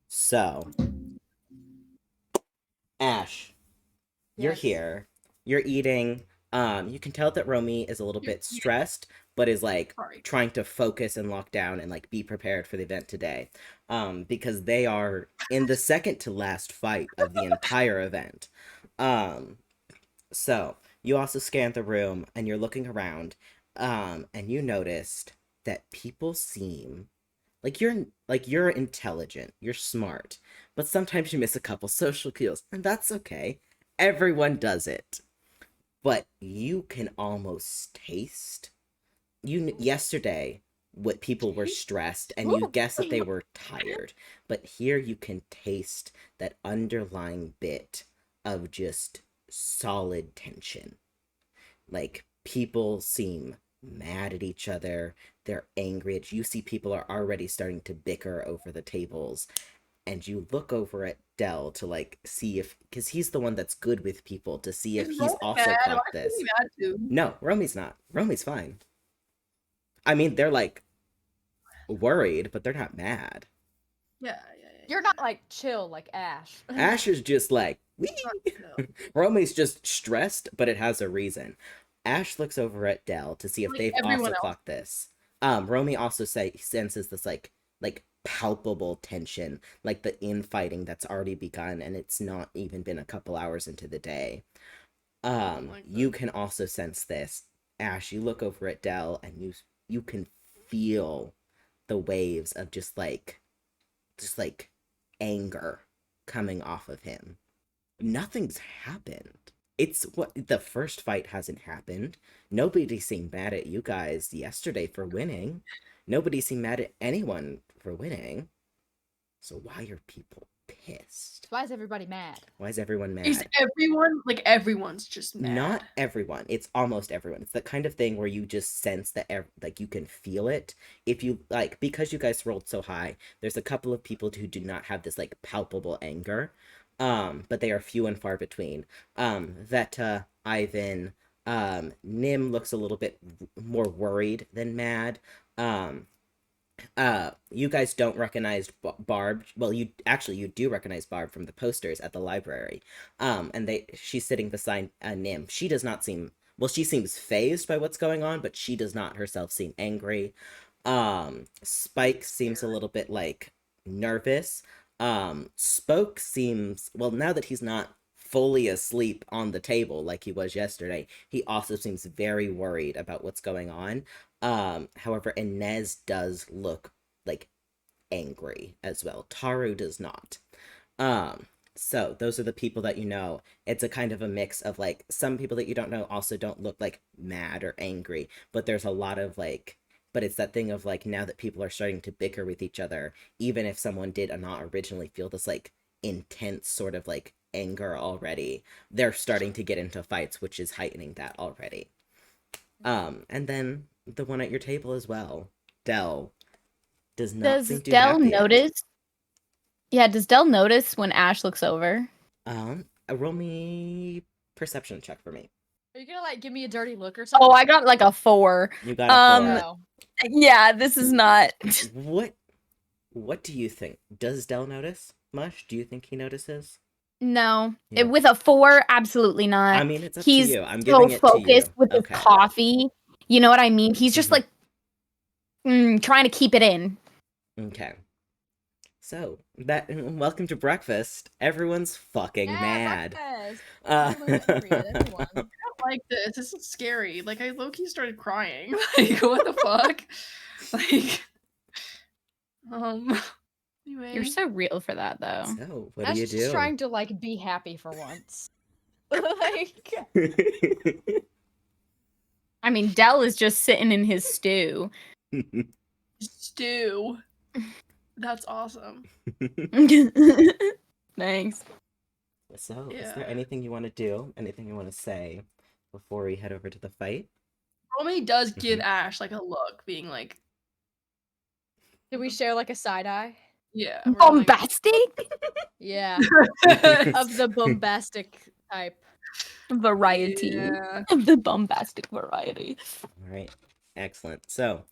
So, Ash, you're Yes. here. You're eating. You can tell that Romy is a little bit stressed, but is like Sorry. trying to focus and lock down and like be prepared for the event today. Because they are in the second to last fight of the entire event. Um, so you also scan the room and you're looking around, and you noticed that people seem like you're intelligent, you're smart, but sometimes you miss a couple social cues, and that's okay. Everyone does it. But you can almost taste yesterday what people were stressed and you guess that they were tired, but here you can taste that underlying bit of just solid tension. Like people seem mad at each other, they're angry at you. See people are already starting to bicker over the tables, and you look over at Dell to like see if, because he's the one that's good with people, to see if Is he's Romy also mad? Why caught is this. he mad too? No, Romy's not. Romy's fine. I mean, they're like worried, but they're not mad. Yeah. You're not like chill like Ash. Ash is just like, wee. No. Romy's just stressed, but it has a reason. Ash looks over at Dell to see if Like they've everyone also else. clocked this. Romy also senses this like palpable tension, like the infighting that's already begun, and it's not even been a couple hours into the day. You can also sense this. Ash, you look over at Dell, and you can feel the waves of just like anger coming off of him. Nothing's happened. It's what the first fight hasn't happened. Nobody seemed mad at you guys yesterday for winning. Nobody seemed mad at anyone for winning. So why are people pissed? Why is everybody mad? Why is everyone mad? Is everyone like everyone's just mad? Not everyone. It's almost everyone. It's the kind of thing where you just sense that like you can feel it. If you like, because you guys rolled so high, there's a couple of people who do not have this like palpable anger. But they are few and far between. Veta, Ivan, Nim looks a little bit more worried than mad. You guys don't recognize Barb. Well, you do recognize Barb from the posters at the library. And she's sitting beside Nim. She does not seem, well, she seems phased by what's going on, but she does not herself seem angry. Spike seems a little bit like nervous. Spoke seems, well, now that he's not fully asleep on the table like he was yesterday, he also seems very worried about what's going on. However, Inez does look like angry as well. Taru does not. So those are the people that you know. It's a kind of a mix of like some people that you don't know also don't look like mad or angry, but there's a lot of like, but it's that thing of like now that people are starting to bicker with each other, even if someone did not originally feel this like intense sort of like anger already, they're starting to get into fights, which is heightening that already. And then the one at your table as well, Dell, does not seem Does too Dell happy yet. notice? Yeah, does Dell notice when Ash looks over? Roll me perception check for me. Are you gonna like give me a dirty look or something? Oh, I got like a 4. You got a 4. Oh. Yeah, this is not. What do you think? Does Dell notice? Mush, do you think he notices? No, Yeah. with a 4, absolutely not. I mean, it's up He's to you. I'm so giving it to you. focused with Okay. his coffee. You know what I mean? He's just Mhm. like trying to keep it in. Okay. So, welcome to breakfast. Everyone's fucking mad. Breakfast. Uh, Everyone's angry at everyone. I don't like this. This is scary. Like I low-key started crying. Like what the fuck? Like anyway. You're so real for that, though. so, what Ash do you is just do? trying to like be happy for once. Like I mean, Dell is just sitting in his stew. Stew. That's awesome. Thanks. So, is Yeah. there anything you want to do? Anything you want to say before we head over to the fight? Romy does give Ash like a look, being like, did we share like a side eye? yeah. we're like- Bombastic Yeah. Of the bombastic type. variety. Yeah. Of the bombastic variety. All right. Excellent. So,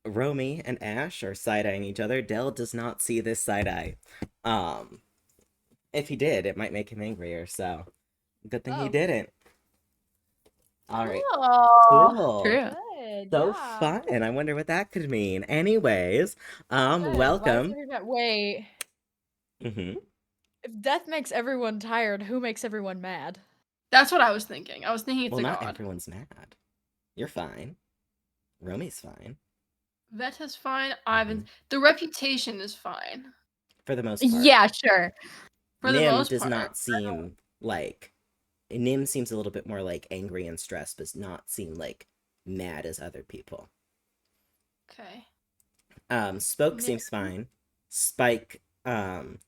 Romy and Ash are side-eyeing each other. Dell does not see this side-eye. Um, if he did, it might make him angrier, so good thing he Oh. didn't. Alright, Oh, cool. true. Good. So Yeah. fun. I wonder what that could mean. Anyways, Good. Why is welcome. everybody- Wait. Mm-hmm. If death makes everyone tired, who makes everyone mad? That's what I was thinking. I was thinking it's Well, a not god. everyone's mad. You're fine. Romy's fine. Veta's fine. Ivan's. The reputation is fine. For the most part. Yeah, sure. For the Nim most does part. not seem like... Nim seems a little bit more like angry and stressed, but does not seem like mad as other people. Okay. Spoke Nim. seems fine. Spike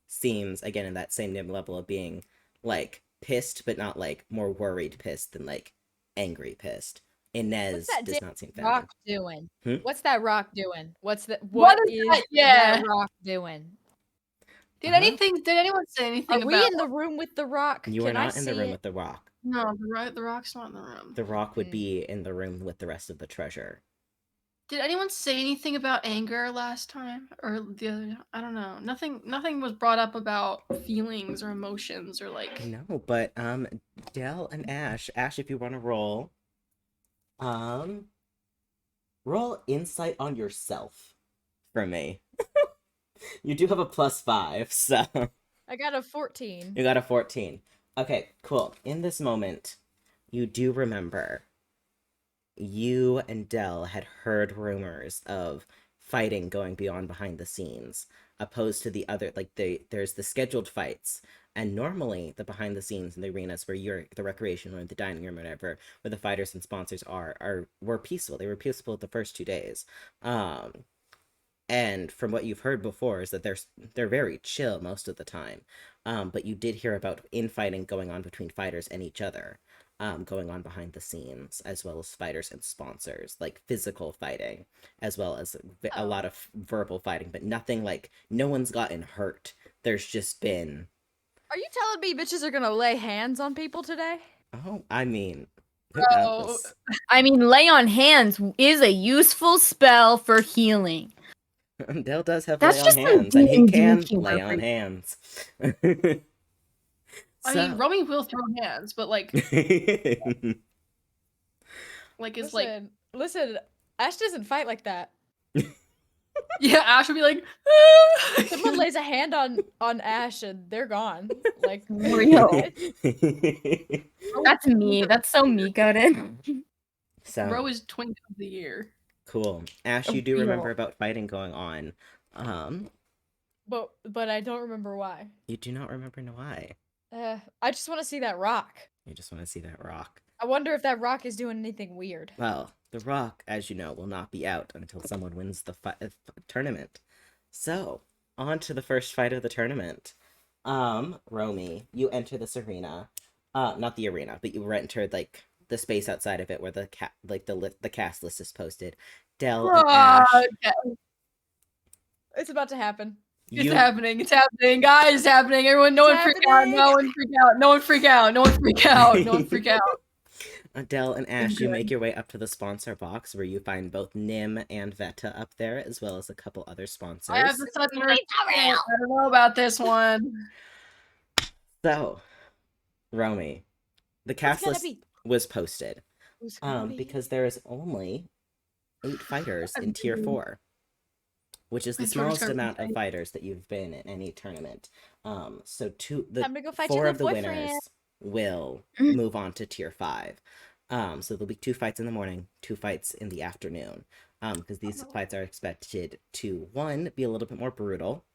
seems again in that same Nim level of being like pissed, but not like more worried pissed than like angry pissed. Inez that does not seem rock feminine. doing? Hmm? What's that rock doing? What What is is that? Yeah. that rock doing? Did anyone say anything Are we about in the room with the rock? You are Can I not in the see room it? with the rock. No, the rock's not in the room. The rock would be in the room with the rest of the treasure. Did anyone say anything about anger last time? Or the other I don't know. Nothing was brought up about feelings or emotions or like No, but Dell and Ash. Ash, if you want to roll. Roll insight on yourself for me. You do have a +5, so I got a 14. you got a 14. Okay, cool. In this moment, you do remember you and Dell had heard rumors of fighting going beyond behind the scenes, opposed to the other, like there's the scheduled fights, and normally the behind the scenes in the arenas where you're the recreation room, the dining room, whatever, where the fighters and sponsors were peaceful. They were peaceful the first 2 days. And from what you've heard before is that they're very chill most of the time. But you did hear about infighting going on between fighters and each other, going on behind the scenes, as well as fighters and sponsors, like physical fighting, as well as a lot of verbal fighting, but nothing like, no one's gotten hurt. There's just been... Are you telling me bitches are gonna lay hands on people today? Oh, I mean, who Oh. knows? I mean, lay on hands is a useful spell for healing. Dale does have That's lay on just some hands, and he D&D can humor lay for on you. hands. I mean, Romy will throw hands, but like is like Listen, Ash doesn't fight like that. yeah, Ash would be like Someone lays a hand on Ash and they're gone. Like Real. That's me. That's so me, Goden. So Ro is twink of the year. cool. Ash, you do Real. remember about fighting going on. but I don't remember why. You do not remember why. I just want to see that rock. You just want to see that rock. I wonder if that rock is doing anything weird. Well, the rock, as you know, will not be out until someone wins the tournament. So, on to the first fight of the tournament. Romy, you enter this arena. Not the arena, but you entered like the space outside of it where the cast list is posted. Dell and Ash. It's about to happen. It's happening. It's happening, guys. It's happening. Everyone, no one freak out. No one freak out. No one freak out. No one freak out. No one freak out. Dell and Ash, you make your way up to the sponsor box where you find both Nim and Veta up there, as well as a couple other sponsors. I have the sudden I don't know about this one. So, Romy, the cast list was posted because there is only 8 fighters in Tier 4, which is the smallest amount of fighters that you've been in any tournament. So Time to go fight 4 your of the boyfriend. winners will move on to Tier 5. So there'll be 2 fights in the morning, 2 fights in the afternoon, because these fights are expected to, 1, be a little bit more brutal,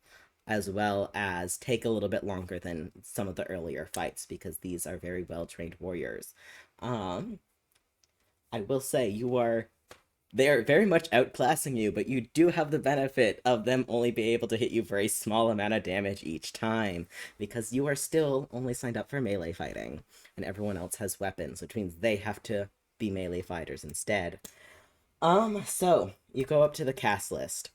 as well as take a little bit longer than some of the earlier fights, because these are very well-trained warriors. I will say, they're very much outclassing you, but you do have the benefit of them only being able to hit you for a small amount of damage each time, because you are still only signed up for melee fighting, and everyone else has weapons, which means they have to be melee fighters instead. So, you go up to the cast list.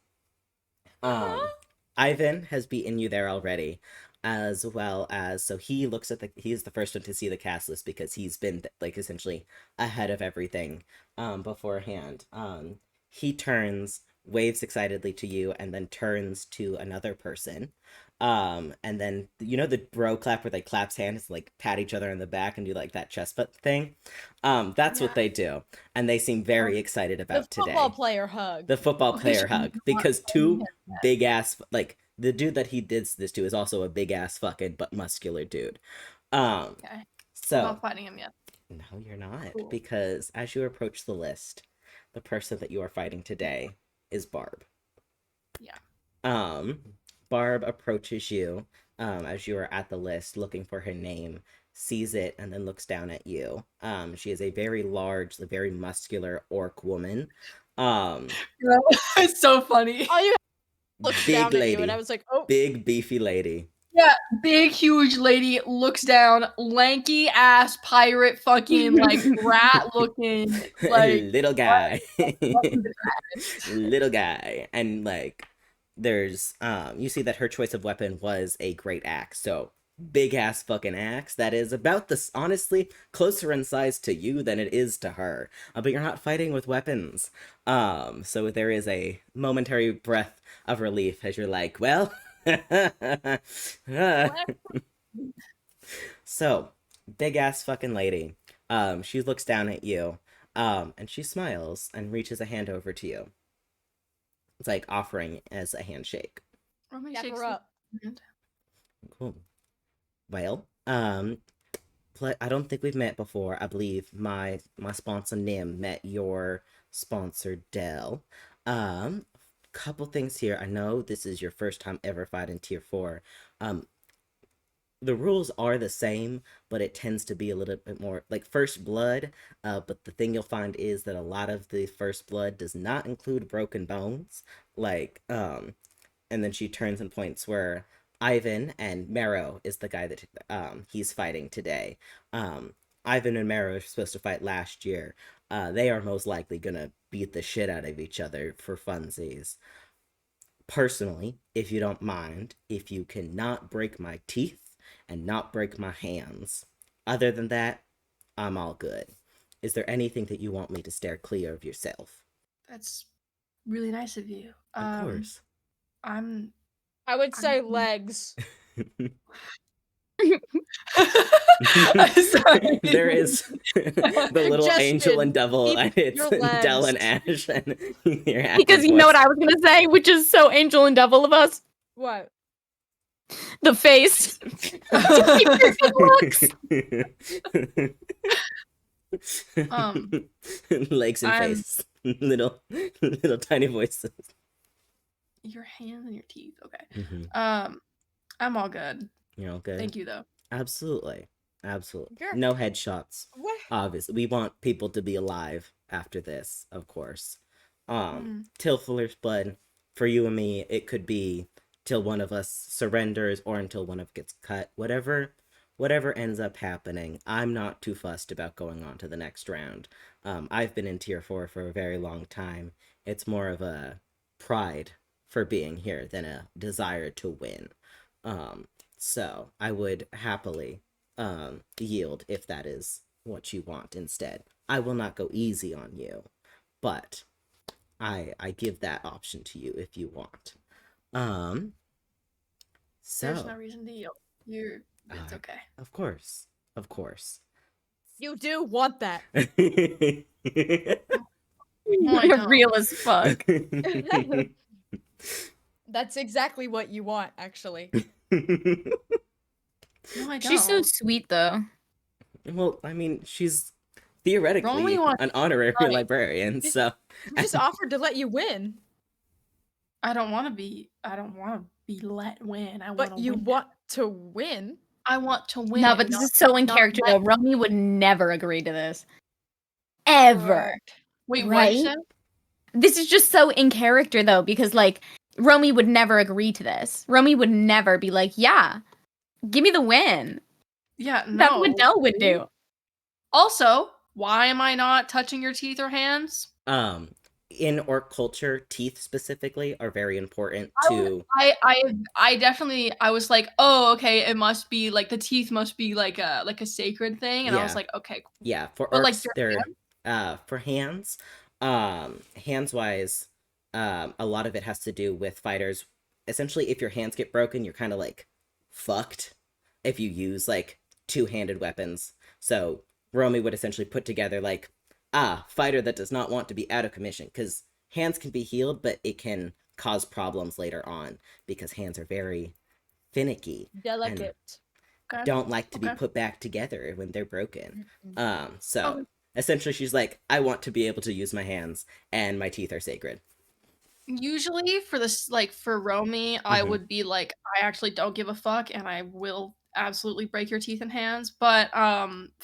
Ivan has beaten you there already, as well as, so he's the first one to see the cast list because he's been, like, essentially ahead of everything, beforehand. He turns waves excitedly to you, and then turns to another person. And then you know the bro clap where they claps hands, like pat each other in the back and do like that chest butt thing. That's what Yeah. they do, and they seem very excited The about football today. player hug. The football Okay, player so hug, you want because to two hit big ass, like the dude that he did this to is also a big ass fucking but muscular dude. Okay. I'm So not fighting him yet. no, you're not, Cool. because as you approach the list, the person that you are fighting today is Barb. Yeah. Um, Barb approaches you, as you are at the list looking for her name, sees it, and then looks down at you. She is a very large, very muscular orc woman. It's so funny. All you looked Big down at you, and I lady, was like, "Oh, big beefy lady. Yeah, big huge lady looks down, lanky ass pirate fucking like rat looking like Little guy. fucking dragon. Little guy. And like there's you see that her choice of weapon was a great axe. So big ass fucking axe that is about this, honestly, closer in size to you than it is to her. But you're not fighting with weapons. So there is a momentary breath of relief as you're like, well, so big ass fucking lady. She looks down at you. And she smiles and reaches a hand over to you. It's like offering as a handshake. Romy dap shakes her up." the hand. Cool. Well, I don't think we've met before. I believe my sponsor Nim met your sponsor Dell. Couple things here. I know this is your first time ever fighting tier 4. The rules are the same, but it tends to be a little bit more like first blood. But the thing you'll find is that a lot of the first blood does not include broken bones. Like, and then she turns and points where Ivan and Marrow is the guy that he's fighting today. Ivan and Marrow are supposed to fight last year. They are most likely gonna beat the shit out of each other for funsies. Personally, if you don't mind, if you cannot break my teeth and not break my hands, other than that, I'm all good. Is there anything that you want me to steer clear of yourself? That's really nice of you. Of course. I'm I would say legs. I'm sorry. There is the little angel Justin, and devil, keep and it's your Dell legs. and Ash, and your Because you know what I was gonna say, which is so angel and devil of us. What? The face. Keep your good looks. Legs and I'm- face, little tiny voices. Your hands and your teeth. Okay. Mhm. I'm all good. You're all good. Thank you though. Absolutely. You're- No headshots. What? Obviously, we want people to be alive after this, of course. Mhm. Till Fuller's blood, for you and me, it could be till one of us surrenders or until one of us gets cut. Whatever ends up happening, I'm not too fussed about going on to the next round. I've been in tier 4 for a very long time. It's more of a pride for being here than a desire to win. So I would happily yield if that is what you want instead. I will not go easy on you, but I give that option to you if you want. There's no So reason to yield. It's okay. of course. You do want that. No, I don't. Real as fuck. That's exactly what you want, actually. No, I don't. She's so sweet though. Well, I mean, she's theoretically Romy wants an honorary money. librarian, so We just offered to let you win, I don't want to be let win. I want but to you win. want to win. I want to win. No, but this is so in not character let- though. Romy would never agree to this. Ever. Correct. Wait, what Right? you said? This is just so in character though, because like Romy would never agree to this. Romy would never be like, yeah, give me the win. Yeah, That's no. what Dell would do. Also, why am I not touching your teeth or hands? in orc culture, teeth specifically are very important to I definitely I was like, oh, okay, it must be like the teeth must be like a sacred thing, and I was Yeah. like, okay, cool. yeah, for But, like, orcs your they're for hands wise, a lot of it has to do with fighters. Essentially, if your hands get broken, you're kind of like fucked if you use like two-handed weapons. So Romy would essentially put together like, fighter that does not want to be out of commission, because hands can be healed, but it can cause problems later on because hands are very finicky and Delicate. Okay. don't like to be Okay. put back together when they're broken. Mm-mm. So Okay. essentially she's like, I want to be able to use my hands and my teeth are sacred. Usually for this, like for Romy, I Mhm. would be like, I actually don't give a fuck, and I will absolutely break your teeth and hands. But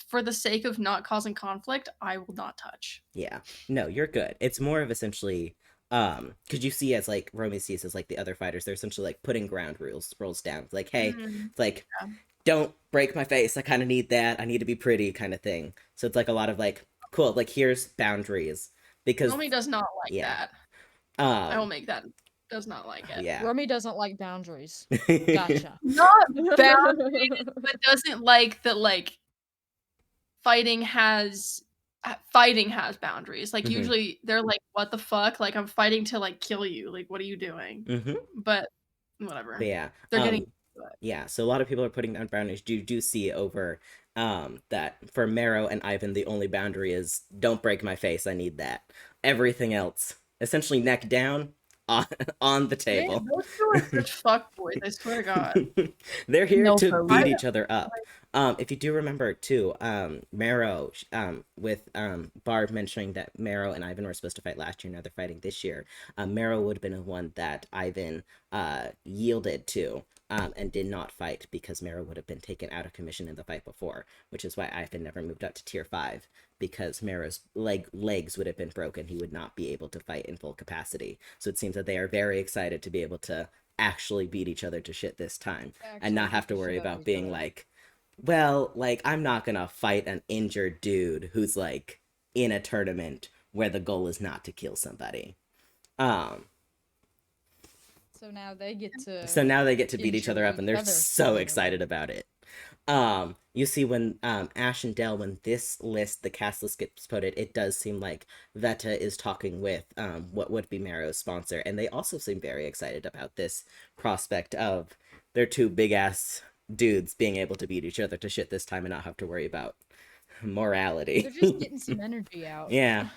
for the sake of not causing conflict, I will not touch. Yeah. No, you're good. It's more of essentially because you see as like Romy sees as like the other fighters, they're essentially like putting ground rules down. Like, hey, Mm, it's like yeah. don't break my face. I kind of need that. I need to be pretty kind of thing. So it's like a lot of like, cool, like here's boundaries because Romy does not like yeah. that. I will Um make that. Does not like it. yeah. Romy doesn't like boundaries. Gotcha. Not boundaries, but doesn't like that. Like fighting has boundaries. Like Mhm. usually they're like, what the fuck? Like I'm fighting to like kill you. Like what are you doing? Mhm. But whatever. But yeah. They're getting. Yeah, so a lot of people are putting down boundaries. You do see over that for Marrow and Ivan, the only boundary is don't break my face. I need that. Everything else, essentially neck down, on, on the Man, table. those two are such fuckboys. I swear to God. They're here No, to for beat real. each other up. If you do remember too, Marrow, with Barb mentioning that Marrow and Ivan were supposed to fight last year, now they're fighting this year. Marrow would have been the one that Ivan yielded to. And did not fight because Marrow would have been taken out of commission in the fight before, which is why Ivan never moved up to tier 5, because Marrow's legs would have been broken. He would not be able to fight in full capacity. So it seems that they are very excited to be able to actually beat each other to shit this time and not have to worry about being like, well, like, I'm not gonna fight an injured dude who's like in a tournament where the goal is not to kill somebody. So now they get to. So now they get to beat each other injure up, and they're each other so further. excited about it. You see when Ash and Dell, when this list, the cast list gets put it does seem like Veta is talking with what would be Marrow's sponsor, and they also seem very excited about this prospect of their two big ass dudes being able to beat each other to shit this time and not have to worry about morality. They're just getting some energy out. Yeah.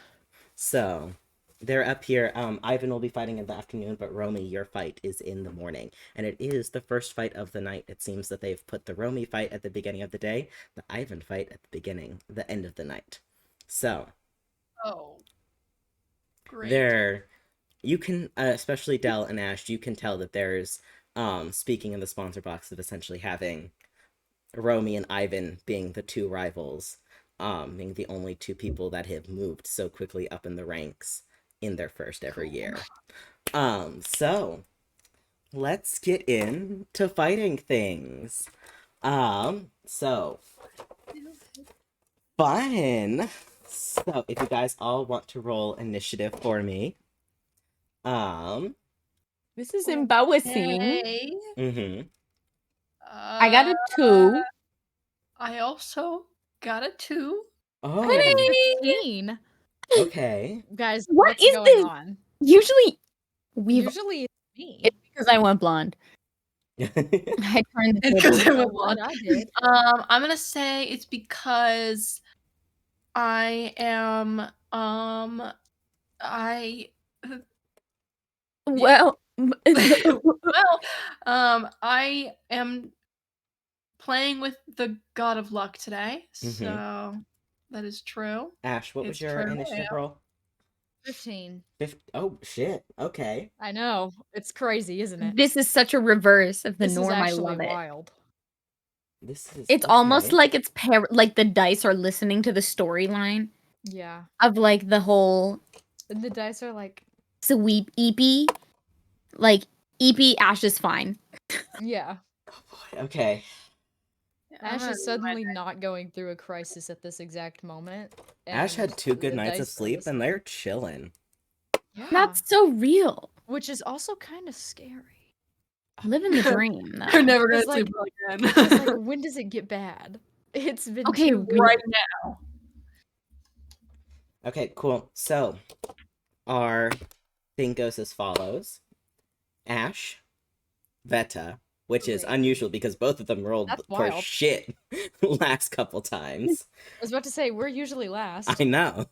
So they're up here. Ivan will be fighting in the afternoon, but Romy, your fight is in the morning. And it is the first fight of the night. It seems that they've put the Romy fight at the beginning of the day, the Ivan fight at the end of the night. So Oh. Great. you can, especially Dell and Ash, you can tell that there's, speaking in the sponsor box, of essentially having Romy and Ivan being the two rivals, being the only two people that have moved so quickly up in the ranks in their first ever year. So let's get into fighting things. So fun. So if you guys all want to roll initiative for me. This is embarrassing. Hey. Mm-hmm. I got a 2. I also got a 2. Oh, I got a 15. okay. Guys, What what's is going this? on? Usually, Usually it's me. it's because I went blonde. I turned the It's 'cause table. I went What blonde. I did. I'm gonna say it's because I am I Well, well I am playing with the god of luck today, so that is true. Ash, what was It's your true. initiative Yeah. roll? 15. Oh shit. Okay. I know. It's crazy, isn't it? this is such a reverse of the This is norm. I actually love it. wild. This is It's almost okay. like it's like the dice are listening to the storyline Yeah. of like the whole And the dice are like, sweep EP. Like EP, Ash is fine. yeah. Oh boy. Okay. I'm Ash gonna is suddenly not going through a crisis at this exact moment. Ash had and 2 good the nights of dice are sleep and they're listening. chilling. Yeah. That's so real. Which is also kind of scary. Living the dream, though. You're never gonna It's like- sleep well It's again. like, when does it get bad? It's been Okay, too good. Right now. Okay, cool. So, our thing goes as follows: Ash, Veta, which is Great. unusual because both of them rolled That's for wild. shit last couple times. I was about to say, we're usually last. I know.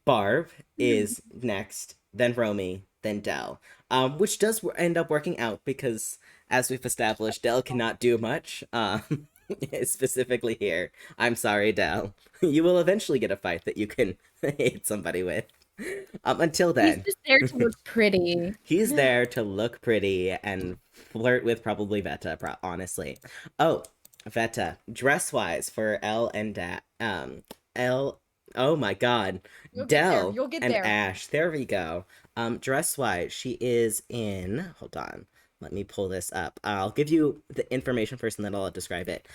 Barb is next, then Romy, then Dell. Which does end up working out because, as we've established, Dell cannot do much. Specifically here. I'm sorry, Dell. You will eventually get a fight that you can hit somebody with. Until He's then, just there to look pretty. he's there to look pretty and flirt with probably Veta, honestly. Oh, Veta, dress-wise for Elle and Elle. Oh my God, You'll get there. Dell You'll get and there. Ash. There we go. Dress-wise, she is in. Hold on, let me pull this up. I'll give you the information first, and then I'll describe it.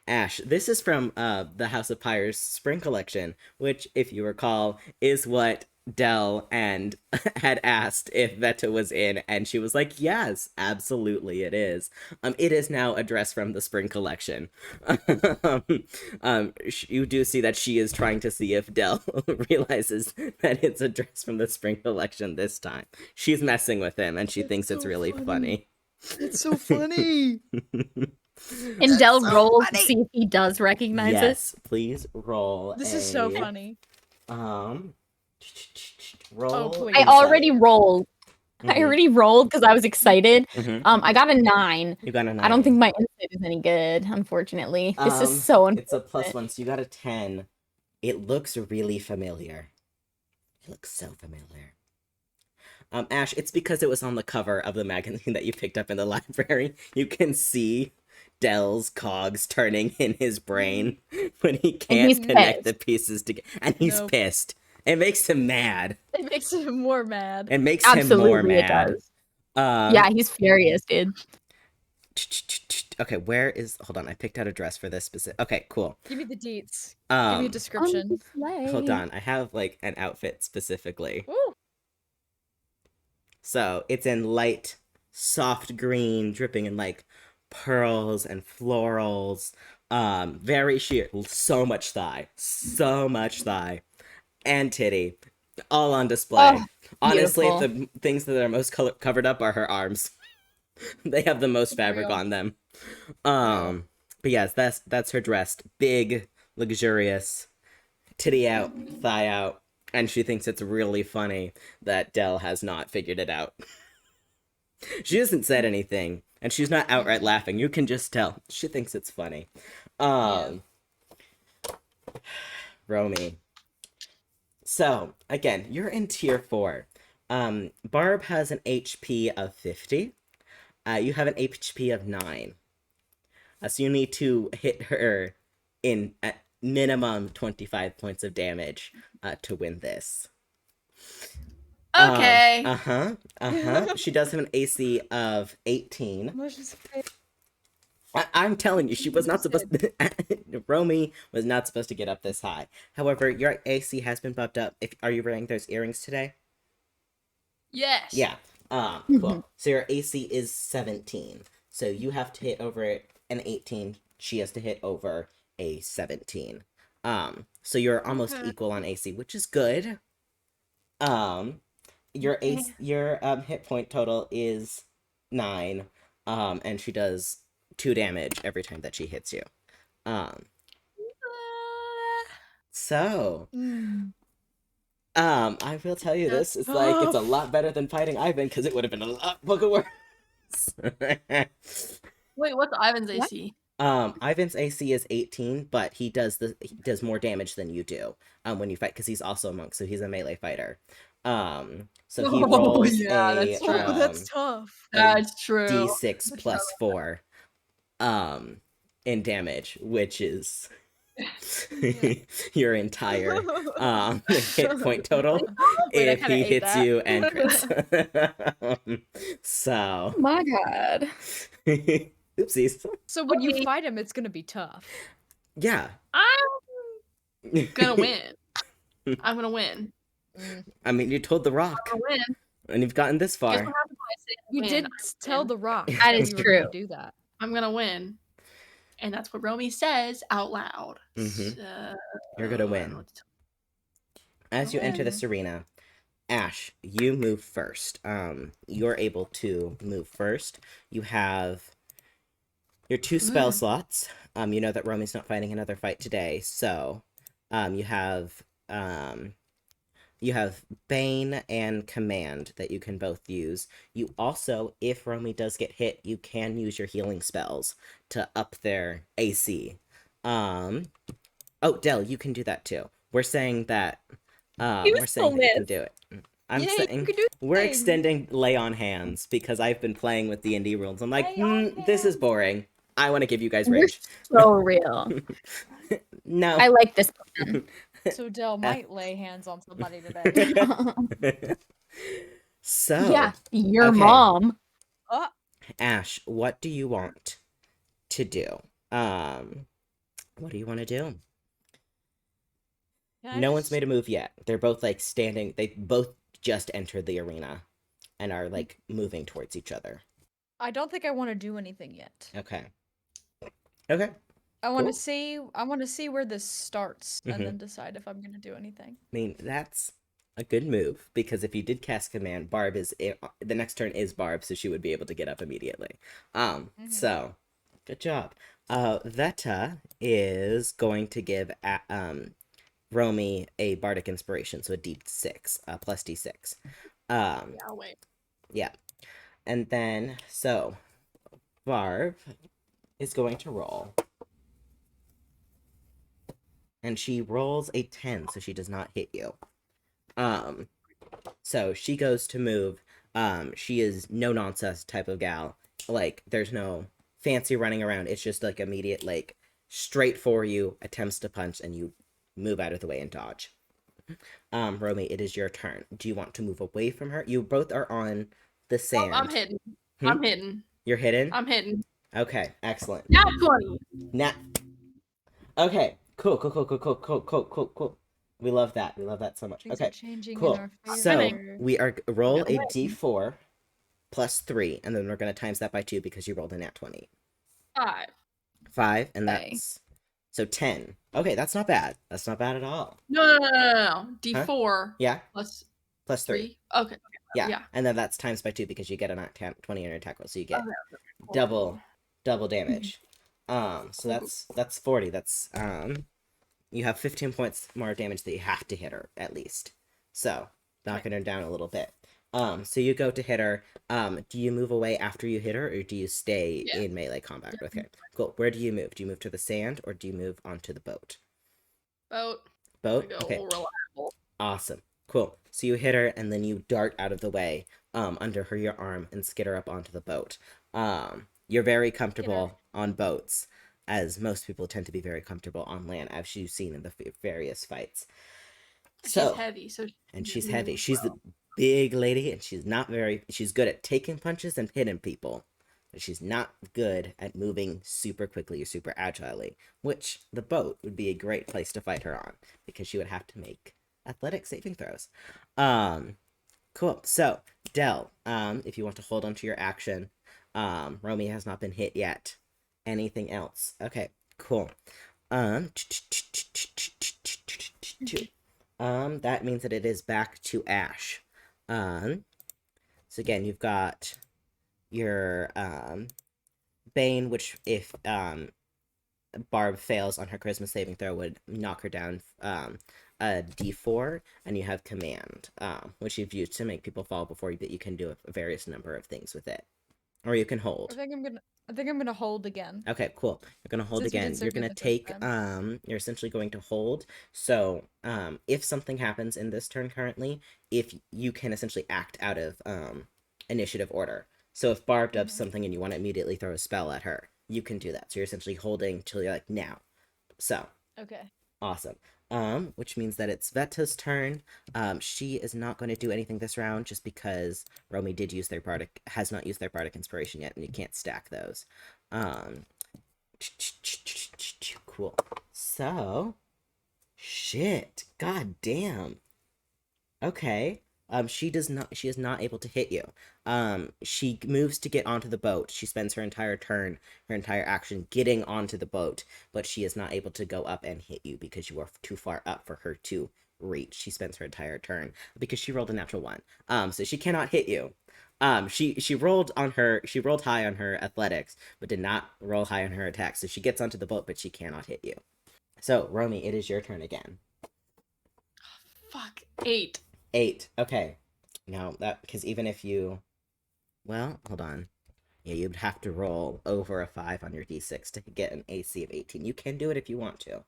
Ash, this is from the House of Pyre's spring collection, which, if you recall, is what Dell and had asked if Veta was in, and she was like, yes, absolutely it is. It is now a dress from the spring collection. You do see that she is trying to see if Dell realizes that it's a dress from the spring collection this time. She's messing with him, and she thinks it's so really funny. It's so funny. And Dell so rolls to funny. see if he does recognize it. Yes, please roll. This is so funny. Roll. please. I already rolled. Mhm. I already rolled because I was excited. Mhm. I got a 9. You got a 9. I don't think my insight is any good, unfortunately. This is so It's a unfortunate. +1, so you got a 10. It looks really familiar. It looks so familiar. Ash, it's because it was on the cover of the magazine that you picked up in the library. You can see Dell's cogs turning in his brain when he can't he's connect pissed. the pieces together. And he's Nope. pissed. It makes him mad. It makes him more mad. It makes him more Absolutely, it mad. does. Um, Yeah, he's furious, dude. Okay, where is... Hold on, I picked out a dress for this specific... Okay, cool. Give me the deets. Give me a description. Hold on, I have, like, an outfit specifically. Ooh. So, it's in light, soft green, dripping in, like, pearls and florals. Very sheer. So much thigh. So much thigh. And titty. All on display. Oh, Honestly, beautiful. the things that are most covered up are her arms. They have the most fabric real. on them. But yes, that's her dress. Big, luxurious, titty out, thigh out, and she thinks it's really funny that Dell has not figured it out. She hasn't said anything, and she's not outright laughing. You can just tell. She thinks it's funny. Romy. So, again, you're in tier 4. Barb has an HP of 50. You have an HP of 9. So you need to hit her in at minimum 25 points of damage to win this. Okay. She does have an AC of 18. I'm telling you, she was not supposed to... Romy was not supposed to get up this high. However, your AC has been bumped up. Are you wearing those earrings today? Yes. Yeah. Cool. So your AC is 17. So you have to hit over an 18. She has to hit over a 17. So you're almost equal on AC, which is good. Your hit point total is 9. And she does 2 damage every time that she hits you. So I will tell you this, it's like, it's a lot better than fighting Ivan, because it would have been a lot fucking worse. Wait, what's Ivan's AC? Ivan's AC is 18, but he does more damage than you do when you fight, because he's also a monk, so he's a melee fighter. So he rolls that's true. That's tough. That's true. D6 plus 4 in damage, which is your entire hit point total if he hits you and crits. So My God. oopsies. So when you fight him, it's gonna be tough. Yeah. I'm gonna win. I'm gonna win. I mean, you told the Rock, I'm gonna win. and you've gotten this Guess what far. happens when I say You win? did I tell win. the Rock That is you were gonna true. do that. I'm gonna win. And that's what Romy says out loud. Mhm. So, You're gonna I don't know win. what to tell As you enter win. this arena, Ash, you move first. You're able to move first. You have your 2 spell slots. You know that Romy's not fighting another fight today, so you have Bane and Command that you can both use. You also, if Romy does get hit, you can use your healing spells to up their AC. Oh, Del, you can do that too. We're saying that we're saying that you can do it. I'm Yay, saying you can do we're thing. extending lay on hands because I've been playing with D&D rules. I'm like, Lay on this is hands. boring. I want to give you guys We're rage. so real. No. I like this plan. So Del might lay hands on somebody today. So, Yeah, your okay. mom. Ash, what do you want to do? What do you want to do? No one's made a move yet. They're both like standing. They both just entered the arena and are like moving towards each other. I don't think I want to do anything yet. Okay. Okay. I want to Cool. see. I want to see where this starts Mhm. and then decide if I'm gonna do anything. I mean, that's a good move because if you did cast command, Barb is the next turn is Barb, so she would be able to get up immediately. So good job. Veta is going to give Romy a bardic inspiration, so a D6, plus D6. Yeah, wait. Yeah. And then, so, Barb is going to roll. And she rolls a 10, so she does not hit you. So she goes to move. She is no nonsense type of gal. Like, there's no fancy running around. It's just like immediate, like, straight for you, attempts to punch, and you move out of the way and dodge. Romy, it is your turn. Do you want to move away from her? You both are on the sand. Oh, I'm hidden. I'm hidden. You're hidden? I'm hidden. Okay, excellent. Nat 20. Okay, cool. We love that. We love that so much. Things Okay, are changing cool. in our favor. So we are roll a No way. d4 plus 3, and then we're going to times that by 2 because you rolled a nat 20. 5. 5, and Okay. that's so 10. Okay, that's not bad. That's not bad at all. No. D4 Yeah, plus plus 3. 3. Okay. Yeah, and then that's times by 2 because you get a nat 20 on your attack roll, so you get Cool. double damage. So that's 40. That's you have 15 points more damage that you have to hit her at least. So knocking her down a little bit. So you go to hit her. Do you move away after you hit her, or do you stay in melee combat? Okay, cool. Where do you move? Do you move to the sand, or do you move onto the boat? Boat. Boat. Go Okay. reliable. Awesome. Cool. So you hit her, and then you dart out of the way, under your arm, and skid her up onto the boat. You're very comfortable on boats, as most people tend to be very comfortable on land, as you've seen in the various fights. So, She's heavy, so and she's heavy. She's the big lady, and she's good at taking punches and hitting people, but she's not good at moving super quickly or super agilely, which the boat would be a great place to fight her on, because she would have to make athletic saving throws. Cool. So, Del, if you want to hold on to your action, Romy has not been hit yet. Anything else? Okay, cool. That means that it is back to Ash. So again, you've got your Bane, which if Barb fails on her charisma saving throw would knock her down a d4, and you have Command, which you've used to make people fall before you, but you can do a various number of things with it. Or you can hold. I think I'm gonna hold again. Okay, cool. You're gonna hold Since we did again. so You're good gonna the first take time. you're essentially going to hold. So if something happens in this turn currently, if you can essentially act out of initiative order. So if Barb does something and you want to immediately throw a spell at her, you can do that. So you're essentially holding till you're like now. So Okay. awesome. Which means that it's Veta's turn. She is not going to do anything this round just because Romy has not used their bardic inspiration yet, and you can't stack those. Cool. So, shit. God damn. Okay. She is not able to hit you. She moves to get onto the boat. She spends her entire turn, her entire action getting onto the boat, but she is not able to go up and hit you because you are too far up for her to reach. She spends her entire turn because she rolled a natural 1. So she cannot hit you. She rolled high on her athletics, but did not roll high on her attack. So she gets onto the boat, but she cannot hit you. So Romy, it is your turn again. Fuck. 8. 8. Okay. No, that because even if you, well, hold on. Yeah, you'd have to roll over a 5 on your d6 to get an AC of 18. You can do it if you want to,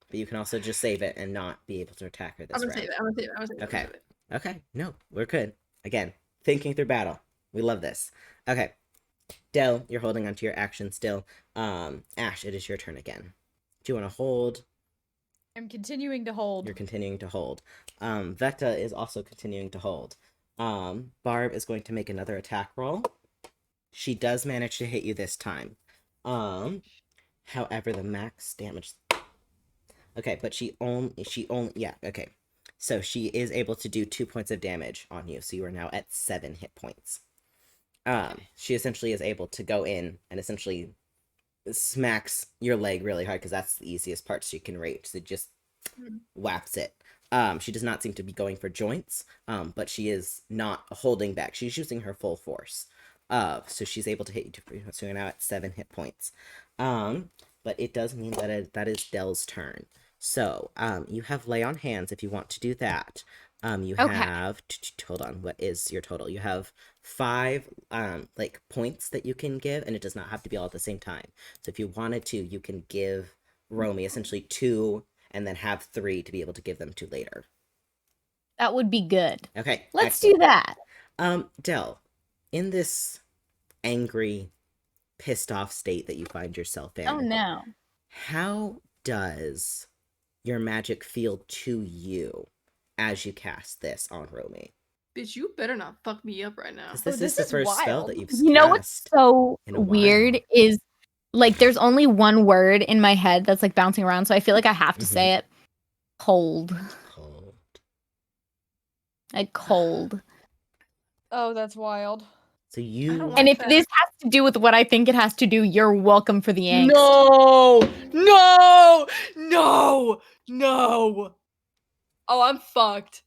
but you can also just save it and not be able to attack her this I'm gonna round. save it. I'm gonna save it. I'm gonna save it. Okay. I'm gonna save it. Okay. No, we're good. Again, thinking through battle. We love this. Okay. Del, you're holding onto your action still. Ash, it is your turn again. Do you want to hold? I'm continuing to hold. You're continuing to hold. Vecta is also continuing to hold. Barb is going to make another attack roll. She does manage to hit you this time. However, the max damage. Okay, but she only yeah, okay. So she is able to do 2 points of damage on you, so you are now at 7 hit points. She essentially is able to go in and essentially smacks your leg really hard because that's the easiest part she can reach. So just whaps it. She does not seem to be going for joints, but she is not holding back. She's using her full force. So she's able to hit you. So you're now at 7 hit points. But it does mean that that is Del's turn. So you have lay on hands if you want to do that. You have hold on. What is your total? You have 5 like points that you can give, and it does not have to be all at the same time. So if you wanted to, you can give Romy essentially 2, and then have 3 to be able to give them to later. That would be good. Okay, Let's excellent. do that. Del, in this angry, pissed off state that you find yourself in, Oh no. how does your magic feel to you as you cast this on Romy? Bitch, you better not fuck me up right now. Because this Oh, is this the is first spell wild. that you've You know what's cast so in a weird while. is like there's only one word in my head that's like bouncing around, so I feel like I have to say it. Cold. Cold. Like cold. Oh, that's wild. So you don't And like if that. this has to do with what I think it has to do, you're welcome for the angst. No. Oh, I'm fucked.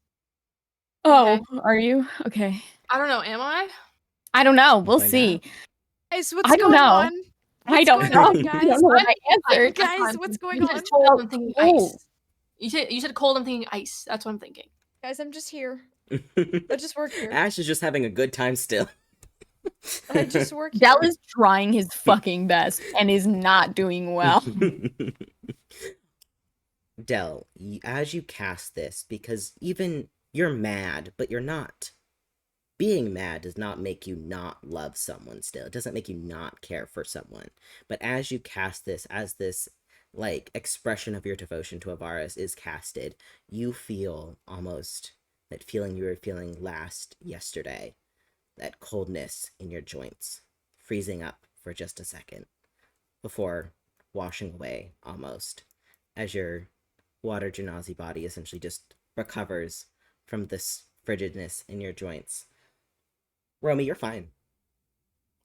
Oh, are you? Okay. I don't know. Am I? I don't know. We'll find see. out. Guys, what's I don't going know. on? I What's don't going know. on, I guys? don't know what I answered. Guys, That's fine. what's going You on? said cold, I'm thinking Oh. ice. You said cold, I'm thinking ice. That's what I'm thinking. Guys, I'm just here. I just work here. Ash is just having a good time still. I just work here. Dell is trying his fucking best and is not doing well. Del, as you cast this, because even you're mad, but you're not. Being mad does not make you not love someone still. It doesn't make you not care for someone. But as you cast this, as this like expression of your devotion to Avaris is casted, you feel almost that feeling you were feeling last yesterday. That coldness in your joints, freezing up for just a second before washing away almost as your water genasi body essentially just recovers from this frigidness in your joints. Romy, you're fine.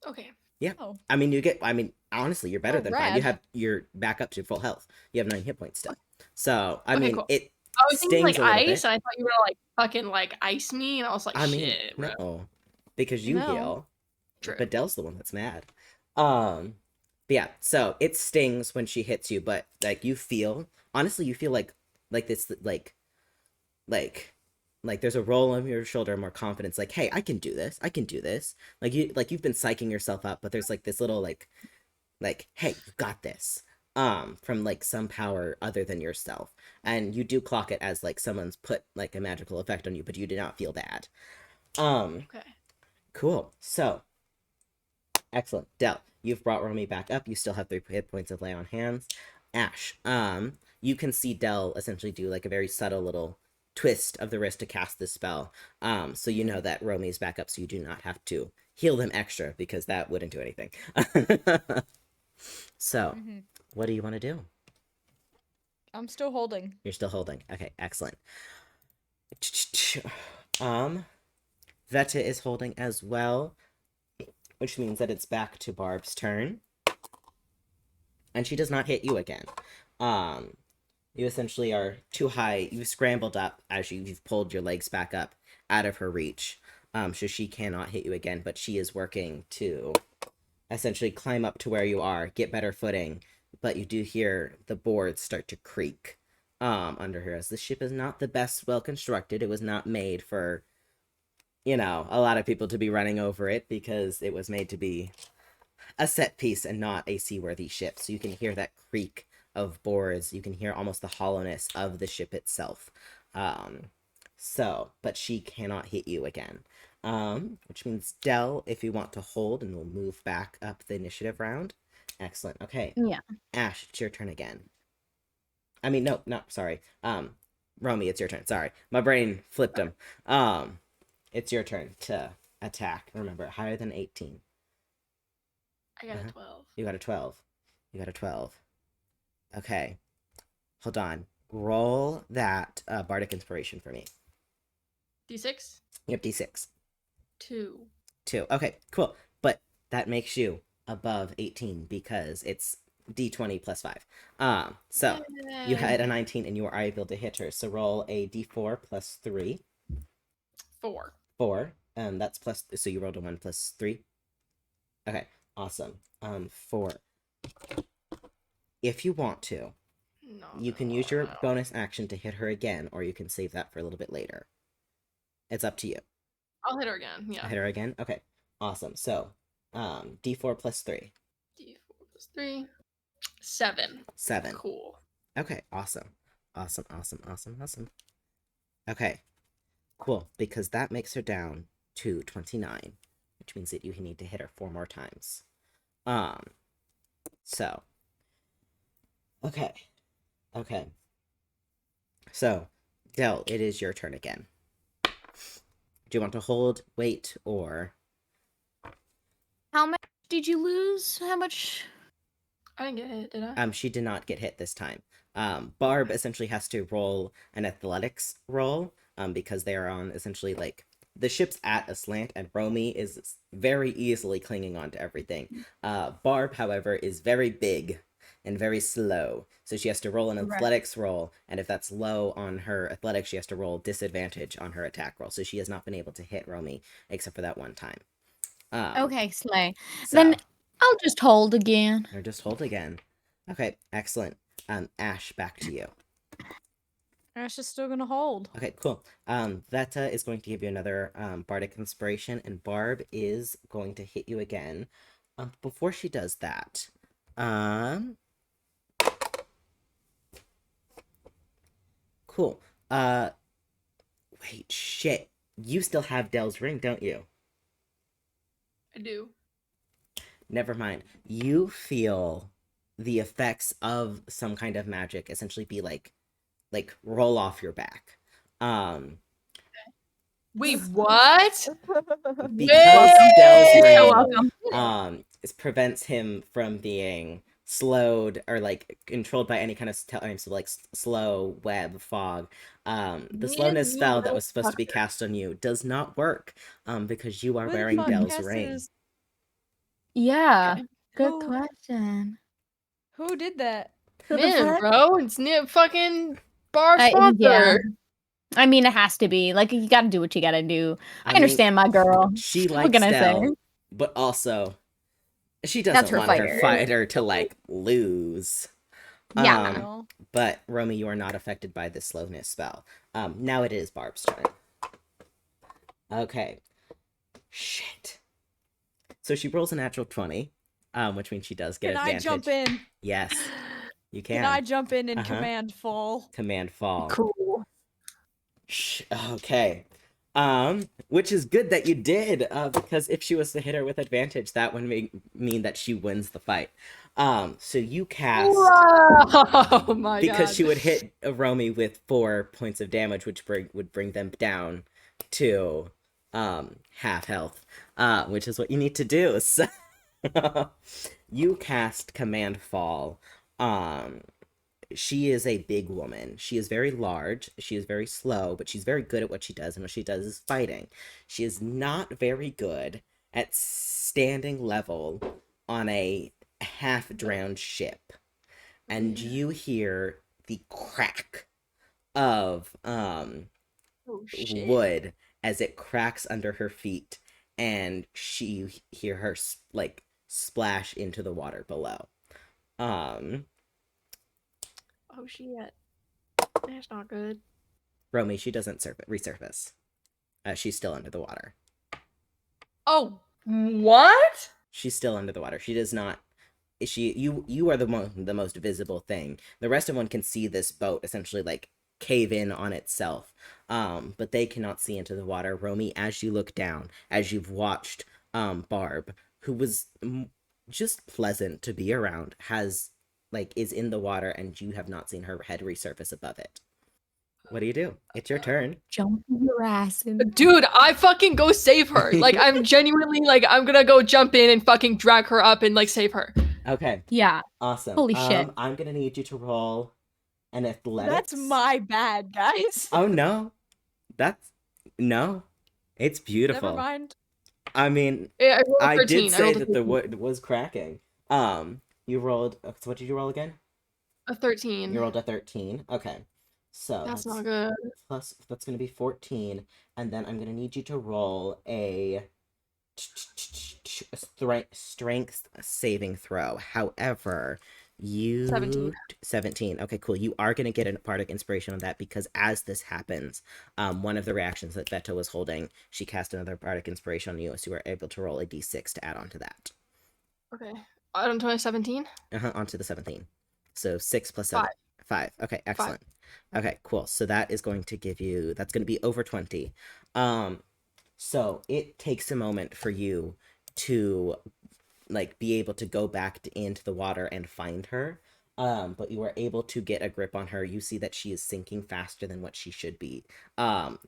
Okay. Yeah. Oh. I mean, honestly, you're better Oh, than fine. You rad. you're back up to full health. You have 9 hit points still. So, I Okay, mean, cool. it I was thinking stings like a little ice, bit. and I thought you were like fucking like ice me, and I was like, I mean, shit, bro. no, because you No. heal. True. But Del's the one that's mad. But yeah, so it stings when she hits you, but like you feel, honestly, you feel like this, like there's a roll on your shoulder, more confidence, like, hey, I can do this. I can do this. You've been psyching yourself up, but there's like this little like, hey, you got this. From like some power other than yourself, and you do clock it as like someone's put like a magical effect on you, but you do not feel bad. Okay. Cool. So. Excellent. Del, you've brought Romy back up. You still have 3 hit points of lay on hands. Ash, you can see Del essentially do like a very subtle little twist of the wrist to cast this spell. So you know that Romy's back up, so you do not have to heal them extra because that wouldn't do anything. So, what do you want to do? I'm still holding. You're still holding. Okay, excellent. Veta is holding as well, which means that it's back to Barb's turn. And she does not hit you again. You essentially are too high. You've scrambled up as you've pulled your legs back up out of her reach. So she cannot hit you again, but she is working to essentially climb up to where you are, get better footing. But you do hear the boards start to creak under her, as the ship is not the best well constructed. It was not made for, a lot of people to be running over it, because it was made to be a set piece and not a seaworthy ship. So you can hear that creak of boards. You can hear almost the hollowness of the ship itself. But she cannot hit you again. Which means Dell, if you want to hold, and we'll move back up the initiative round. Excellent. Okay. Yeah. Ash, it's your turn again. I mean, no, sorry. Romy, it's your turn. Sorry. My brain flipped them. It's your turn to attack. Remember, higher than 18. I got a 12. You got a 12. You got a 12. Okay. Hold on. Roll that Bardic Inspiration for me. D6? You have D6. 2. 2. Okay, cool. But that makes you above 18 because it's D20 plus 5. So you had a 19 and you were able to hit her. So roll a D4 plus 3. 4. 4. That's plus, so you rolled a 1 plus 3. Okay, awesome. 4. If you want to, you can use your bonus action to hit her again, or you can save that for a little bit later. It's up to you. I'll hit her again, yeah. Hit her again? Okay, awesome. So, D4 plus 3. D4 plus 3. 7. 7. Cool. Okay, awesome. Awesome. Okay, cool, because that makes her down to 29, which means that you need to hit her 4 more times. So, okay. So, Del, it is your turn again. Do you want to hold, wait, or... How much did you lose? How much? I didn't get hit, did I? She did not get hit this time. Barb essentially has to roll an athletics roll, because they are on essentially, like, the ship's at a slant, and Romy is very easily clinging on to everything. Barb, however, is very big and very slow, so she has to roll an athletics roll, and if that's low on her athletics, she has to roll disadvantage on her attack roll, so she has not been able to hit Romy, except for that one time. Okay, slay. So, Then I'll just hold again. or just hold again. Okay, excellent. Ash, back to you. Ash is still gonna hold. Okay, cool. Veta is going to give you another Bardic Inspiration, and Barb is going to hit you again. Before she does that, cool. Wait, shit. You still have Dell's ring, don't you? I do. Never mind. You feel the effects of some kind of magic essentially be like roll off your back. Wait, what? Because Dell's You're ring welcome. it prevents him from being slowed or like controlled by any kind of so like slow web fog. The slowness spell that was supposed to be cast on you does not work because you are Who the wearing fuck Dell's cast ring. this? Yeah. Okay. Good Who- question. Who did that? Who the Man, fuck? bro, it's near fucking bar Yeah. sponsor. I mean, it has to be. Like, you gotta do what you gotta do. I mean, understand my girl. She What likes can I say? Dell, but also she That's doesn't her want her fighter. fighter to like lose. Yeah. No. But Romy, you are not affected by this slowness spell. Now it is Barb's turn. Okay. Shit. So she rolls a natural 20, which means she does get Can advantage. I jump in? Yes, you can. Can I jump in and Uh-huh. command fall? Command fall. Cool. Okay. Which is good that you did, because if she was to hit her with advantage, that would mean that she wins the fight. So you cast... Oh my because god. she would hit Romy with 4 points of damage, which would bring them down to half health, which is what you need to do. So you cast Command Fall. She is a big woman. She is very large. She is very slow, but she's very good at what she does, and what she does is fighting. She is not very good at standing level on a half-drowned ship. And you hear the crack of Oh shit. wood as it cracks under her feet, and you hear her like splash into the water below. Um, Oh shit. That's not good. Romy, she doesn't resurface. She's still under the water. Oh, what? She's still under the water. She does not. You are the most visible thing. The rest of one can see this boat essentially like cave in on itself. But they cannot see into the water. Romy, as you look down, as you've watched Barb, who was just pleasant to be around, is in the water, and you have not seen her head resurface above it. What do you do? It's your turn. Jump your ass in. Dude, I fucking go save her. Like, I'm genuinely, like, I'm gonna go jump in and fucking drag her up and, like, save her. Okay. Yeah. Awesome. Holy shit. I'm gonna need you to roll an athletics. That's my bad, guys. Oh no. No. It's beautiful. Never mind. I mean, Yeah, I rolled a I 13. did I say rolled a that the 13. wood was cracking. You rolled. So what did you roll again? A 13. You rolled a 13. Okay. So That's not good. that's gonna be 14, and then I'm gonna need you to roll a strength saving throw. However, 17. Okay, cool. You are gonna get a bardic inspiration on that, because as this happens, one of the reactions that Beto was holding, she cast another bardic inspiration on you, so you are able to roll a d6 to add on to that. Okay. On to my 17? Onto the 17. So 6 plus 7. 5. Okay, excellent. Okay, cool. So that's going to be over 20. So it takes a moment for you to like be able to go back into the water and find her. But you are able to get a grip on her. You see that she is sinking faster than what she should be. The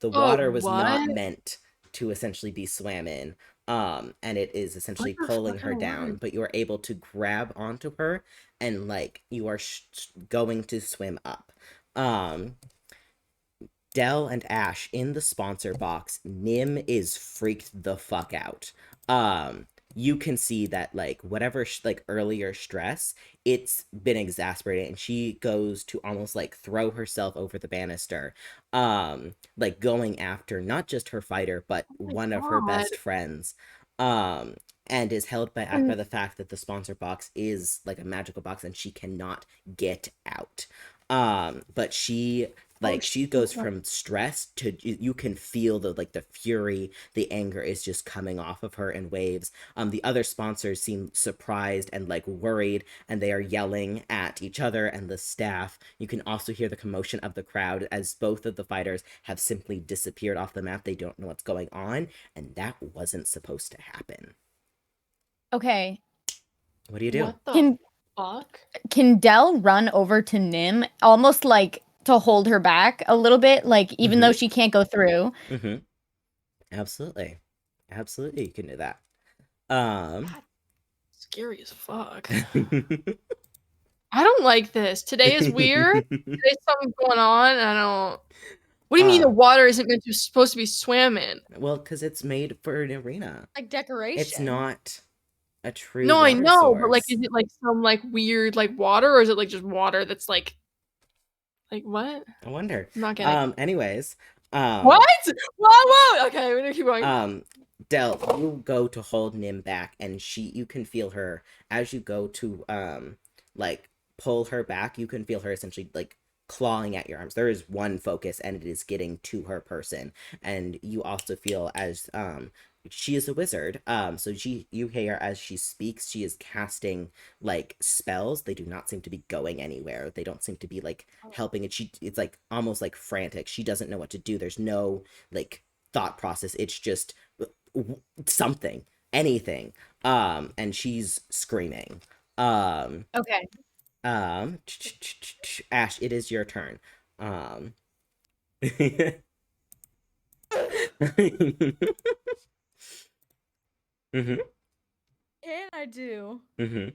water was not meant to essentially be swam in. And it is essentially pulling her down, but you are able to grab onto her, and like you are going to swim up. Dell and Ash in the sponsor box. Nim is freaked the fuck out. You can see that like whatever like earlier stress, it's been exasperated, and she goes to almost like throw herself over the banister, like going after not just her fighter but one of her best friends, and is held back by the fact that the sponsor box is like a magical box and she cannot get out. But she goes from stress to, you can feel the fury, the anger is just coming off of her in waves. The other sponsors seem surprised and like worried, and they are yelling at each other and the staff. You can also hear the commotion of the crowd as both of the fighters have simply disappeared off the map. They don't know what's going on, and that wasn't supposed to happen. Okay. What do you do? What the fuck? Can Dell run over to Nim, almost like to hold her back a little bit, like even though she can't go through? Absolutely, you can do that. Scary as fuck. I don't like this. Today is weird. There's something going on, and I don't. What do you mean the water isn't supposed to be swam in? Well, because it's made for an arena. Like decoration. It's not a true. No, I know, source. but like, is it like some like weird like water, or is it like just water that's like what? I wonder. I'm not getting. Anyways. What? Whoa! Okay, we're gonna keep going. Del, you go to hold Nim back, and you can feel her as you go to like pull her back. You can feel her essentially like clawing at your arms. There is one focus, and it is getting to her person. And you also feel as she is a wizard, so you hear as she speaks, she is casting like spells. They do not seem to be going anywhere. They don't seem to be like helping it. It's like almost like frantic. She doesn't know what to do. There's no like thought process. It's just something, anything. And she's screaming. Okay. Ash, it is your turn. Can I do? Mm-hmm.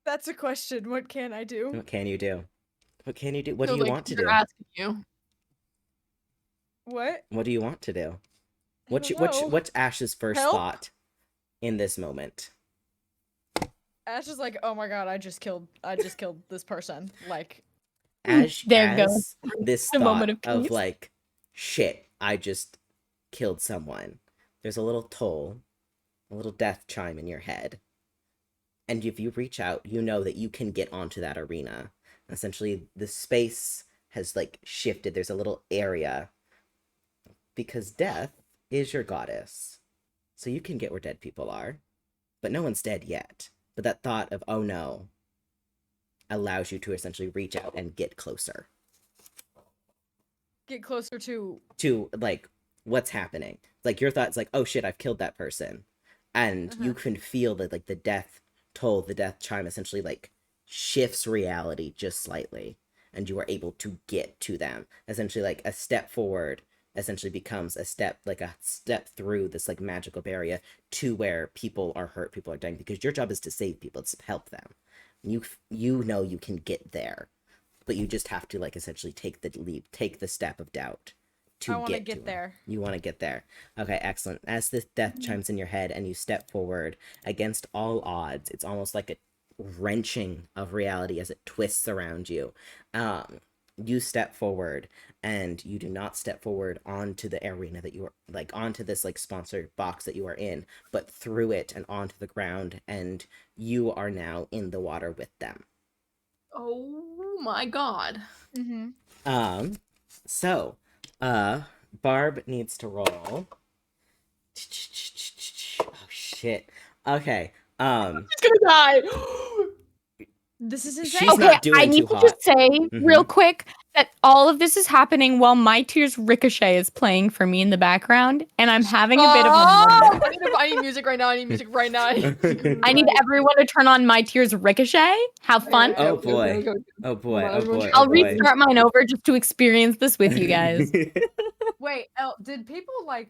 That's a question. What can I do? What can you do? What can you do? What So, do you like, want to they're do? asking you. What? What do you want to do? I don't know. What's Ash's first Help? thought in this moment? Ash is like, oh my god, I just killed this person. Like, There goes this the moment thought of of peace. like, shit, I just killed someone, there's a little toll, a little death chime in your head. And if you reach out, you know that you can get onto that arena. Essentially, the space has like shifted. There's a little area because death is your goddess. So you can get where dead people are. But no one's dead yet. But that thought of, oh no, allows you to essentially reach out and get closer Get closer to like what's happening. Like your thoughts like, oh shit, I've killed that person. And you can feel that like the death toll, the death chime essentially like shifts reality just slightly. And you are able to get to them. Essentially like a step forward essentially becomes a step through this like magical barrier to where people are hurt, people are dying, because your job is to save people, it's to help them. You know you can get there, but you just have to like essentially take the leap, take the step of doubt to I want to get get there. You want to get there. Okay, excellent. As this death chimes in your head and you step forward against all odds, it's almost like a wrenching of reality as it twists around you. You step forward, and you do not step forward onto the arena that you are like onto this like sponsored box that you are in, but through it and onto the ground, and you are now in the water with them. Oh my god. Mm-hmm. So, Barb needs to roll. Oh shit. Okay. She's gonna die. This is insane. She's Okay, not doing I need too to hot. just say real quick that all of this is happening while My Tears Ricochet is playing for me in the background, and I'm having a bit of a moment. I need music right now. I need music right now. I need everyone to turn on My Tears Ricochet. Have fun. Oh boy. Oh boy. Oh boy. I'll Oh boy. restart mine over just to experience this with you guys. Wait, did people like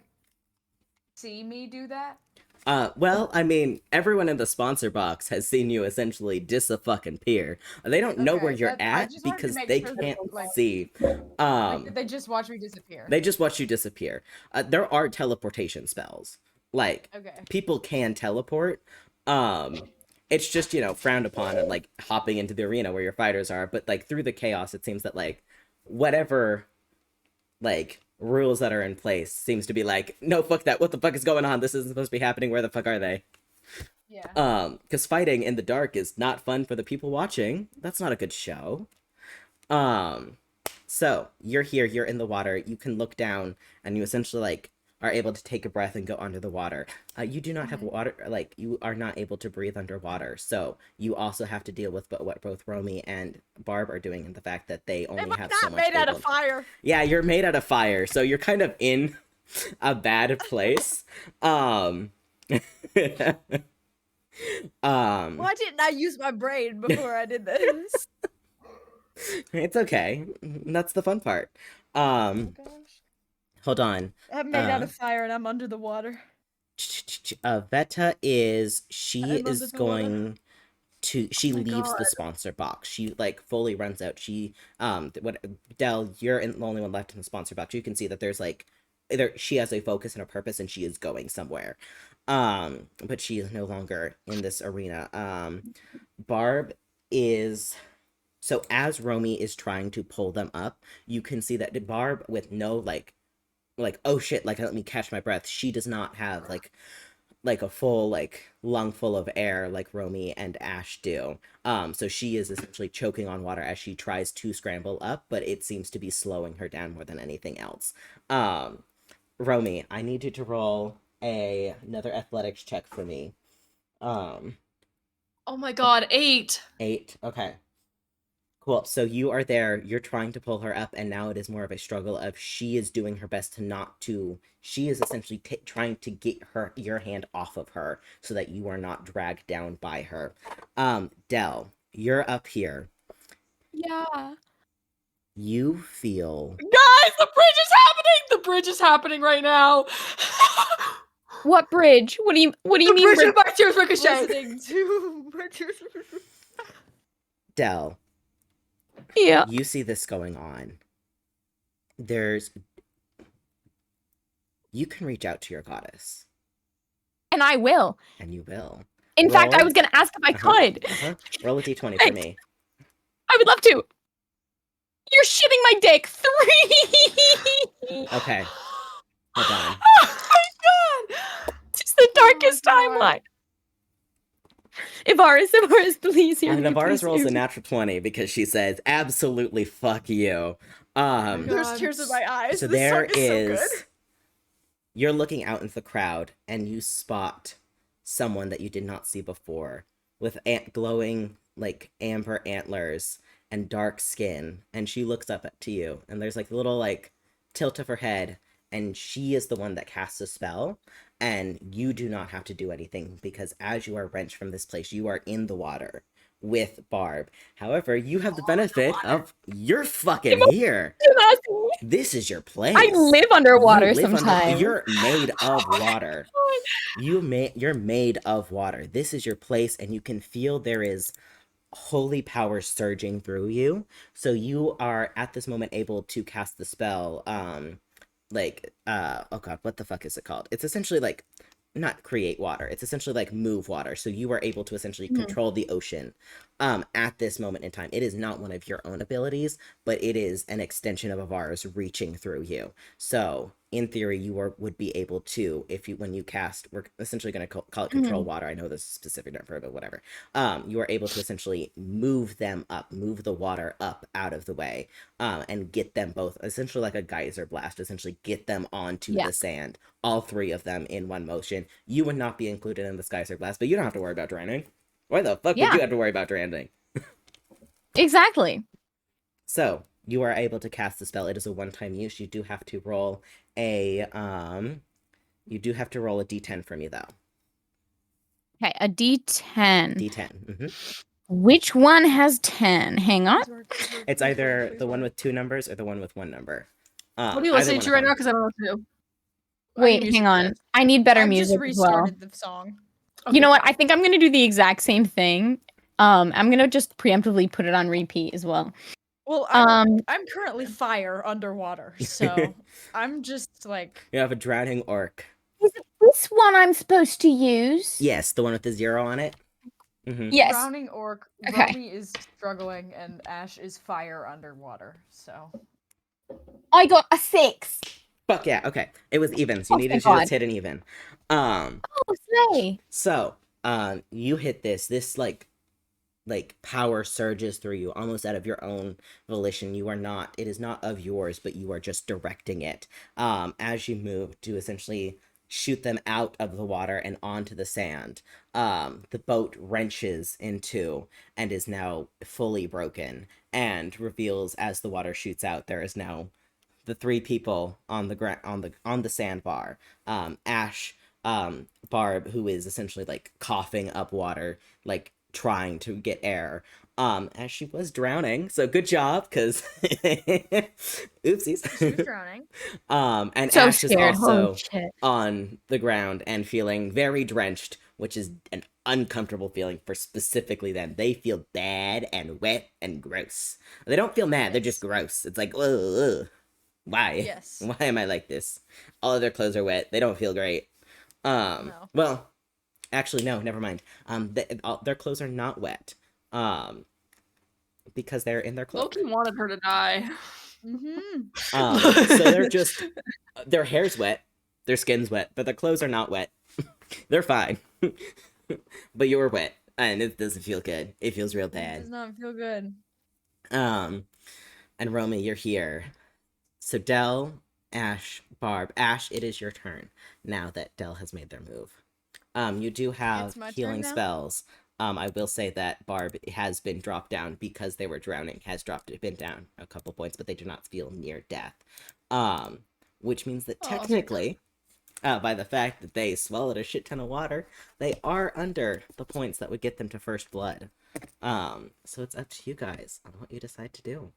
see me do that? Well, I mean, everyone in the sponsor box has seen you essentially dis-a-fucking-peer. They don't know where you're I at just wanted to because make they sure that, can't like, see. Like, they just watch me disappear. They just watch you disappear. There are teleportation spells. Like, Okay. people can teleport. It's just, you know, frowned upon and, like, hopping into the arena where your fighters are. But, like, through the chaos, it seems that, like, whatever, like, rules that are in place seems to be like, no, fuck that. What the fuck is going on? This isn't supposed to be happening. Where the fuck are they? Yeah. Because fighting in the dark is not fun for the people watching. That's not a good show. So you're here, you're in the water, you can look down, and you essentially like are able to take a breath and go under the water. You do not have water, like you are not able to breathe underwater, so you also have to deal with what both Romy and Barb are doing, and the fact that they only have so much made out of able- fire. Yeah, you're made out of fire, so you're kind of in a bad place. Why didn't I use my brain before I did this? It's okay. That's the fun part. Gosh. Hold on. I'm made out of fire and I'm under the water. Veta is she I'm under is the going to she my leaves the God. sponsor box. She like fully runs out. She what Del, you're the only one left in the sponsor box. You can see that there's like either she has a focus and a purpose and she is going somewhere. But she is no longer in this arena. Barb is so as Romy is trying to pull them up, you can see that Barb with no like oh shit, like let me catch my breath. She does not have like a full like lung full of air like Romy and Ash do. So she is essentially choking on water as she tries to scramble up, but it seems to be slowing her down more than anything else. Romy, I need you to roll another athletics check for me. Oh my god, 8. 8. Okay. Cool. So you are there, you're trying to pull her up, and now it is more of a struggle of she is doing her best to not to. She is essentially trying to get your hand off of her so that you are not dragged down by her. Del, you're up here. Yeah. You feel Guys, the bridge is happening! The bridge is happening right now! What bridge? What do you the mean? bridge is My Tears Ricochet! Listening to Del, Yeah. you see this going on. You can reach out to your goddess, And I will. and you will. In fact, I Roll. was gonna ask if I could. Roll a d20 for me. I would love to. You're shitting my dick. 3. Okay, hold on. Oh my god! It's the darkest timeline. Ivaris, please hear me. Navaris Please rolls hear a me. natural 20 because she says, absolutely fuck you. There's tears in my eyes. So This there song is so good. is... You're looking out into the crowd, and you spot someone that you did not see before, with glowing, like, amber antlers and dark skin, and she looks up to you, and there's, like, a little, like, tilt of her head, and she is the one that casts a spell, and you do not have to do anything, because as you are wrenched from this place, you are in the water with Barb. However, you have the benefit of you're fucking here. This is your place. I live underwater You live sometimes. you're made of water. You're made of water. This is your place, and you can feel there is holy power surging through you. So you are at this moment able to cast the spell. Oh god, what the fuck is it called? It's essentially like not create water. It's essentially like move water. So you are able to essentially control the ocean at this moment in time. It is not one of your own abilities, but it is an extension of Avara's reaching through you. So in theory, you would be able to, when you cast, we're essentially going to call it control water. I know there's a specific term for it, but whatever. You are able to essentially move them up, move the water up out of the way, and get them both, essentially like a geyser blast, essentially get them onto the sand, all 3 of them in one motion. You would not be included in the geyser blast, but you don't have to worry about drowning. Why the fuck would you have to worry about drowning? Exactly. So, you are able to cast the spell. It is a one-time use. You do have to roll a d10 for me, though. Okay, a D10. D10. Which one has 10? Hang on. It's either the one with 2 numbers or the one with 1 number. What are you listening to right now? Because I don't know what to do. Wait, hang on. I need better music just as well. restarted the song. Okay, You know what? I think I'm gonna do the exact same thing. I'm gonna just preemptively put it on repeat as well. Well, I'm currently fire underwater, so I'm just like... You have a drowning orc. Is it this one I'm supposed to use? Yes, the one with the 0 on it. Yes. Drowning orc. Okay. Romy is struggling, and Ash is fire underwater, so... I got a 6. Fuck yeah, okay. It was even, so you needed to just hit an even. Oh, slay. So, you hit this like power surges through you almost out of your own volition. It is not of yours, but you are just directing it as you move to essentially shoot them out of the water and onto the sand. The boat wrenches into and is now fully broken and reveals, as the water shoots out, there is now the 3 people on the sandbar. Ash, Barb, who is essentially like coughing up water, like trying to get air, as she was drowning. So good job, because oopsies. She was drowning. And So Ash scared. is also shit. on the ground and feeling very drenched, which is an uncomfortable feeling for specifically them. They feel bad and wet and gross. They don't feel mad, they're just gross. It's like, ugh. Why? Yes. Why am I like this? All of their clothes are wet. They don't feel great. No. Well, actually, no, never mind. Their clothes are not wet. Because they're in their clothes. Loki wanted her to die. So they're just, their hair's wet, their skin's wet, but their clothes are not wet. They're fine. But you're wet, and it doesn't feel good. It feels real It bad. does not feel good. And Romy, you're here. So Del, Ash, Barb. Ash, it is your turn now that Del has made their move. You do have It's my healing turn now? spells. I will say that Barb has been dropped down because they were drowning, been down a couple points, but they do not feel near death. Which means that okay. technically, by the fact that they swallowed a shit ton of water, they are under the points that would get them to first blood. So it's up to you guys on what you decide to do.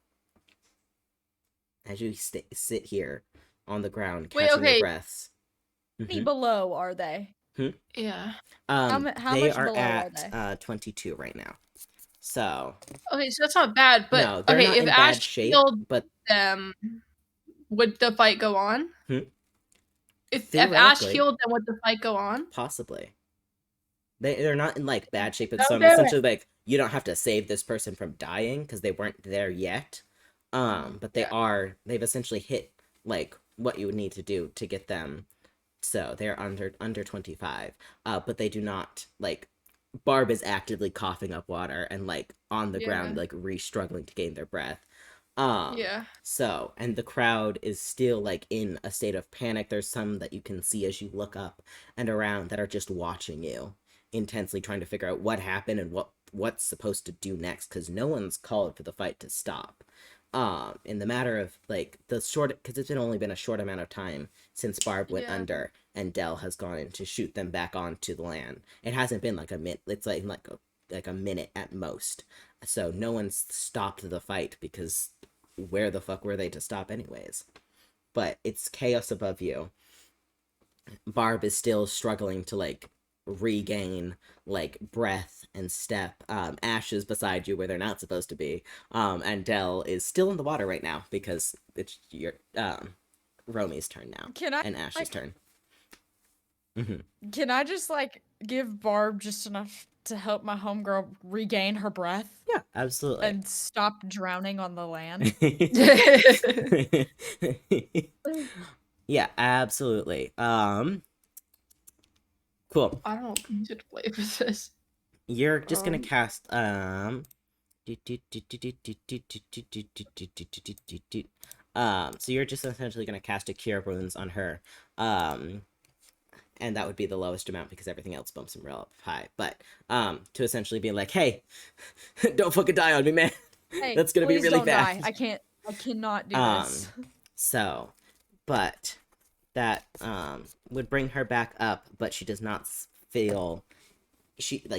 As you sit here on the ground, catching your breaths. How many below are they? Yeah. How they much are below at are they? 22 right now. So Okay, so that's not bad, but no, they're okay, not if in bad Ash shape, killed but them, would the fight go on? If Ash theoretically, healed them, would the fight go on? possibly. They're not in like bad shape, but Don't some do it. essentially like you don't have to save this person from dying because they weren't there yet. But they've essentially hit like what you would need to do to get them. So they're under 25. But they do not like Barb is actively coughing up water and like on the ground, like struggling to gain their breath. So, and the crowd is still like in a state of panic. There's some that you can see as you look up and around that are just watching you intensely, trying to figure out what happened and what's supposed to do next, because no one's called for the fight to stop. In the matter of like the short, because it's only been a short amount of time since Barb went under and Dell has gone in to shoot them back onto the land. It hasn't been like a minute. It's like a minute at most. So no one's stopped the fight, because where the fuck were they to stop anyways? But it's chaos above you. Barb is still struggling to like regain like breath and step. Ash is beside you where they're not supposed to be. And Dell is still in the water right now because it's your Romy's turn now. And Ash's turn. Can I just like give Barb just enough to help my homegirl regain her breath? Yeah, absolutely. And stop drowning on the land? Yeah, absolutely. Cool. I don't know what music to play for this. You're just gonna cast so you're just essentially gonna cast a Cure Wounds on her. And that would be the lowest amount because everything else bumps him real up high. But to essentially be like, hey, don't fucking die on me, man. Hey, that's gonna be really don't bad. Die. I cannot do this. So, but that would bring her back up, but she does not feel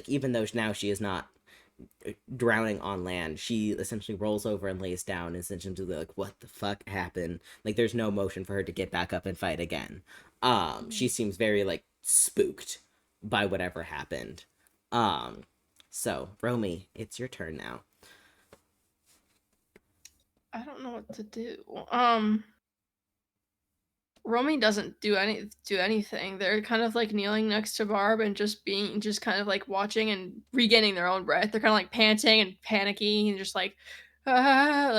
even though now she is not drowning on land, she essentially rolls over and lays down, essentially like, what the fuck happened? Like, there's no motion for her to get back up and fight again. She seems very like spooked by whatever happened. So Romy, it's your turn now. I don't know what to do. Romy doesn't do anything. They're kind of like kneeling next to Barb and just kind of like watching and regaining their own breath. They're kind of like panting and panicky and just like, yeah.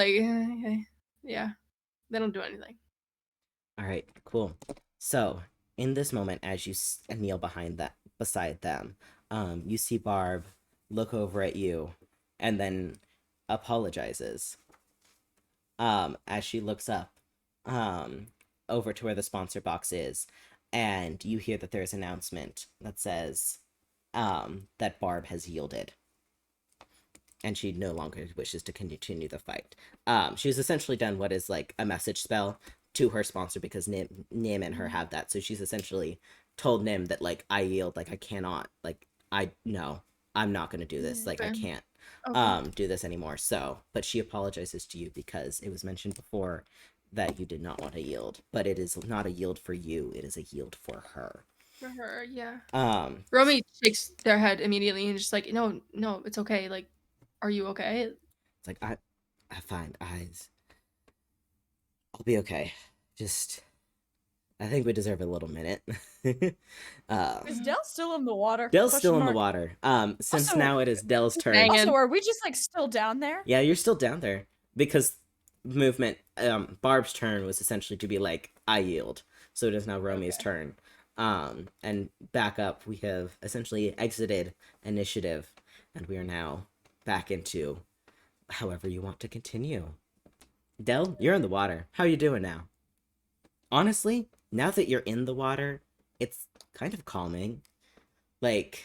They don't do anything. All right, cool. So in this moment, as you kneel beside them, you see Barb look over at you and then apologizes. As she looks up, over to where the sponsor box is, and you hear that there's an announcement that says that Barb has yielded and she no longer wishes to continue the fight. She's essentially done what is like a message spell to her sponsor, because Nim and her have that, so she's essentially told Nim that like, I yield, like I cannot, like I'm not gonna do this, like I can't do this anymore. So, but she apologizes to you because it was mentioned before that you did not want to yield, but it is not a yield for you, it is a yield for her. For her, yeah. Romy shakes their head immediately and just like, no, it's okay. Like, are you okay? It's like, I'm fine. I'll be okay. Just, I think we deserve a little minute. Is Dell still in the water? Dell's still in the water. Since also, now it is Dell's turn. Also, are we just like still down there? Yeah, you're still down there because movement. Barb's turn was essentially to be like, I yield. So it is now Romy's turn. And back up, we have essentially exited initiative, and we are now back into however you want to continue. Dell, you're in the water. How are you doing now? Honestly, now that you're in the water, it's kind of calming. Like,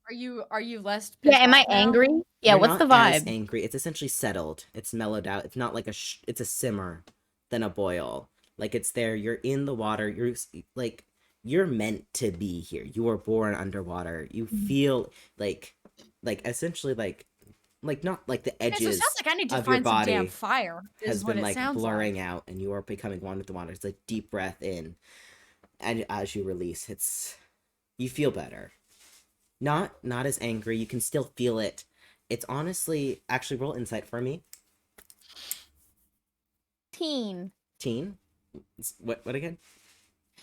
are you less? Yeah, am I angry? Yeah, what's the vibe? As angry. It's essentially settled. It's mellowed out. It's not like it's a simmer than a boil. Like, it's there. You're in the water. You're like, you're meant to be here. You were born underwater. You feel like essentially like not like the edges. So it sounds like I need to find some damn fire. Has been like blurring out, and you are becoming one with the water. It's like deep breath in, and as you release, you feel better. Not as angry. You can still feel it. It's honestly, actually, roll insight for me. Teen. What again?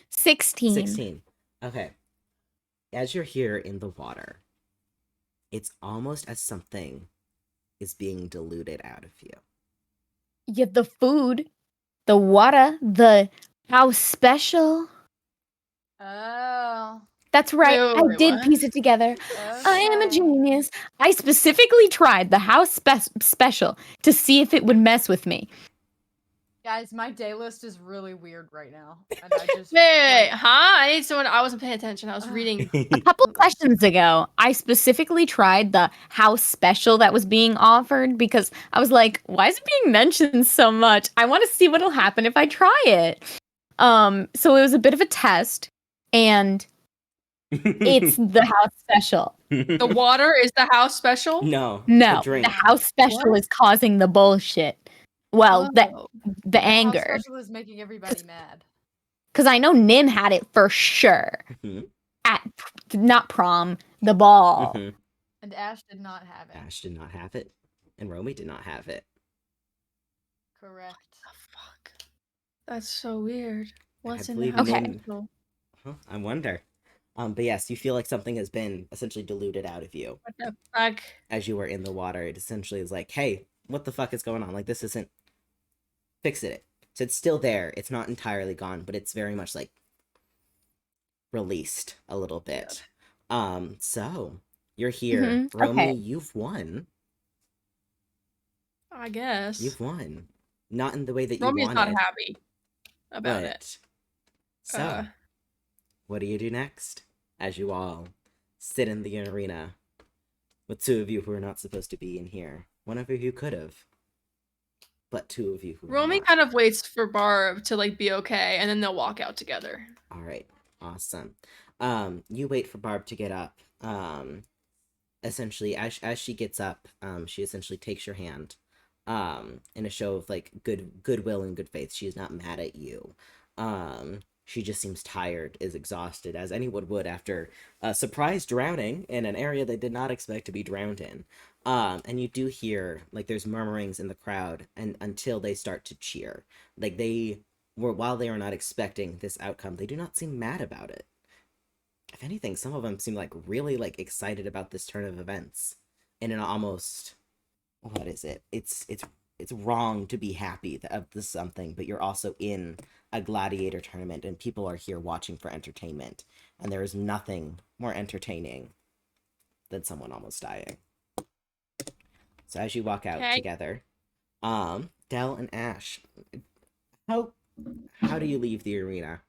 16. 16. Okay. As you're here in the water, it's almost as something is being diluted out of you. Yeah, the food, the water, the house special. Oh. That's right. I did what? piece it together. I am a Okay. genius. I specifically tried the house special to see if it would mess with me. Guys, my day list is really weird right now. And I just Wait, huh? I wasn't paying attention. I was Ugh. reading. A couple sessions ago, I specifically tried the house special that was being offered because I was like, why is it being mentioned so much? I want to see what'll happen if I try it. So it was a bit of a test, and it's the house special. The water is the house special? No, the No, drink. the house special What? is causing the bullshit. Well, the Oh. the house anger. special is making everybody mad. Because I know Nim had it for sure. Mhm, At not prom, the ball. mhm. And Ash did not have it. Ash did not have it, and Romy did not have it. Correct. Oh, fuck. That's so weird. What's in the believe house Nim- special? Huh, I wonder. But yes, you feel like something has been essentially diluted out of you What the fuck? as you were in the water. It essentially is like, hey, what the fuck is going on? Like, this isn't. Fix it. So it's still there. It's not entirely gone, but it's very much like released a little bit. So you're here. Mhm, Romy, okay. you've won. I guess. You've won. Not in the way that you Romy's wanted. not happy about it. but... So, Uh. what do you do next? As you all sit in the arena with two of you who are not supposed to be in here. One of you could have, but two of you who are Romy not. kind of waits for Barb to like be okay, and then they'll walk out together. All right, awesome. You wait for Barb to get up. Essentially, as she gets up, she essentially takes your hand. In a show of like goodwill and good faith. She is not mad at you. She just seems tired, is exhausted, as anyone would after a surprise drowning in an area they did not expect to be drowned in. And you do hear, like, there's murmurings in the crowd, and until they start to cheer. Like, while they are not expecting this outcome, they do not seem mad about it. If anything, some of them seem, like, really, like, excited about this turn of events. In an almost... What is it? It's wrong to be happy of this something, but you're also in a gladiator tournament and people are here watching for entertainment, and there is nothing more entertaining than someone almost dying. So as you walk out together, Del and Ash, how do you leave the arena?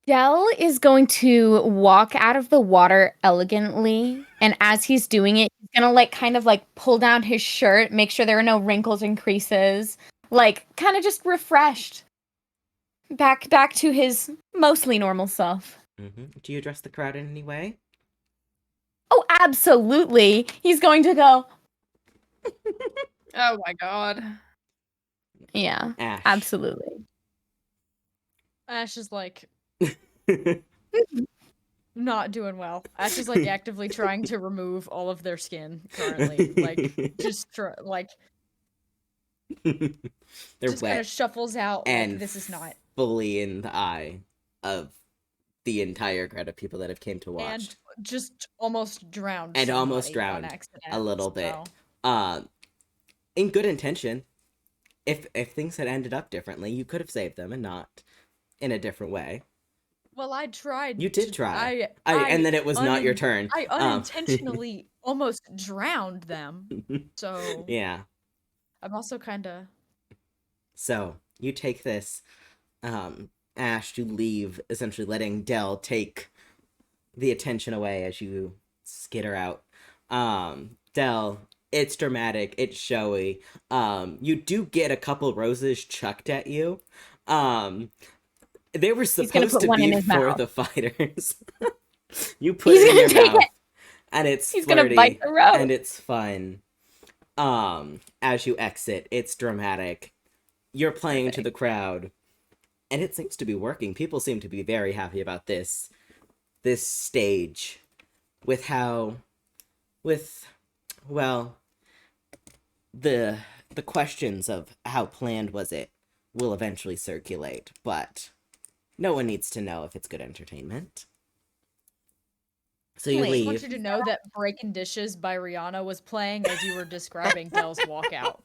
Del is going to walk out of the water elegantly, and as he's doing it, he's gonna like kind of like pull down his shirt, make sure there are no wrinkles and creases, like kind of just refreshed. Back to his mostly normal self. Do you address the crowd in any way? Oh, absolutely. He's going to go. Oh my god. Yeah, Ash. absolutely. Ash is like not doing well. Ash is like actively trying to remove all of their skin currently. Like just like They're just kind wet of shuffles out and like this is not. fully in the eye of the entire crowd of people that have came to watch. And just almost drowned. And almost somebody on drowned accident, a little bit. so. In good intention. If things had ended up differently, you could have saved them and not in a different way. Well, I tried. You did try. And then it was not your turn. I unintentionally almost drowned them. So Yeah. I'm also kind of. So you take this, Ash, to leave, essentially letting Del take the attention away as you skitter out. Del, it's dramatic, it's showy. You do get a couple roses chucked at you. They were supposed to be for the fighters. You put it in your mouth, and it's flirty, gonna bite the rose. and it's fun. As you exit, it's dramatic. You're playing to the crowd, and it seems to be working. People seem to be very happy about this stage, well, the questions of how planned was it will eventually circulate, but no one needs to know if it's good entertainment. So you I just want leave. you to know that Breaking Dishes by Rihanna was playing as you were describing Dell's walkout.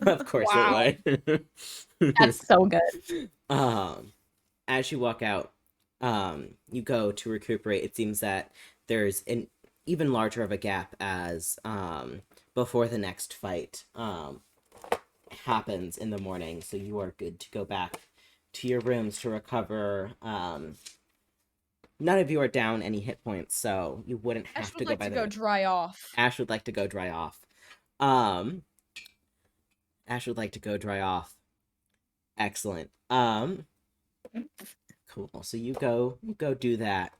Of course Wow. it would. That's so good. As you walk out, you go to recuperate. It seems that there's an even larger of a gap as before the next fight happens in the morning. So you are good to go back to your rooms to recover. None of you are down any hit points, so you wouldn't have Ash to would go like by to go the. dry off. Ash would like to go dry off. Um, Ash would like to go dry off. Excellent. Cool. So you go do that.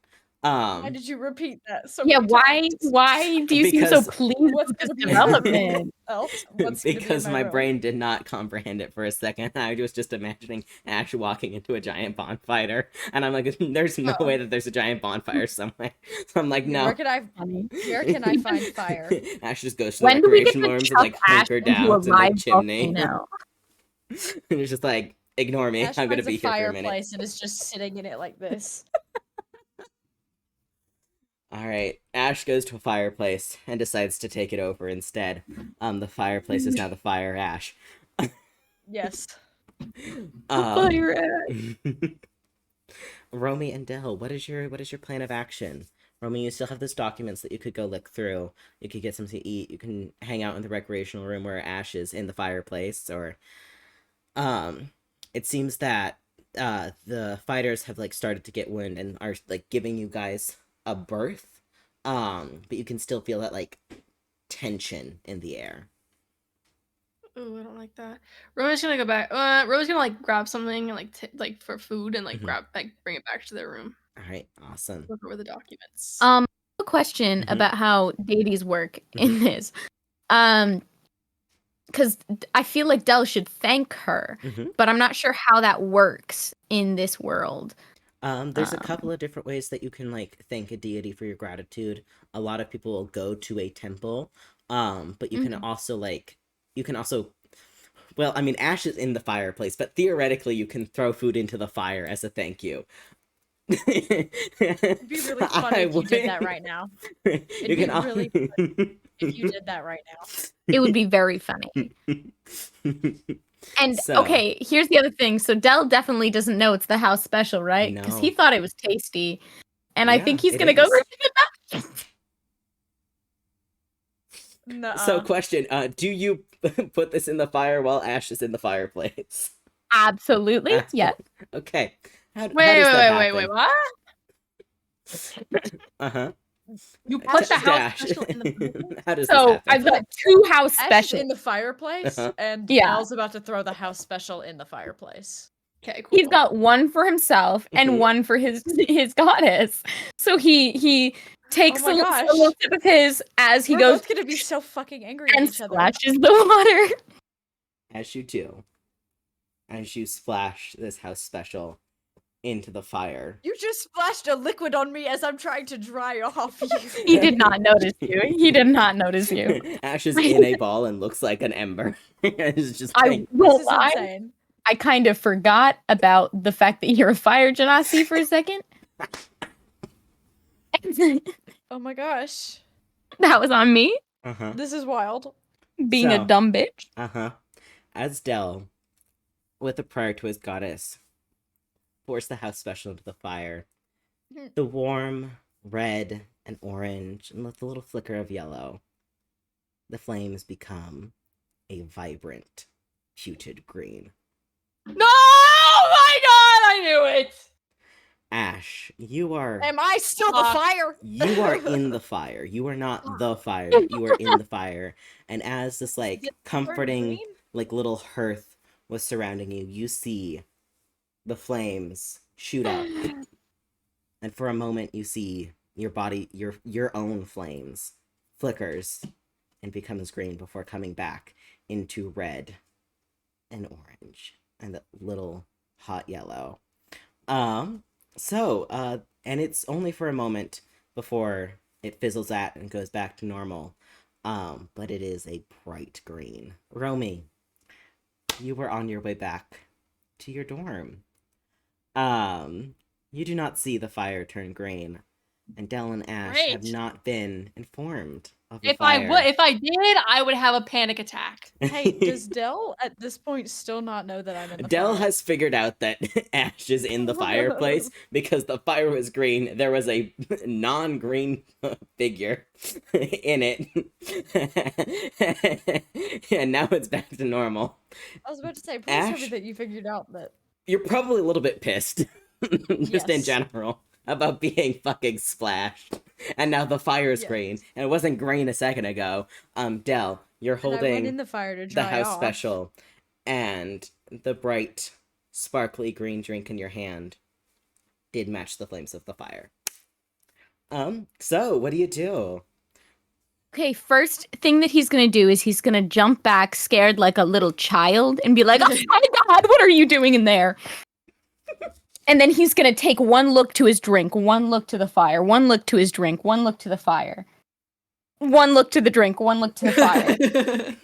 Why did you repeat that so Yeah, many why times? why do you seem so Because pleased What's with this gonna be development? else? What's gonna be in because my room? brain did not comprehend it for a second. I was just imagining Ash walking into a giant bonfire, and I'm like, "There's no way that there's a giant bonfire somewhere." So I'm like, Okay, "No." Where can I find fire? Ash just goes to the When do we get recreational to rooms and chuck like Ash hunker into a down to the live chimney, volcano? and it's just like, "Ignore me. Ash I'm gonna finds a be here for a minute." fireplace and is just sitting in it like this. All right. Ash goes to a fireplace and decides to take it over instead. The fireplace is now the fire Ash. Yes. Fire Ash. Romy and Dell, what is your plan of action? Romy, you still have those documents that you could go look through. You could get something to eat. You can hang out in the recreational room where Ash is in the fireplace, or it seems that the fighters have like started to get wind and are like giving you guys a berth. But you can still feel that like tension in the air. Ooh, I don't like that. Romy's gonna go back. Romy's gonna like grab something and like for food and like Mhm. grab like bring it back to their room. All right, awesome. Look over the documents. A question Mhm. about how deities work in this. Because I feel like Dell should thank her, Mhm. but I'm not sure how that works in this world. There's a couple of different ways that you can like thank a deity for your gratitude. A lot of people will go to a temple, but you can also well, I mean, Ash is in the fireplace, but theoretically, you can throw food into the fire as a thank you. It'd be really funny if you did that right now. You It'd be can really funny if you did that right now. It would be very funny. And So, okay, here's the other thing. So Dell definitely doesn't know it's the house special, right? Because he No. thought it was tasty. And I Yeah, think he's it gonna go is. Nuh-uh. So, question: do you put this in the fire while Ash is in the fireplace? Absolutely. Yeah. Okay. How does Wait, that wait, what? Uh-huh. You put the house Dash. special in the How does this So happen? I've got two house Ash is specials. in the fireplace, Uh-huh. and Yeah. Belle's about to throw the house special in the fireplace. Okay, cool. He's got one for himself and Mhm. one for his goddess. So he takes Oh my a gosh. little sip of his as he We're goes both gonna be so fucking angry at and each other. splashes the water. As you do. As you splash this house special into the fire. You just splashed a liquid on me as I'm trying to dry off you. He did not notice you. He did not notice you. Ash is in a ball and looks like an ember. It's just I like, This won't is lie. insane. I kind of forgot about the fact that you're a fire genasi for a second. Oh my gosh. That was on me, uh-huh. This is wild. being a So- dumb bitch. Uh-huh. As Dell, with a prayer to his goddess, pours the house special into the fire. The warm red and orange, and with a little flicker of yellow, the flames become a vibrant, putrid green. No! Oh my god, I knew it! Ash, you are Am I still the Fuck. fire? you are in the fire. You are not the fire, but you are in the fire. And as this like Is it comforting green? like little hearth was surrounding you, you see the flames shoot up. And for a moment you see your body, your own flames flickers and becomes green before coming back into red and orange and the little hot yellow. And it's only for a moment before it fizzles out and goes back to normal. But it is a bright green. Romy, you were on your way back to your dorm. You do not see the fire turn green, And Del and Ash have Great. not been informed of the If fire. I did, I would have a panic attack. Hey, does Del at this point still not know that I'm in the Del fire? has figured out that Ash is in the fireplace because the fire was green. There was a non-green figure in it. And now it's back to normal. I was about to say, please tell me Ash? that you figured out that. You're probably a little bit pissed. Just in Yes. general. About being fucking splashed. And now the fire's Yes. green. And it wasn't green a second ago. Del, you're And I went holding in the fire to the dry house off. special and the bright, sparkly green drink in your hand did match the flames of the fire. So what do you do? Okay, first thing that he's gonna do is he's gonna jump back, scared like a little child, and be like, "Oh my god, what are you doing in there?" And then he's gonna take one look to his drink, one look to the fire, one look to his drink, one look to the fire, one look to the drink, one look to the fire,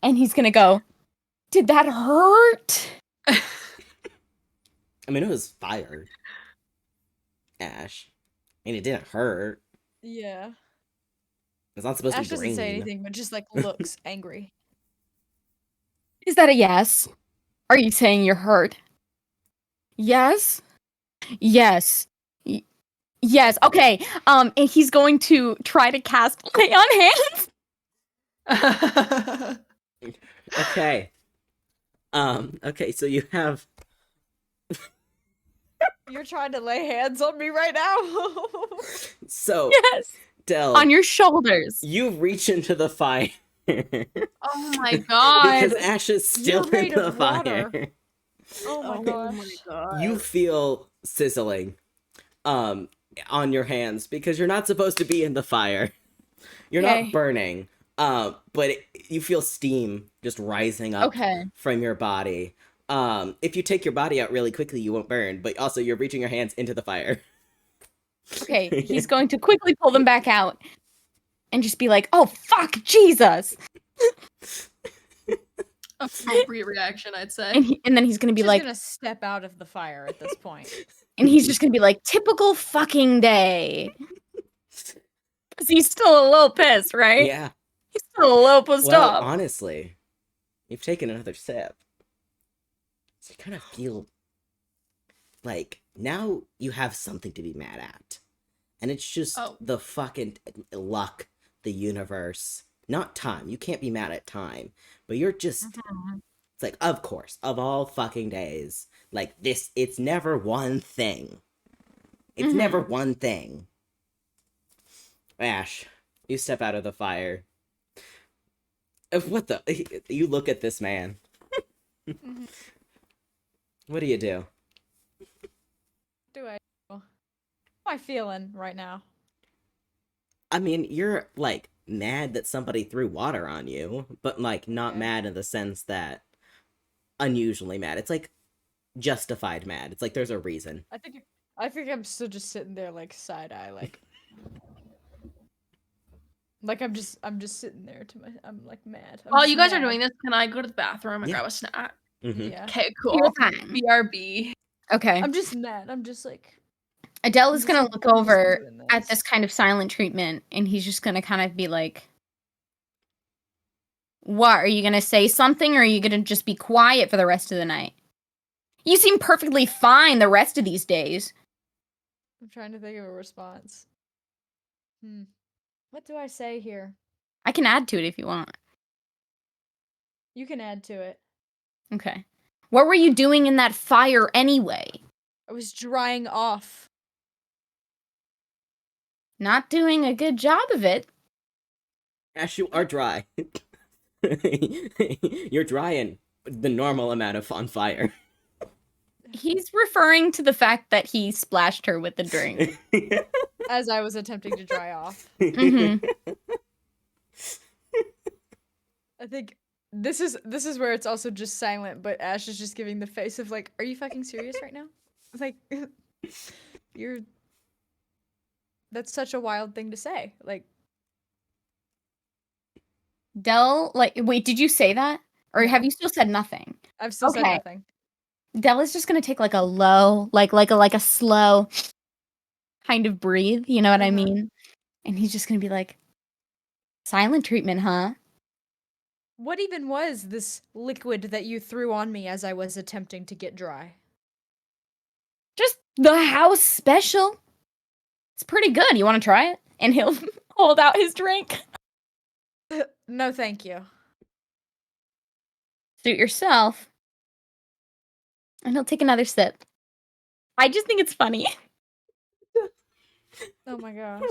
and he's gonna go, "Did that hurt?" I mean, it was fire. Ash. I mean, it didn't hurt. Yeah. It's not supposed Ash to be green. doesn't say anything, but just like looks angry. Is that a yes? Are you saying you're hurt? Yes. Yes. Yes. Okay. And he's going to try to cast lay on hands. Okay. Okay, so you have You're trying to lay hands on me right now. so Yes. Del, On your shoulders. you reach into the fire. Oh my god. Because Ash is still You're made in the of water. fire. Oh my Oh gosh. my god. You feel sizzling on your hands because you're not supposed to be in the fire. You're Okay. not burning. But you feel steam just rising up Okay. from your body. If you take your body out really quickly, you won't burn, but also you're reaching your hands into the fire. Okay. He's going to quickly pull them back out and just be like, "Oh fuck, Jesus!" Appropriate reaction, I'd say. And then he's gonna be Just like, gonna step out of the fire at this point. and he's just gonna be like, "Typical fucking day." Because he's still a little pissed, right? Yeah. He's still a little pissed Well, off. honestly, you've taken another sip. So you kind of feel like now you have something to be mad at. And it's just Oh. the fucking luck, the universe, not time. You can't be mad at time. But you're just, it's like, of course, of all fucking days, like this, it's never one thing. It's never one thing. Ash, you step out of the fire. What the? You look at this man. What do you do? Do I? How am I feeling right now? I mean, you're like mad that somebody threw water on you, but like not Okay. mad in the sense that unusually mad. It's like justified mad. It's like there's a reason. I think I'm still just sitting there like side eye, like I'm just sitting there I'm like mad. I'm While just you guys are mad. doing this, can I go to the bathroom and Yeah. grab a snack? Mhm. Yeah. Okay, cool. Your time. BRB. Okay. I'm just mad. I'm just like Adele I'm is just gonna like, look I'm just over doing at this kind of silent treatment, and he's just gonna kind of be like, "What? Are you gonna say something, or are you gonna just be quiet for the rest of the night? You seem perfectly fine the rest of these days." I'm trying to think of a response. What do I say here? I can add to it if you want. You can add to it. Okay. What were you doing in that fire anyway? I was drying off. Not doing a good job of it. Ash, you are dry. You're dry and the normal amount of on fire. He's referring to the fact that he splashed her with the drink. As I was attempting to dry off. Mhm. I think this is where it's also just silent, but Ash is just giving the face of like, are you fucking serious right now? Like that's such a wild thing to say. Like Dell, like, wait, did you say that? Or have you still said nothing? I've still said Okay. nothing. Dell is just gonna take like a low, like a slow kind of breathe, you know what I Uh-huh. mean? And he's just gonna be like, silent treatment, huh? What even was this liquid that you threw on me as I was attempting to get dry? Just the house special. It's pretty good. You want to try it? And he'll hold out his drink. No, thank you. Suit yourself. And he'll take another sip. I just think it's funny. Oh my god.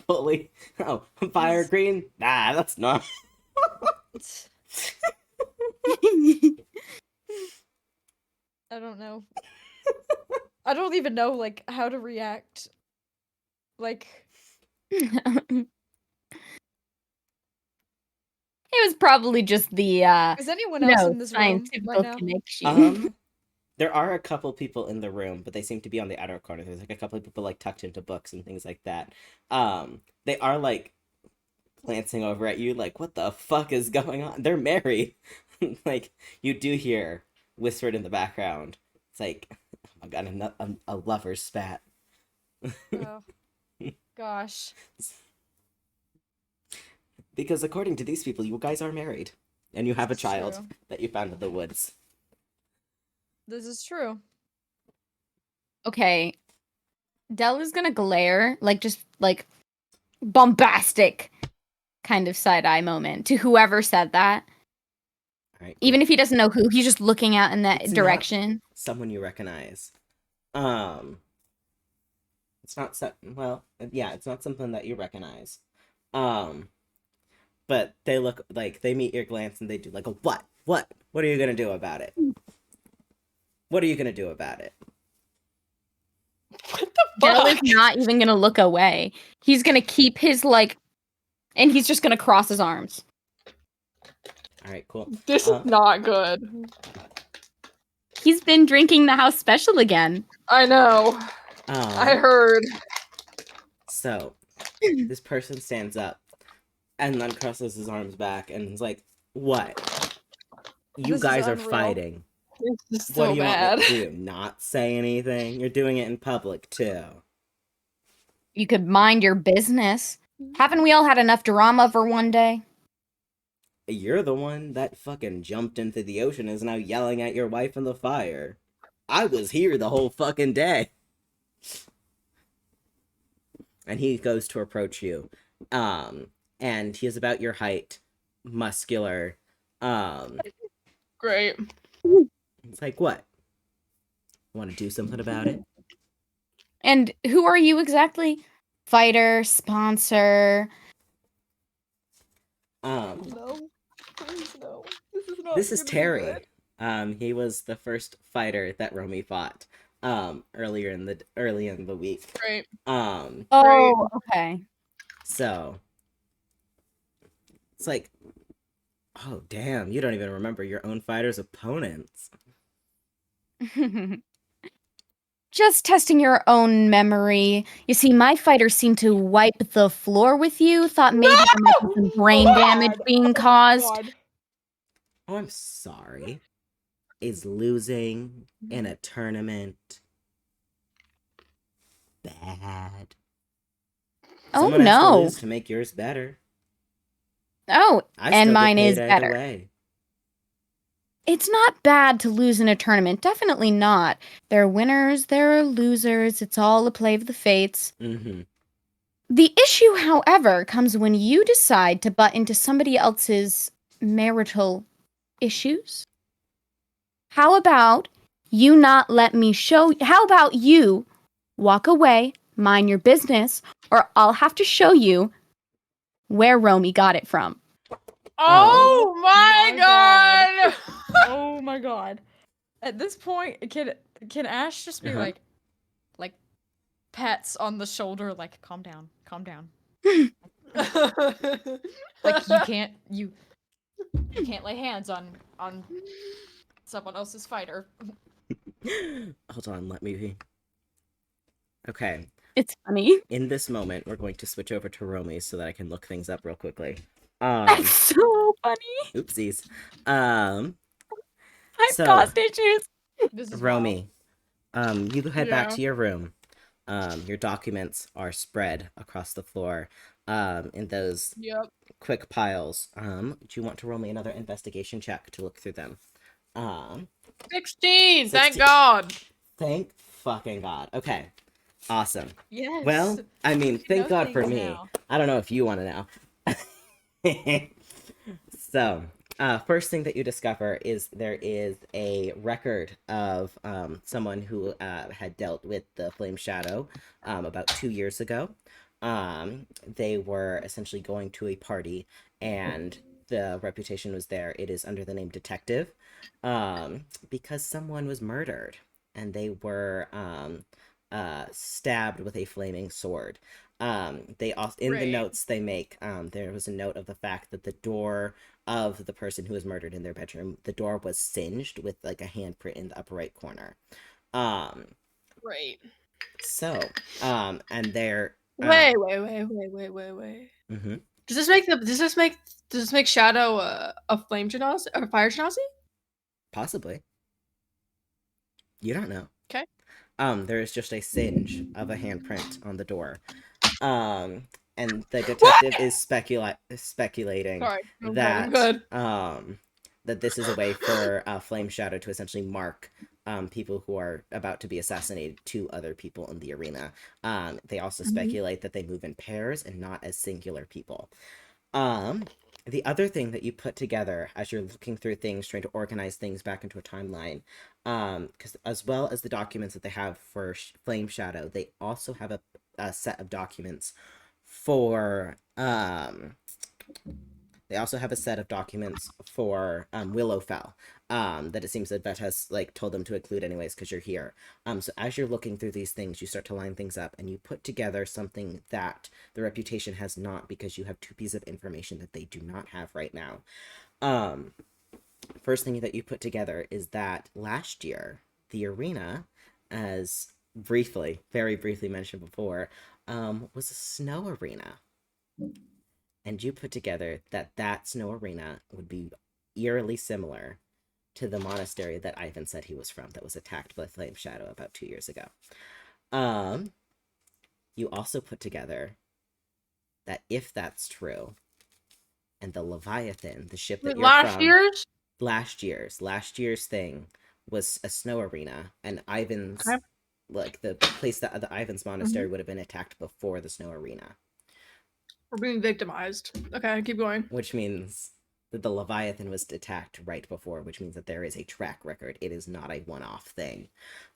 Fully. Oh, fire He's- green? Nah, that's not. I don't know. I don't even know like how to react. Like It was probably just the is anyone else in this room right scientific now? connection. There are a couple people in the room, but they seem to be on the outer corner. There's like a couple of people like tucked into books and things like that. They are like glancing over at you, like, what the fuck is going on? They're married. Like, you do hear whispered in the background. It's like, oh my god, a lover's spat. Oh gosh. Because according to these people, you guys are married. And you have a This is child true. that you found in the woods. This is true. Okay. Dell is gonna glare, like just like bombastic kind of side eye moment to whoever said that. All right, Even cool. if he doesn't know who, he's just looking out in that It's not direction. someone you recognize. It's not well, yeah, it's not something that you recognize. But they look like they meet your glance and they do like a what? What are you gonna do about it? What are you gonna do about it? What the Dell is fuck? not even gonna look away. He's gonna keep his and he's just gonna cross his arms. All right, cool. This is not good. He's been drinking the house special again. I know. I Um, heard. so this person stands up and then crosses his arms back and is like, "What? You This is guys are unreal. fighting. This is What so do you bad. want me to do? Not say anything? You're doing it in public too." You could mind your business. Haven't we all had enough drama for one day? You're the one that fucking jumped into the ocean and is now yelling at your wife in the fire. I was here the whole fucking day. And he goes to approach you. And he is about your height, muscular. Great. It's like, what? Want to do something about it? And who are you exactly? Fighter, sponsor. No. Please no. This is not This is gonna be Terry. good. He was the first fighter that Romy fought. Early in the week. Great. Oh, okay. So it's like, oh damn, you don't even remember your own fighter's opponents. Just testing your own memory. You see, my fighter seemed to wipe the floor with you. Thought maybe there might be some brain damage being caused. God. Oh, I'm sorry. Is losing in a tournament bad? Oh Someone has to no. lose to make yours better. Oh, I and still mine get paid is either better. way. It's not bad to lose in a tournament. Definitely not. There are winners, there are losers. It's all a play of the fates. Mm-hmm. The issue, however, comes when you decide to butt into somebody else's marital issues. How about you not let me show? How about you walk away, mind your business, or I'll have to show you where Romy got it from. Oh my god! Oh my god. At this point, can Ash just be Uh-huh. like pats on the shoulder, like calm down, calm down. Like you can't lay hands on someone else's fighter. Hold on, let me. Okay. It's funny. In this moment, we're going to switch over to Romy so that I can look things up real quickly. That's so funny. Oopsies. I've So- caused issues. This is Romy, you head back Yeah. to your room. Your documents are spread across the floor in those Yep. quick piles. Do you want to roll me another investigation check to look through them? 16. 16. Thank God. Thank fucking God. Okay. Awesome. Yes. Well, I mean, You thank know God for things me. now. I don't know if you want to know. So, first thing that you discover is there is a record of someone who had dealt with the Flame Shadow about 2 years ago. They were essentially going to a party, and the reputation was there. It is under the name Detective, because someone was murdered, and they were stabbed with a flaming sword. They also, in the Great. notes they make, there was a note of the fact that the door of the person who was murdered in their bedroom, the door was singed with like a handprint in the upper right corner. Um, Great. so, and they're Wait. mhm. Does this make Shadow a flame genasi or a fire genasi? Possibly. You don't know. Okay. There is just a singe of a handprint on the door. And the detective is speculating Sorry. I'm that good. that this is a way for Flame Shadow to essentially mark people who are about to be assassinated to other people in the arena. They also speculate that they move in pairs and not as singular people. The other thing that you put together as you're looking through things, trying to organize things back into a timeline, because as well as the documents that they have for Flame Shadow, they also have a set of documents for Willowfell, that it seems that Vet has like told them to include anyways because you're here. So as you're looking through these things, you start to line things up and you put together something that the reputation has not, because you have two pieces of information that they do not have right now. First thing that you put together is that last year the arena, as very briefly mentioned before, was a snow arena. And you put together that that snow arena would be eerily similar to the monastery that Ivan said he was from that was attacked by Flame Shadow about 2 years ago. You also put together that if that's true, and the Leviathan, the ship that you're from, last year's thing was a snow arena, and Ivan's like the place that the Ivan's monastery would have been attacked before the snow arena. We're being victimized. Okay, keep going. Which means that the Leviathan was attacked right before, which means that there is a track record. It is not a one-off thing.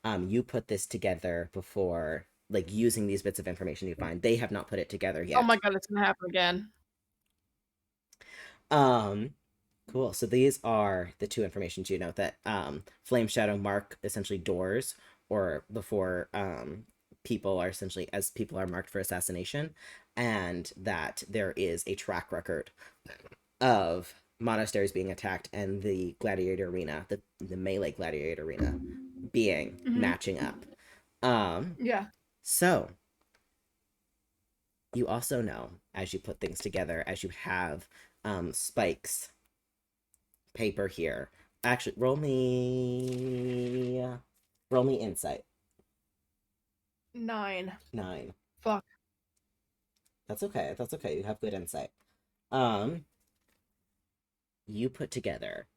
You put this together before, like using these bits of information you find. They have not put it together yet. Oh my God, it's gonna happen again. Cool. So these are the two informations you note that Flame Shadow mark essentially doors, or before people are essentially as people are marked for assassination, and that there is a track record of monasteries being attacked and the gladiator arena, the melee gladiator arena, being matching up. Yeah. So you also know, as you put things together, as you have Spike's paper here. Actually, roll me insight. 9. 9. Fuck. That's okay. You have good insight. You put together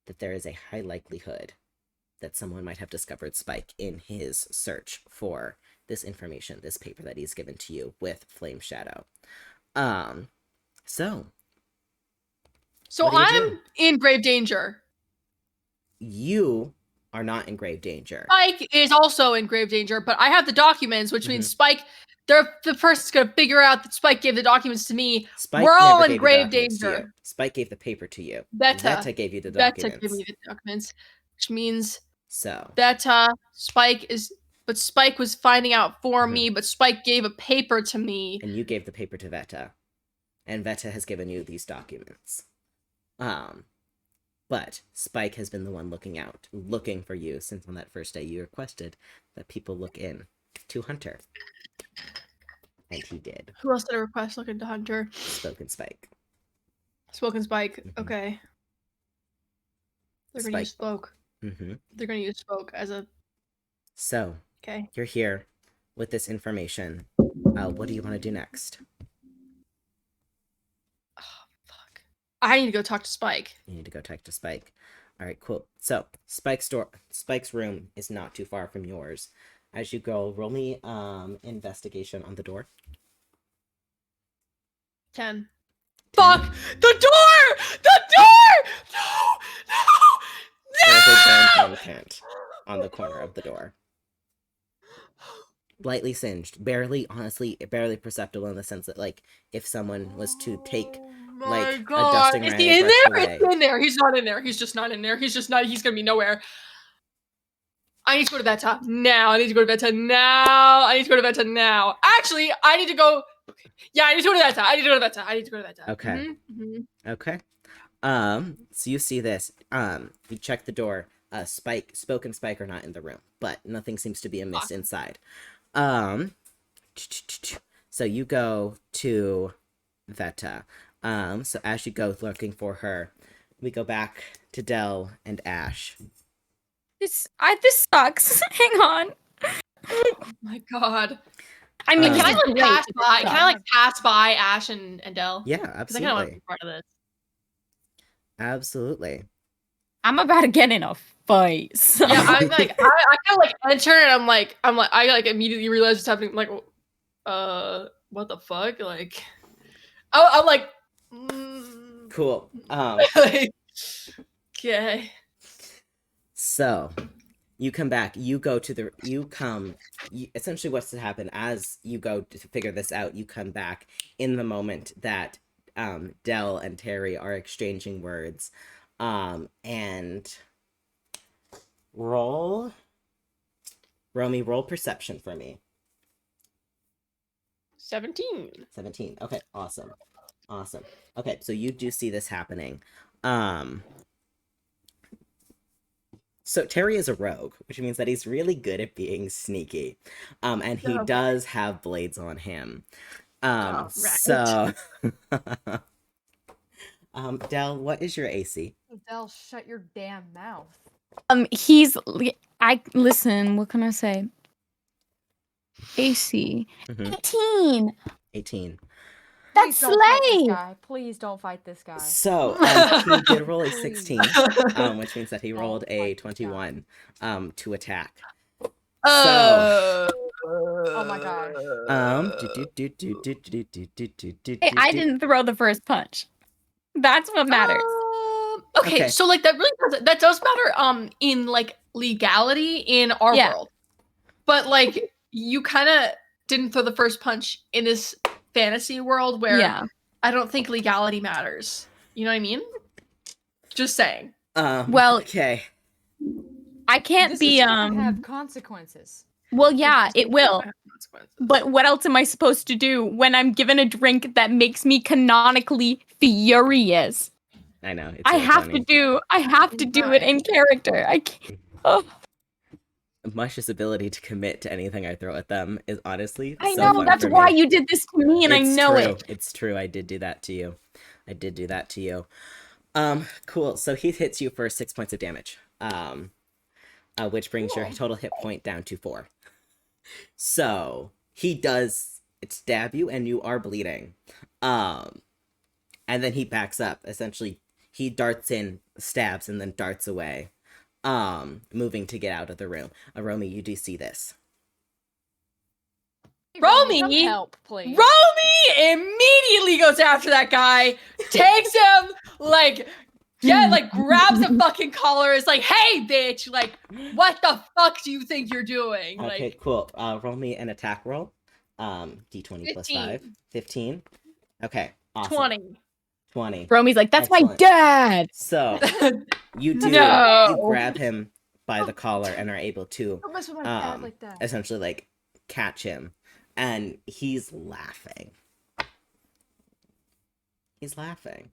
that there is a high likelihood that someone might have discovered Spike in his search for this information, this paper that he's given to you with Flame Shadow. So I'm in grave danger. You are not in grave danger. Spike is also in grave danger, but I have the documents, which means Spike, the person's gonna figure out that Spike gave the documents to me. We're all in grave danger. Spike gave the paper to you. Veta gave you the documents. Veta gave me the documents, which means so Spike was finding out for me, but Spike gave a paper to me. And you gave the paper to Veta. And Veta has given you these documents. But Spike has been the one looking for you since on that first day you requested that people look in to Hunter. And he did. Who else did I request look into Hunter? Spoken Spike. Okay. They're gonna use Spoke. They're gonna use Spoke as a... So, Okay. You're here with this information. What do you want to do next? Oh, fuck. I need to go talk to Spike. You need to go talk to Spike. All right, cool. So Spike's room is not too far from yours. As you go, roll me investigation on the door. 10. Fuck! The door! The door! There's a No! burn print on the corner of the door. Lightly singed, barely, honestly, barely perceptible in the sense that, like, if someone was to take, Oh like, my a God. dusting Is rag he and in brush there? away. Is he in there? He's not in there. He's just not in there. He's gonna be nowhere. I need to go to Veta now. I need to go to Veta now. I need to go to Veta now. Actually, I need to go. Yeah, I need to go to Veta. I need to go to Veta. I need to go to Veta. Okay. Mm-hmm. Okay. So you see this. You check the door. Spoke and Spike are not in the room, but nothing seems to be amiss inside. So you go to Veta. So as you go looking for her, we go back to Dell and Ash. This sucks. Hang on. Oh my God. I mean, Can I this is like great. pass by? It Can I like pass by Ash and Dell? Yeah, Because I kind of want to absolutely. be part of this. Absolutely. I'm about to get in a fight. So. Yeah, I'm like, I kind of like enter and I like immediately realize what's happening. I'm like, what the fuck? Like, I'm like, Cool. like, okay. So you come back. You go to the. Essentially, what's to happen as you go to figure this out? You come back in the moment that Dell and Terry are exchanging words, and roll. Romy, roll perception for me. 17. 17. Okay, awesome. Awesome. Okay, so you do see this happening. So Terry is a rogue, which means that he's really good at being sneaky. And he Okay. does have blades on him. Right. So Dell, what is your AC? Del, shut your damn mouth. Listen, what can I say? AC. Mhm. 18. 18. Please That's don't fight this slay. guy. Please don't fight this guy. So he did roll a 16, which means that he rolled a 21 to attack. Oh my God. Hey, I didn't throw the first punch. That's what matters. Okay, so like that does matter in like legality in our world. But like you kind of didn't throw the first punch in this fantasy world where I don't think legality matters. You know what I mean? Just saying. Well, okay. I can't This be is gonna have consequences. Well, yeah, it will. But what else am I supposed to do when I'm given a drink that makes me canonically furious? I know. It's I really have funny. to do it in character. I can't. Oh. Mush's ability to commit to anything I throw at them is honestly I so know, fun that's for why me. you did this to me, and I know true. it. It's true. I did do that to you. Cool. So he hits you for 6 points of damage. Which brings your total hit point down to 4. So he does stab you, and you are bleeding. And then he backs up. Essentially, he darts in, stabs, and then darts away. Moving to get out of the room. Romy, you do see this. Romy, some help, please. Romy immediately goes after that guy, takes him, like, grabs the fucking collar, is like, hey, bitch, like, what the fuck do you think you're doing? Okay, like, cool. Roll me an attack roll. D20 plus 5. 15. Okay, awesome. 20. Romy's like, that's Excellent. my dad. So you do No. you grab him by the collar and are able to Don't mess with my dad like that. essentially like catch him, and he's laughing. He's laughing.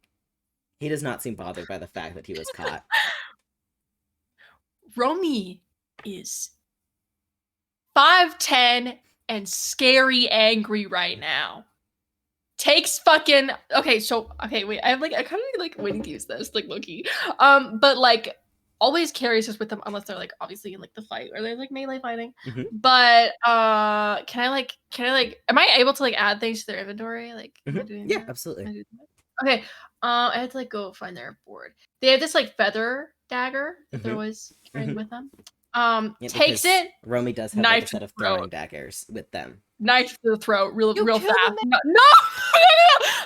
He does not seem bothered by the fact that he was caught. Romy is 5'10" and scary angry right now. Takes fucking wait, I kind of like waiting to use this, like low-key. But like always carries this with them unless they're like obviously in like the fight or they're like melee fighting. Mhm. But can I like am I able to like add things to their inventory? Like am I doing Yeah, that? absolutely. Am I doing that? Okay. I had to like go find their board. They have this like feather dagger that they're always carrying with them. Yeah, Takes because it, Romy does have like, knife a to set of the throat. throwing daggers with them. Knife to the throat, real You real killed fast. the No,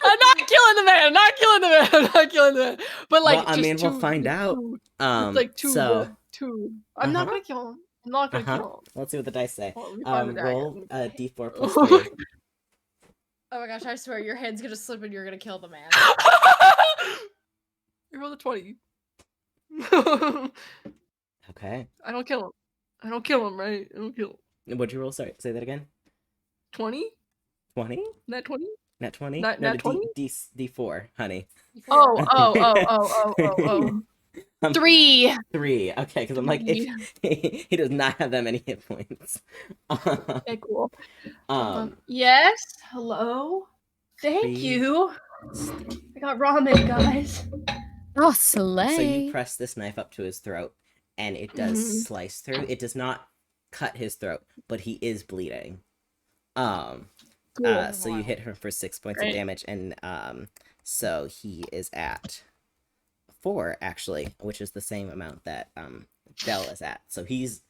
I'm not killing the man. I'm not killing the man. I'm not killing the man. But like, Well, I just mean, we'll two, find out. it's like two, So two. I'm not gonna kill him. I'm not gonna kill him. let's see what the dice say. Hold on, let me find the dagger. Roll a d4 plus Oh 3. Oh my gosh, I swear your head's gonna slip and you're gonna kill the man. You rolled a 20. Okay. I don't kill him. I don't kill him, right? I don't kill him. What'd you roll? Sorry, say that again. 20? 20? Net 20? Net 20? Nat No, 20? D4, honey. Oh. 3. 3. Okay, because I'm like, if he does not have that many hit points. Okay, cool. Yes. Hello. Thank 3. you. I got ramen, guys. Oh, slay. So you press this knife up to his throat, and it does slice through. It does not cut his throat, but he is bleeding. Cool. So you hit him for 6 points of damage, and so he is at 4 actually, which is the same amount that Dell is at. So he's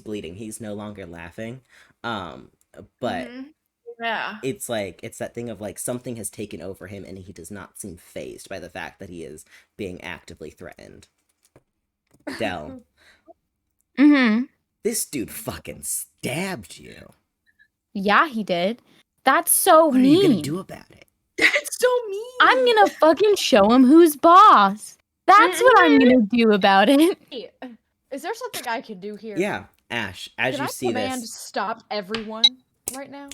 bleeding. He's no longer laughing. But yeah, it's that thing of like something has taken over him, and he does not seem fazed by the fact that he is being actively threatened. Dell. This dude fucking stabbed you. Yeah, he did. That's so What are mean. you gonna do about it? that's so mean. I'm gonna fucking show him who's boss. That's what I'm gonna do about it. Hey, is there something I can do here? Yeah, Ash, as Can you I see command this. stop everyone right now?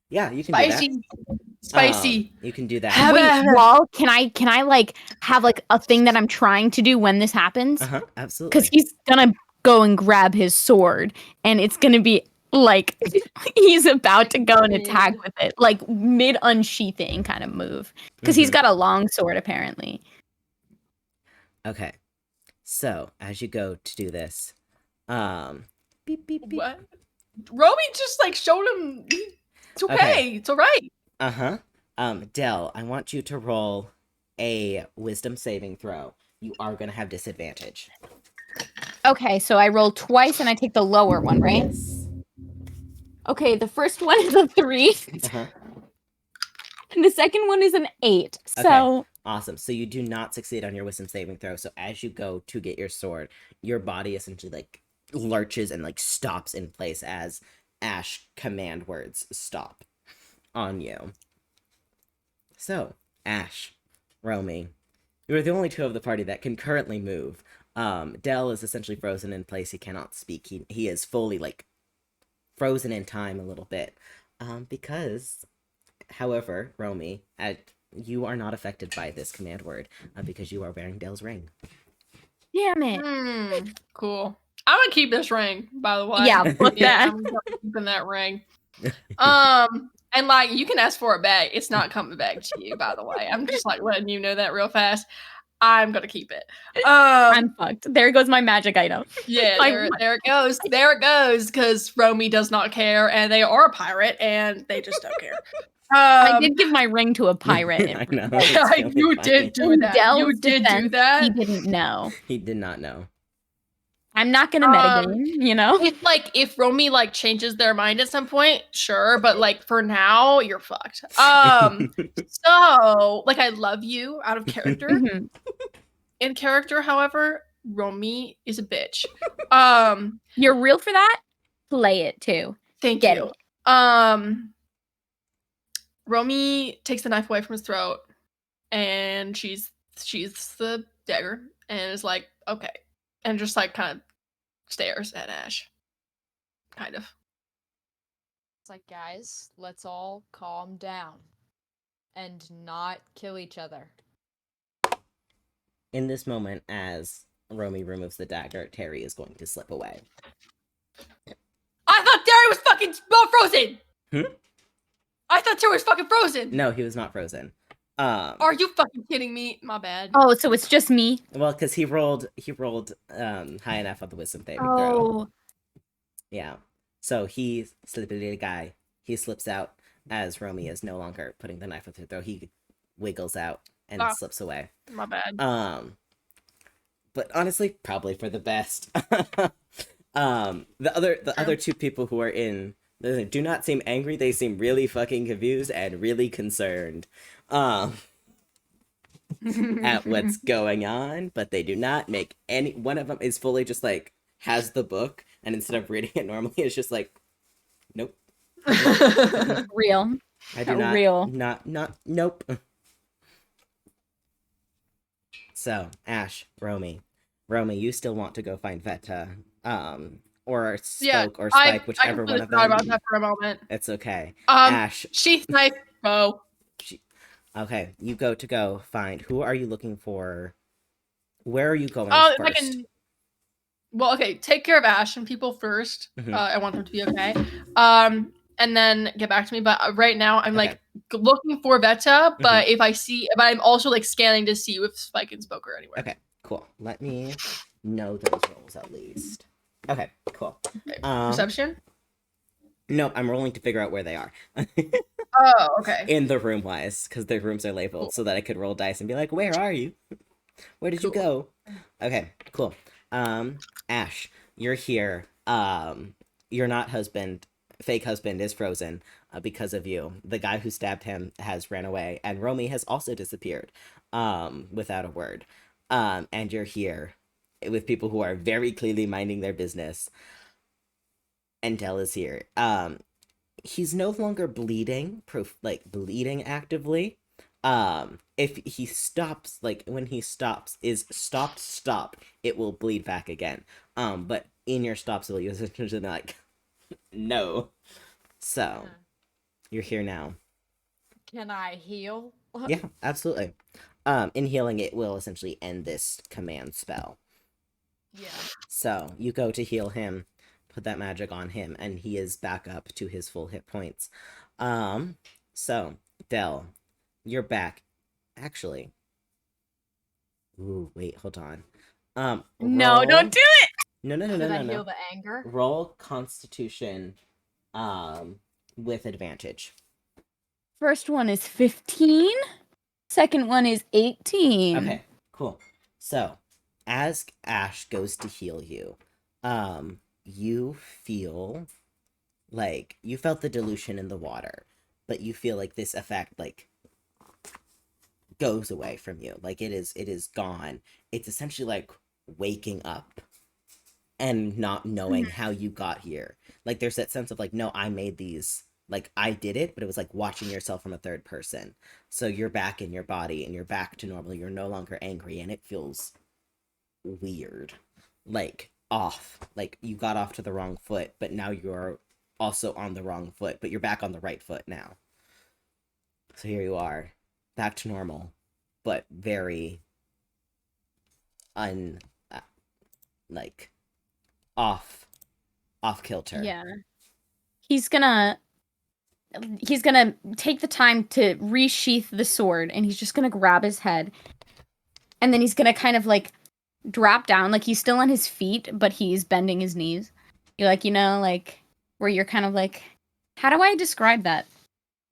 Yeah, you can Spicy. do that. Spicy. You can do that. Wait, Wall, can I like have like a thing that I'm trying to do when this happens? Absolutely. Because he's gonna go and grab his sword, and it's gonna be like he's about to go and attack with it, like mid unsheathing kind of move. Because he's got a long sword apparently. Okay, so as you go to do this, beep beep beep. What? Romy just like showed him. It's okay. It's all right. Dell, I want you to roll a wisdom saving throw. You are gonna have disadvantage. Okay, so I roll twice and I take the lower one, right? Yes. Okay, the first one is a 3. And the second one is an 8. So awesome. So you do not succeed on your wisdom saving throw. So as you go to get your sword, your body essentially like lurches and like stops in place as Ash command words stop on you. So, Ash, Romy, you are the only two of the party that can currently move. Dell is essentially frozen in place. He cannot speak. He is fully like frozen in time a little bit. Because, however, Romy, you are not affected by this command word because you are wearing Dell's ring. damn it. Cool. I'm gonna keep this ring, by the way. Yeah, fuck that. I'm keeping that ring. And like you can ask for it back. It's not coming back to you, by the way. I'm just like letting you know that real fast. I'm gonna keep it. I'm fucked. There goes my magic item. Yeah, there it goes. There it goes. Because Romy does not care, and they are a pirate, and they just don't care. I did give my ring to a pirate. I know. You did do that. You did do that. He didn't know. He did not know. I'm not gonna metagame, you know? If Romy like changes their mind at some point, sure, but like for now, you're fucked. So like I love you out of character. In character, however, Romy is a bitch. You're real for that? Play it too. Thank Get you. it. Romy takes the knife away from his throat, and she's the dagger, and is like, okay, and just like kind of stares at Ash. Kind of. It's like, guys, let's all calm down and not kill each other. In this moment, as Romy removes the dagger, Terry is going to slip away. I thought Terry was fucking frozen! I thought Terry was fucking frozen! No, he was not frozen. Are you fucking kidding me? My bad. Oh, so it's just me. Well, because he rolled high enough on the wisdom saving throw. Oh, Yeah. So he slippery guy. He slips out as Romy is no longer putting the knife with her throat. He wiggles out and Ah. slips away. My bad. But honestly, probably for the best. The other two people who are in do not seem angry. They seem really fucking confused and really concerned. At what's going on, but they do not make any. One of them is fully just like has the book, and instead of reading it normally, it's just like, nope. real. I do not. Real. Not. Nope. So Ash, Romy, you still want to go find Veta, or Spoke or Spike, whichever one of them. I about that for a moment. It's okay. Ash, sheath knife, bow. Okay, you go find. Who are you looking for? Where are you going first? Well, okay, take care of Ash and people first. Mhm. I want them to be okay. And then get back to me. But right now, I'm like looking for Veta. But if I'm also like scanning to see if Spike and Spoke are anywhere. Okay, cool. Let me know those rolls at least. Okay, cool. Okay. Perception? Nope, I'm rolling to figure out where they are. Oh, okay. In the room wise, because the rooms are labeled, so that I could roll dice and be like, where are you? Where did you go? Okay, cool. Ash, you're here. Your not husband, fake husband, is frozen because of you. The guy who stabbed him has ran away, and Romy has also disappeared without a word. And you're here with people who are very clearly minding their business. And Del is here. He's no longer bleeding, bleeding actively. If he stops, like when he stops, is stop, it will bleed back again. But in your stops, will use it like, no. So, you're here now. Can I heal? Yeah, absolutely. In healing, it will essentially end this command spell. Yeah. So, you go to heal him, put that magic on him, and he is back up to his full hit points. So, Del, you're back. Actually. Ooh, wait, hold on. No, don't do it! No. Did I heal the anger? Roll Constitution, with advantage. First one is 15. Second one is 18. Okay, cool. So, as Ash goes to heal you, you feel like you felt the dilution in the water, but you feel like this effect goes away from you. Like it is gone. It's essentially like waking up and not knowing how you got here. Like there's that sense of like, no, I made these, like I did it, but it was like watching yourself from a third person. So you're back in your body and you're back to normal. You're no longer angry and it feels weird. Like off. Like you got off to the wrong foot, but now you're also on the wrong foot, but you're back on the right foot now. So here you are, back to normal, but very off kilter. Yeah. He's gonna take the time to resheath the sword, and he's just gonna grab his head, and then he's gonna kind of like drop down, like he's still on his feet, but he's bending his knees. You're like, like where you're kind of like, how do I describe that?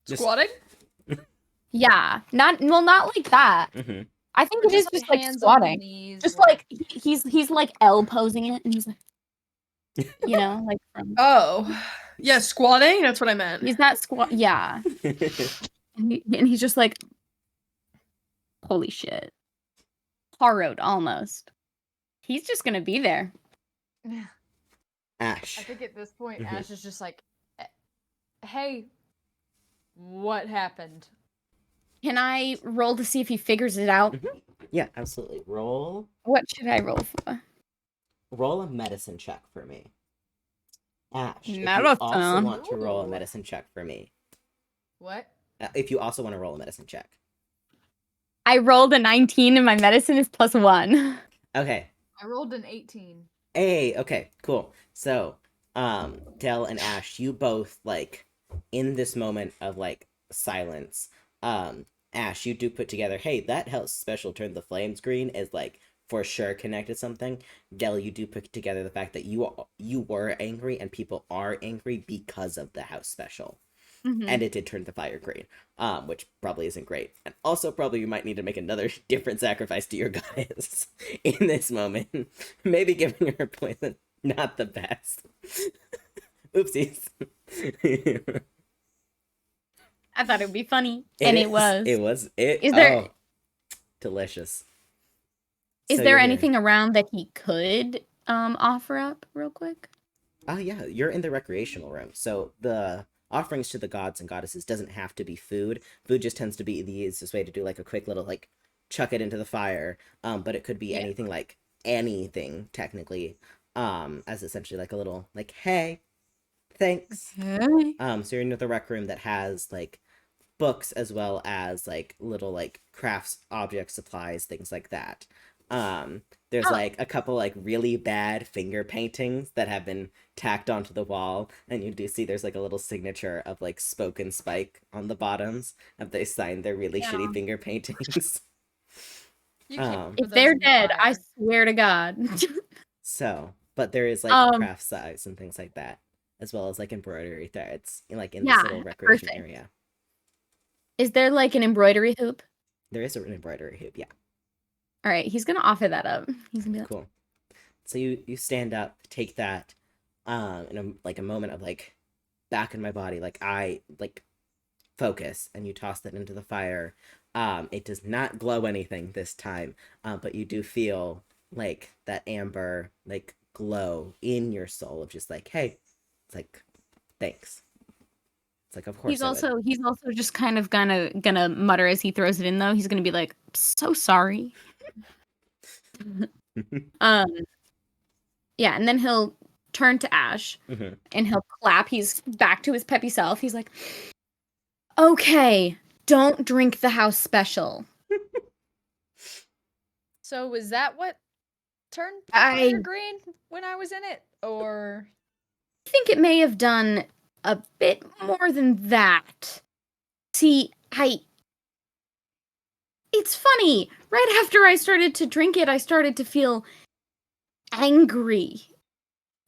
Squatting? Yeah, not like that. Mm-hmm. I think it is just like squatting. Just like he's like L posing it, and he's like, like from. Oh, yeah, squatting. That's what I meant. He's not squat. Yeah, and he's just like, holy shit, harrowed almost. He's just gonna be there. Ash. I think at this point, Ash is just like, hey, what happened? Can I roll to see if he figures it out? Yeah, absolutely. Roll. What should I roll for? Roll a medicine check for me. Ash, if you Medicine. also want to roll a medicine check for me. What? If you also want to roll a medicine check. I rolled a 19 and my medicine is +1. Okay. I rolled an 18. Hey, okay, cool. So, Del and Ash, you both, like, in this moment of, like, silence, Ash, you do put together, hey, that house special turned the flames green is like for sure connected something. Del, you do put together the fact that you were angry and people are angry because of the house special. And it did turn the fire green, which probably isn't great. And also, probably you might need to make another different sacrifice to your goddess in this moment. Maybe giving her poison, not the best. Oopsies. I thought it would be funny, and it was. It was. It. Is there Oh, delicious. is So there you're anything around that he could offer up real quick? Oh yeah, you're in the recreational room. So the offerings to the gods and goddesses doesn't have to be food. Food just tends to be the easiest way to do like a quick little like chuck it into the fire. But it could be Yeah. anything like anything technically. As essentially like a little like hey, thanks. Okay. So you're in the rec room that has like books as well as like little like crafts, objects, supplies, things like that. There's Oh. like a couple like really bad finger paintings that have been tacked onto the wall, and you do see there's like a little signature of like Spoke and Spike on the bottoms if they signed their really Yeah. shitty finger paintings. You can't Um, put If those they're in the dead, I fire. swear to God. so, but there is like Um, craft size and things like that, as well as like embroidery threads in like in Yeah, this little recreation perfect. area. Is there like an embroidery hoop? There is an embroidery hoop, yeah. All right, he's gonna offer that up. He's gonna be like, Cool. So you stand up, take that, in a moment of like back in my body, like I like focus, and you toss that into the fire. It does not glow anything this time, but you do feel like that amber like glow in your soul of just like, hey, it's like thanks. It's like of course he's I would. also just kind of gonna mutter as he throws it in though. He's gonna be like, so sorry. Um, yeah, and then he'll turn to Ash Mhm. and he'll clap. He's back to his peppy self. He's like, okay, don't drink the house special. So was that what turned the I fire green when I was in it? Or think it may have done a bit more than that. See, it's funny. Right after I started to drink it, I started to feel angry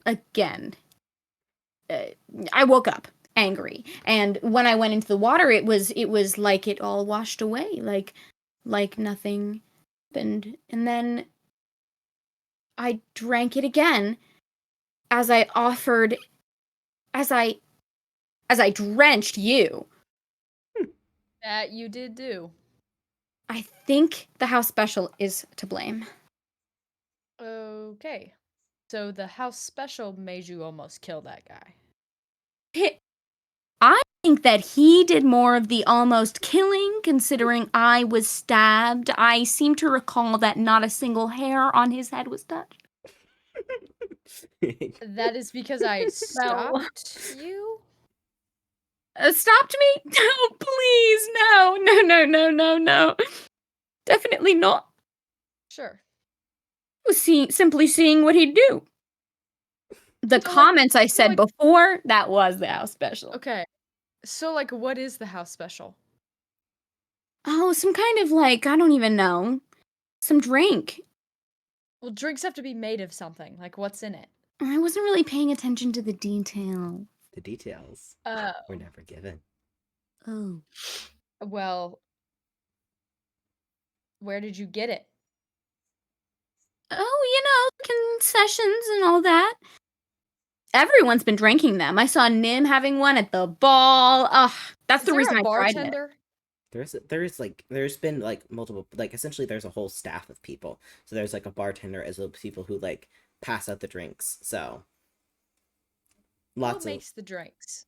again. I woke up angry, and when I went into the water, it was like it all washed away, like nothing happened. And then I drank it again, as I offered, as I drenched you. that you did do. I think the house special is to blame. Okay. So the house special made you almost kill that guy. I think that he did more of the almost killing, considering I was stabbed. I seem to recall that not a single hair on his head was touched. That is because I stopped you? Stopped me? No, please, no, no, no, no, no, no. Definitely not. Sure. I was simply seeing what he'd do. The So, like- comments I so, said like- before, that was the house special. Okay. So like what is the house special? Oh, some kind of like, I don't even know. Some drink. Well, drinks have to be made of something. Like what's in it? I wasn't really paying attention to the detail. The details Oh. were never given. Oh. Well, where did you get it? Oh, concessions and all that. Everyone's been drinking them. I saw Nim having one at the ball. Ugh, that's Is the there reason a I tried it. bartender? There's been like multiple, like essentially there's a whole staff of people. So there's like a bartender as well as people who like pass out the drinks. So lots Who of makes the drinks?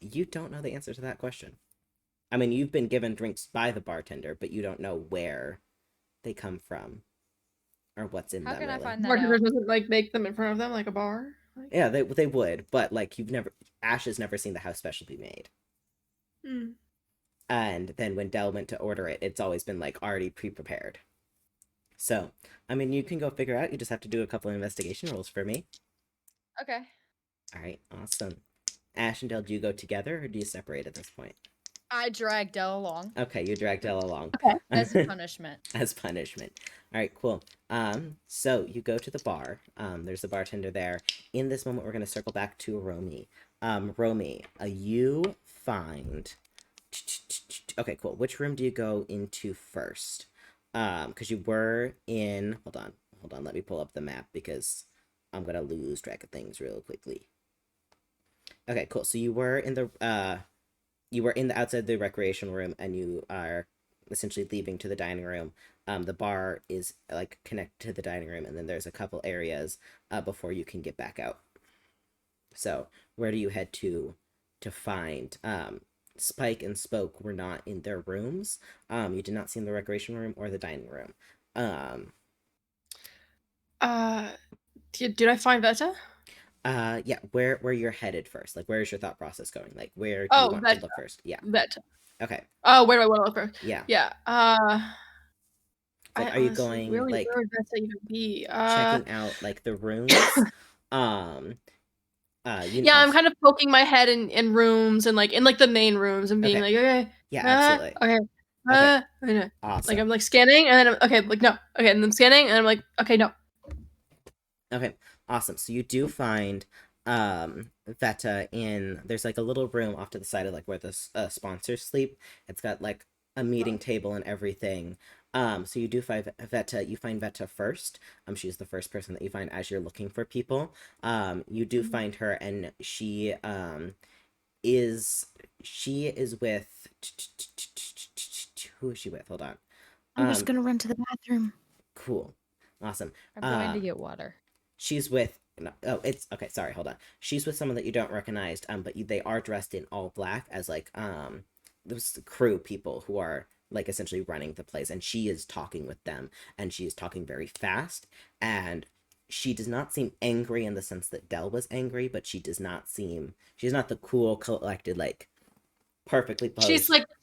you don't know the answer to that question. I mean, you've been given drinks by the bartender, but you don't know where they come from or what's in How them. can I Really. find that Bartender out? doesn't like make them in front of them like a bar. Like, Yeah, they would, but like Ash has never seen the house special be made. hmm. And then when Dell went to order it, it's always been like already pre-prepared. So, I mean, you can go figure out. You just have to do a couple of investigation rolls for me. Okay. All right, awesome. Ash and Dell, do you go together or do you separate at this point? I drag Dell along. Okay, you drag Dell along. Okay. As punishment. As punishment. All right, cool. So you go to the bar. There's a bartender there. In this moment, we're gonna circle back to Romy. Romy, you find. Okay, cool. Which room do you go into first? Because you were in. Hold on. Let me pull up the map because I'm gonna lose track of things real quickly. Okay, cool. So you were in the outside the recreation room, and you are essentially leaving to the dining room. The bar is like connected to the dining room, and then there's a couple areas before you can get back out. So where do you head to find Spike and Spoke were not in their rooms. You did not see in the recreation room or the dining room. Did I find Veta? Yeah, where you're headed first? Like, where is your thought process going? Like, where do you want to look first? Yeah. Veta. Okay. Oh, where do I want to look first? Yeah. Yeah. Like, are you going really, like where would Veta even be? checking out like the rooms? Yeah, I'm kind of poking my head in rooms and like in like the main rooms and being like, okay, yeah, absolutely. Okay. Awesome. Like I'm like scanning and then I'm okay, like no, okay, and then scanning and I'm like, okay, no. Okay, awesome. So you do find Veta in there's like a little room off to the side of like where the sponsors sleep. It's got like a meeting table and everything. So you do find Veta. You find Veta first. She's the first person that you find as you're looking for people. You do find her, and she is with who is she with? Hold on. I'm just gonna run to the bathroom. Cool, awesome. I'm going to get water. She's with. No, oh, it's okay. Sorry, hold on. She's with someone that you don't recognize. But they are dressed in all black as like those crew people who are like essentially running the place, and she is talking with them, and she is talking very fast, and she does not seem angry in the sense that Dell was angry, but she's not the cool, collected, like perfectly posed.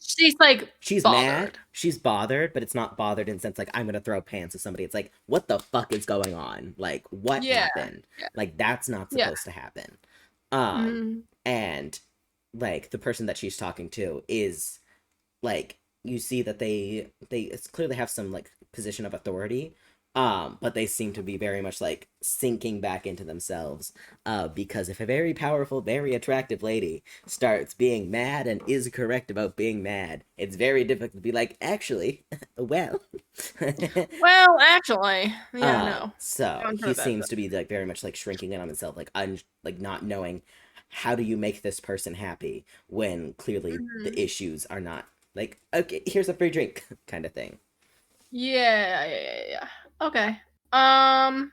She's bothered. Mad. She's bothered, but it's not bothered in the sense like I'm gonna throw pants at somebody. It's like, what the fuck is going on? Like, what happened? Yeah. Like, that's not supposed to happen. And like the person that she's talking to is like, you see that they clearly have some like position of authority, but they seem to be very much like sinking back into themselves, because if a very powerful, very attractive lady starts being mad and is correct about being mad, it's very difficult to be like, actually, well, actually, yeah, no. So he seems to be like very much like shrinking in on himself, like like not knowing how do you make this person happy when clearly the issues are not like, okay, here's a free drink kind of thing. Yeah. Okay. I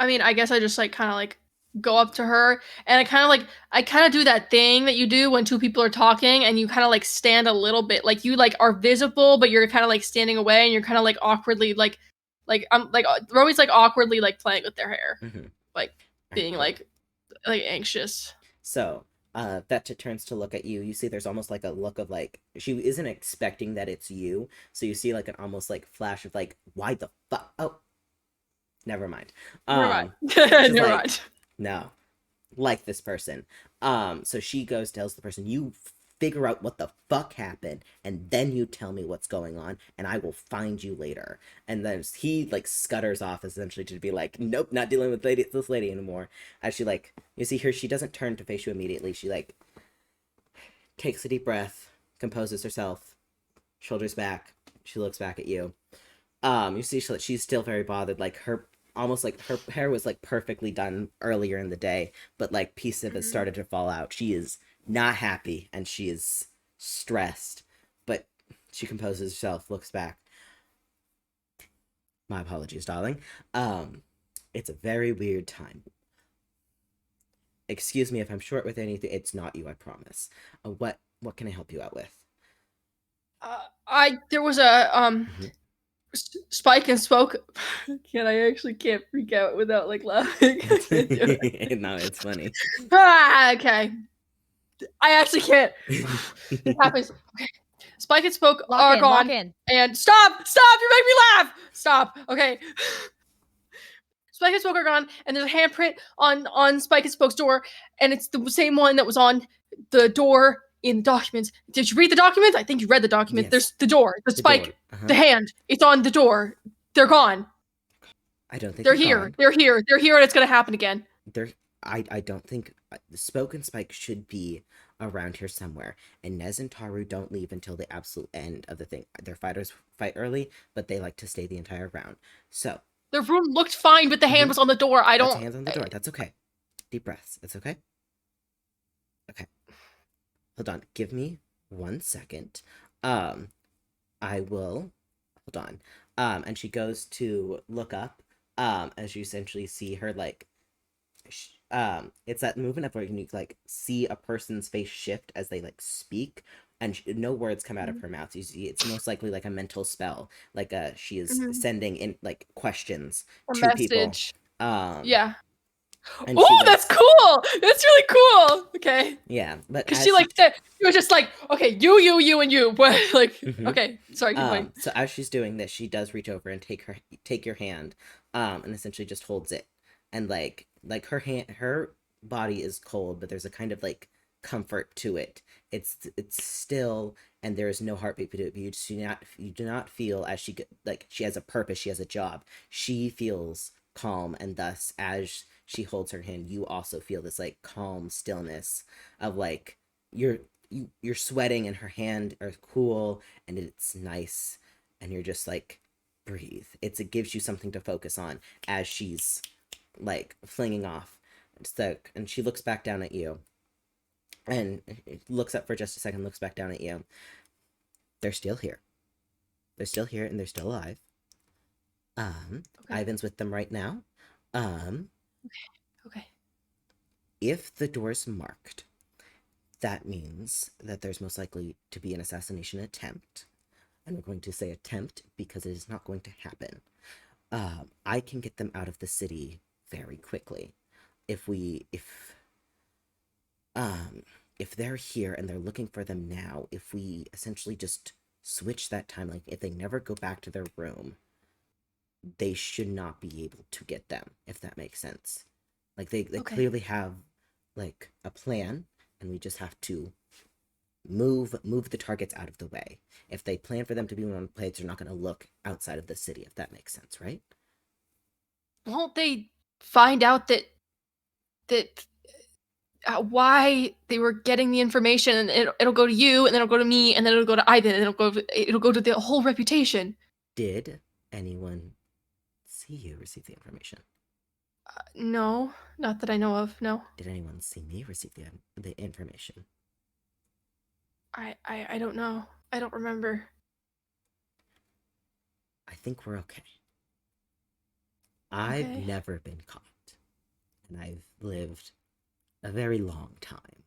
mean, I guess I just like kind of like go up to her and I kind of do that thing that you do when two people are talking and you kind of like stand a little bit, like you like are visible, but you're kind of like standing away and you're kind of like awkwardly like I'm like Romy's like awkwardly like playing with their hair, like being like anxious. So Veta turns to look at you. You see there's almost like a look of like, she isn't expecting that it's you. So you see like an almost like flash of like, why the fuck? Oh, never mind. Never mind. No, like this person. So she tells the person, you figure out what the fuck happened, and then you tell me what's going on, and I will find you later. And then he like scutters off essentially to be like, nope, not dealing with this lady anymore. As she like, you see her, she doesn't turn to face you immediately. She like takes a deep breath, composes herself, shoulders back. She looks back at you. You see she's still very bothered. Like her hair was like perfectly done earlier in the day, but like pieces of it started to fall out. She is not happy and she is stressed, but she composes herself, looks back. My apologies, darling. It's a very weird time. Excuse me if I'm short with anything. It's not you, I promise. What can I help you out with? There was a Spike and Spoke. I actually can't freak out without like laughing. No, it's funny. Okay. I actually can't. It happens. Okay. Spike and Spoke are gone. And stop! You make me laugh! Stop. Okay. Spike and Spoke are gone, and there's a handprint on Spike and Spoke's door, and it's the same one that was on the door in documents. Did you read the document? I think you read the document. Yes. There's the door, the spike, door. Uh-huh. the hand. It's on the door. They're gone. I don't think they're here. Gone. They're here. They're here, and it's gonna happen again. I don't think Spoke and Spike should be around here somewhere. And Nez and Taru don't leave until the absolute end of the thing. Their fighters fight early, but they like to stay the entire round. So the room looked fine, but the hand was on the door. I don't. That's hands on the door. That's okay. Deep breaths. It's okay. Okay. Hold on. Give me 1 second. I will. Hold on. And she goes to look up. As you essentially see her like. It's that movement of where you like see a person's face shift as they like speak, and no words come out of her mouth. You see, it's most likely like a mental spell, like she is sending in like questions or to message. people. Yeah. Oh, that's cool. That's really cool. Okay. Yeah, but because she like said, she was just like, okay, you, and you. But like, okay, sorry. Keep going. So as she's doing this, she does reach over and take your hand, and essentially just holds it, and like her body is cold, but there's a kind of like comfort to it. It's still, and there is no heartbeat to it. You do not feel as she like she has a purpose. She has a job. She feels calm, and thus as she holds her hand, you also feel this like calm stillness of like you're sweating and her hand are cool and it's nice, and you're just like breathe. It gives you something to focus on as she's like flinging off. And she looks back down at you and looks up for just a second, looks back down at you. They're still here. They're still here and they're still alive. Okay. Ivan's with them right now. Okay. If the door's marked, that means that there's most likely to be an assassination attempt. And we're going to say attempt because it is not going to happen. I can get them out of the city very quickly. If they're here and they're looking for them now, if we essentially just switch that time, like if they never go back to their room, they should not be able to get them, if that makes sense. Like they clearly have like a plan, and we just have to move the targets out of the way. If they plan for them to be on plates, they're not going to look outside of the city, if that makes sense, right? Won't they find out that why they were getting the information, and it'll go to you, and then it'll go to me, and then it'll go to Ivan, and it'll go to the whole reputation. Did anyone see you receive the information? No, not that I know of. No. Did anyone see me receive the information? I don't know. I don't remember. I think we're okay. I've never been caught, and I've lived a very long time.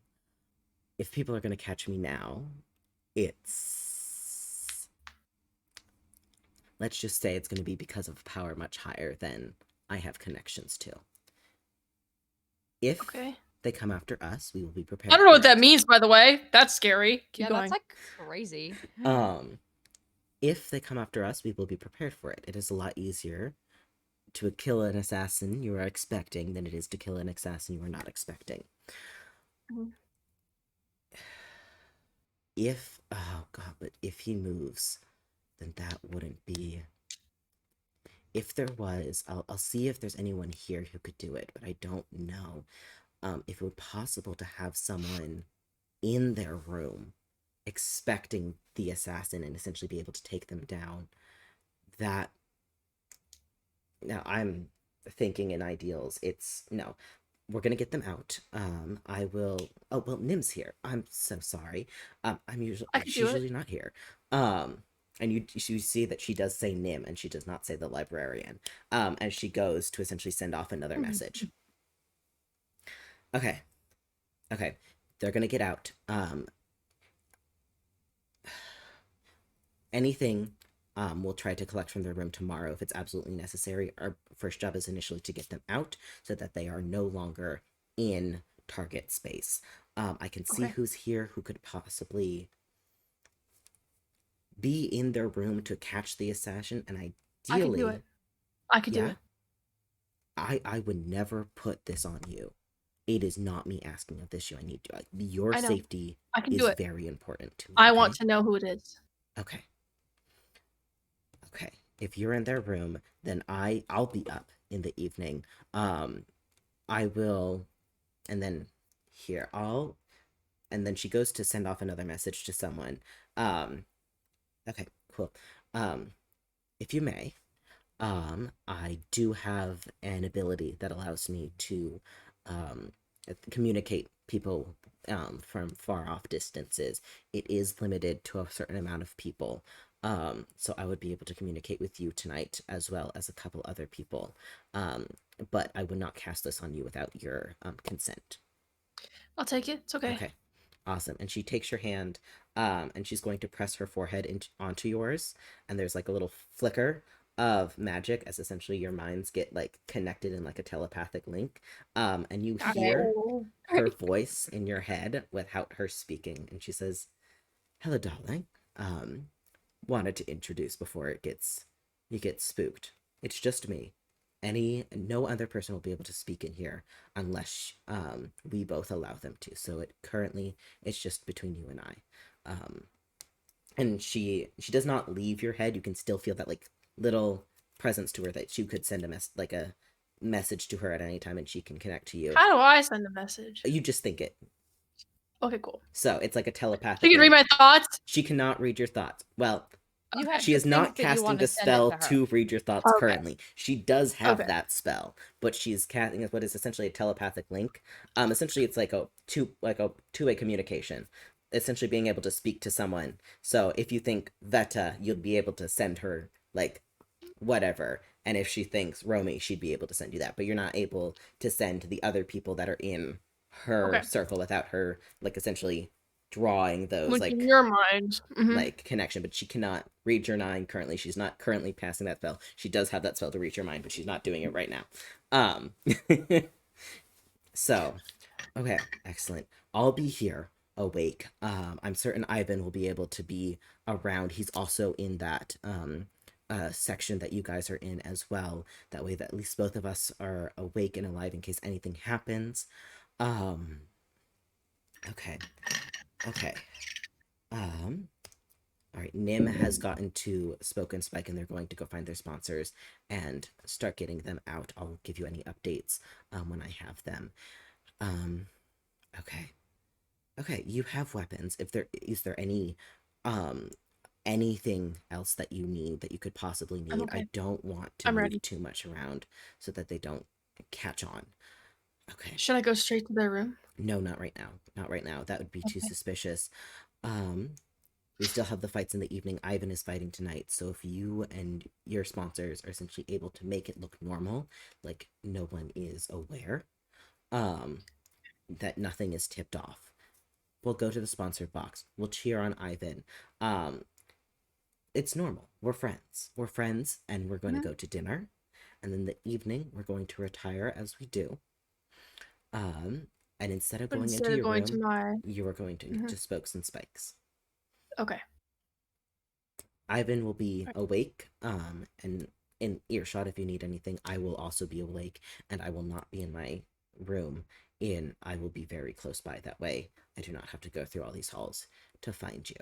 If people are going to catch me now, let's just say it's going to be because of power much higher than I have connections to. If they come after us, we will be prepared. I don't know what that means, by the way. That's scary. Keep going. That's like crazy. If they come after us, we will be prepared for it. It is a lot easier to kill an assassin you are expecting than it is to kill an assassin you are not expecting. But if he moves, then that wouldn't be. If there was, I'll see if there's anyone here who could do it, but I don't know if it would be possible to have someone in their room expecting the assassin and essentially be able to take them down. That. Now, I'm thinking in ideals. We're gonna get them out. I will. Oh well, Nim's here. I'm so sorry. She's usually not here. And you see that she does say Nim, and she does not say the librarian. As she goes to essentially send off another message. Okay. They're gonna get out. Anything. We'll try to collect from their room tomorrow if it's absolutely necessary. Our first job is initially to get them out so that they are no longer in target space. I can see who's here who could possibly be in their room to catch the assassin, and ideally... I could do it. I would never put this on you. it is not me asking of this. I need to. Your I know. safety I can is do it. very important to me. I okay? want to know who it is. Okay. Okay. If you're in their room, then I'll be up in the evening. I will, and then here and then she goes to send off another message to someone. Okay, cool. If you may, I do have an ability that allows me to communicate people from far off distances. It is limited to a certain amount of people. So I would be able to communicate with you tonight as well as a couple other people. But I would not cast this on you without your consent. I'll take it. It's okay. Okay. Awesome. And she takes your hand, and she's going to press her forehead onto yours, and there's like a little flicker of magic as essentially your minds get like connected in like a telepathic link. And you hear her voice in your head without her speaking, and she says, "Hello, darling. Wanted to introduce before you get spooked. It's just me. No other person will be able to speak in here unless we both allow them to. So it's just between you and I." And she does not leave your head. You can still feel that like little presence to her that you could send a message to her at any time, and she can connect to you. How do I send a message? You just think it. Okay, cool. So it's like a telepathic. She can read my thoughts. She cannot read your thoughts. Well, You she is not casting the spell to read your thoughts currently. She does have that spell, but she's casting what is essentially a telepathic link. Essentially, it's like a two-way communication. Essentially, being able to speak to someone. So if you think Veta, you'll be able to send her like whatever, and if she thinks Romy, she'd be able to send you that. But you're not able to send the other people that are in her circle without her like essentially drawing those like in your mind like connection. But she cannot read your mind currently. She's not currently passing that spell. She does have that spell to read your mind, but she's not doing it right now. So okay, excellent. I'll be here awake. I'm certain Ivan will be able to be around. He's also in that section that you guys are in as well. That way that at least both of us are awake and alive in case anything happens. Okay. All right, Nim has gotten to Spoke and Spike, and they're going to go find their sponsors and start getting them out. I'll give you any updates when I have them. Okay, you have weapons. Is there any anything else that you need that you could possibly need? Okay. I don't want to move too much around so that they don't catch on. Okay. Should I go straight to their room? No, not right now. Not right now. That would be too suspicious. We still have the fights in the evening. Ivan is fighting tonight. So if you and your sponsors are essentially able to make it look normal, like no one is aware, that nothing is tipped off, we'll go to the sponsored box. We'll cheer on Ivan. It's normal. We're friends. And we're going to go to dinner. And then the evening, we're going to retire as we do. And instead of going into your room, you are going to Spokes and Spikes. Okay. Ivan will be awake, and in earshot if you need anything. I will also be awake, and I will not be in my room. I will be very close by. That way, I do not have to go through all these halls to find you.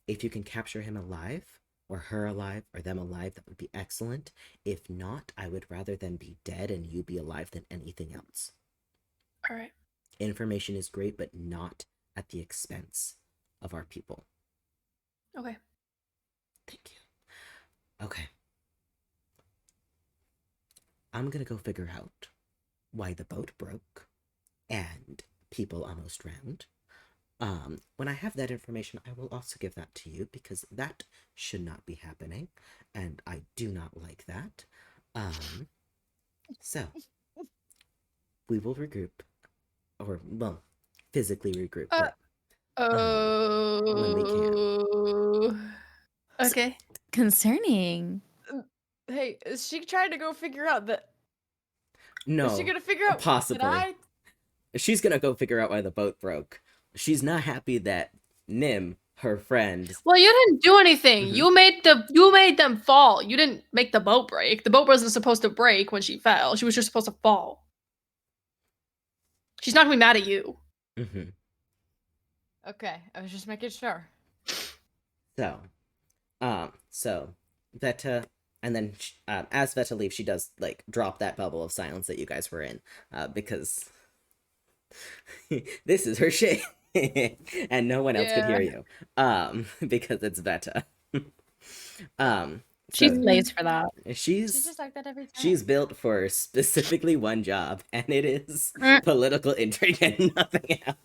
If you can capture him alive, or her alive, or them alive, that would be excellent. If not, I would rather them be dead and you be alive than anything else. All right. Information is great, but not at the expense of our people. Okay. Thank you. Okay. I'm gonna go figure out why the boat broke and people almost drowned. When I have that information, I will also give that to you because that should not be happening, and I do not like that. So we will regroup, or well, physically regroup. When we can. Okay. Concerning. Hey, is she trying to go figure out that? No. Is she gonna figure out? Possibly. She's gonna go figure out why the boat broke. She's not happy that Nim, her friend. Well, you didn't do anything. You made them fall. You didn't make the boat break. The boat wasn't supposed to break when she fell. She was just supposed to fall. She's not gonna be mad at you. Mm-hmm. Okay, I was just making sure. So Veta, and then as Veta leaves, she does like drop that bubble of silence that you guys were in, because this is her shit, and no one else could hear you, because it's Veta. She So slays for that. She's just like that every time. she's built for specifically one job, and it is political intrigue and nothing else.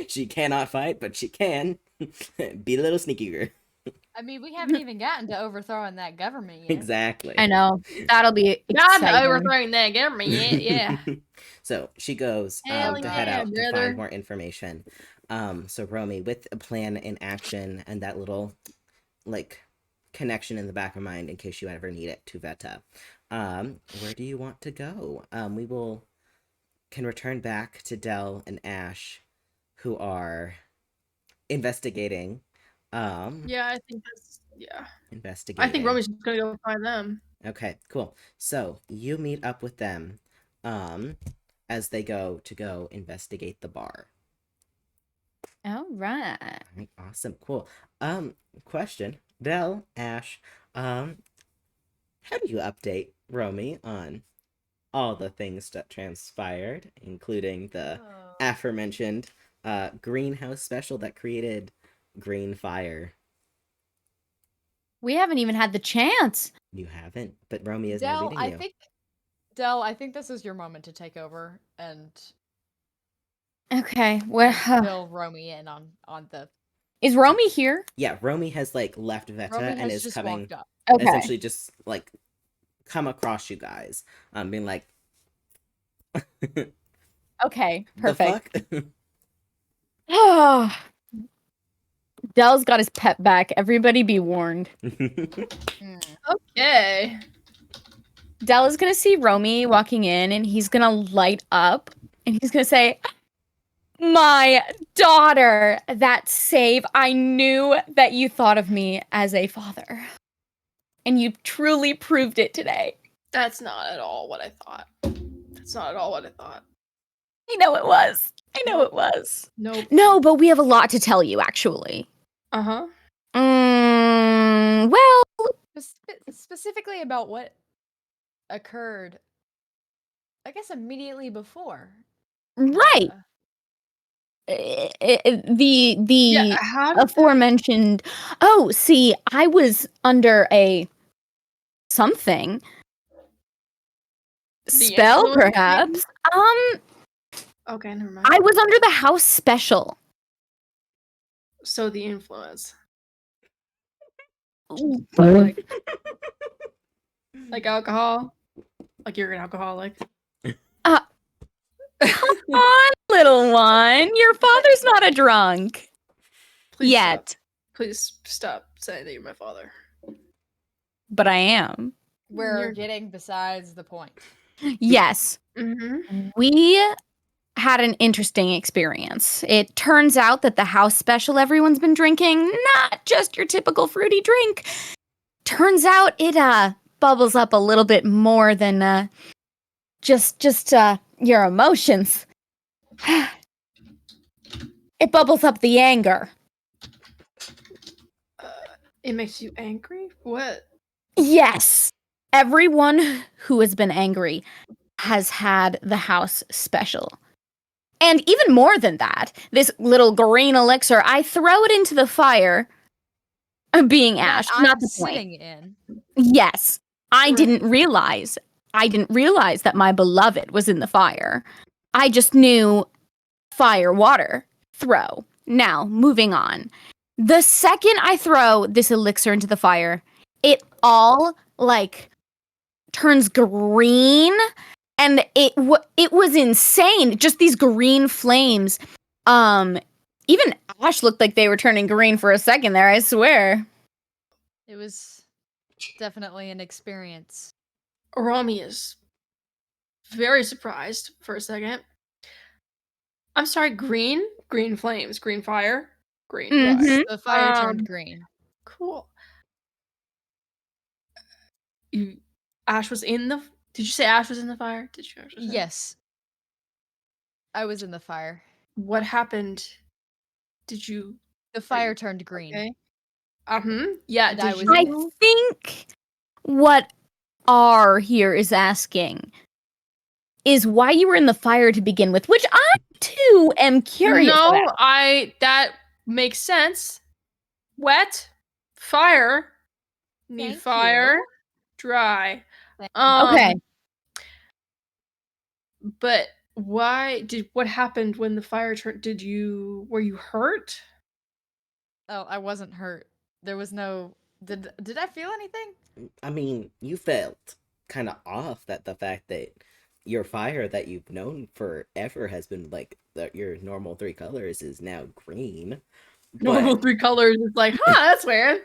She cannot fight, but she can be a little sneaky girl. I mean, we haven't even gotten to overthrowing that government yet. Exactly. I know. That'll be Not exciting. overthrowing that government yet, yeah. So she goes Hell to head yeah, out to brother. find more information. So Romy, with a plan in action and that little like connection in the back of mind in case you ever need it to Veta, where do you want to go? We can return back to Dell and Ash, who are investigating. Yeah, I think that's Investigating. I think Romy's gonna go find them. Okay, cool. So you meet up with them, as they go investigate the bar. All right. Alright, awesome, cool. Question, Dell, Ash, how do you update Romy on all the things that transpired, including the aforementioned greenhouse special that created green fire? We haven't even had the chance. You haven't, but Romy is Dell, now leading you. I think this is your moment to take over and Okay. Well, fill Romy in on the. is Romy here? Yeah, Romy has like left Veta Romy and has is just coming, walked up. Okay. essentially just like come across you guys, being like, Okay. the Perfect. fuck? Oh. Dell's got his pet back. Everybody be warned. Okay. Dell is gonna see Romy walking in, and he's gonna light up, and he's gonna say, "My daughter, that save! I knew that you thought of me as a father, and you truly proved it today." That's not at all what I thought. I know it was. I know it was. Nope. No, but we have a lot to tell you, actually. Uh-huh. Well, Specifically about what occurred, I guess immediately before. right. The How did aforementioned. Oh, see, I was under a something spell, influence thing? perhaps. Okay, never mind. I was under the house special. So the influence. Like, Like alcohol? Like you're an alcoholic? come on, little one. Your father's not a drunk. Please Yet. Stop. Please stop saying that you're my father. But I am. We're You're- getting besides the point. Yes. Mm-hmm. We had an interesting experience. It turns out that the house special everyone's been drinking, not just your typical fruity drink. Turns out it bubbles up a little bit more than just your emotions. It bubbles up the anger. It makes you angry? What? Yes. Everyone who has been angry has had the house special. And even more than that, this little green elixir, I throw it into the fire, being Ash, not the point. Sitting in. Yes. I Right. didn't realize that my beloved was in the fire. I just knew fire, water, throw. Now, moving on. The second I throw this elixir into the fire, it all like turns green, and it was insane. Just these green flames. Even Ash looked like they were turning green for a second there, I swear. It was definitely an experience. Romy is very surprised for a second. I'm sorry, green? green flames, green fire, green. Mhm. Yes, the fire turned Um, green. Cool. Ash was in the. Did you say Ash was in the fire? Did you actually say? Yes. I was in the fire. What happened? Did you? The fire turned green. Okay. Yeah. And I Did was in you? it. I think what R here is asking is why you were in the fire to begin with, which I too am curious No, about. that makes sense. Wet, fire, need Thank fire, you. dry. Thank Okay. But what happened when the fire turned? Were you hurt? Oh, I wasn't hurt. There was no. Did I feel anything? I mean, you felt kind of off that the fact that your fire that you've known forever has been like your normal three colors is now green, Normal but 3 colors. It's like, that's weird.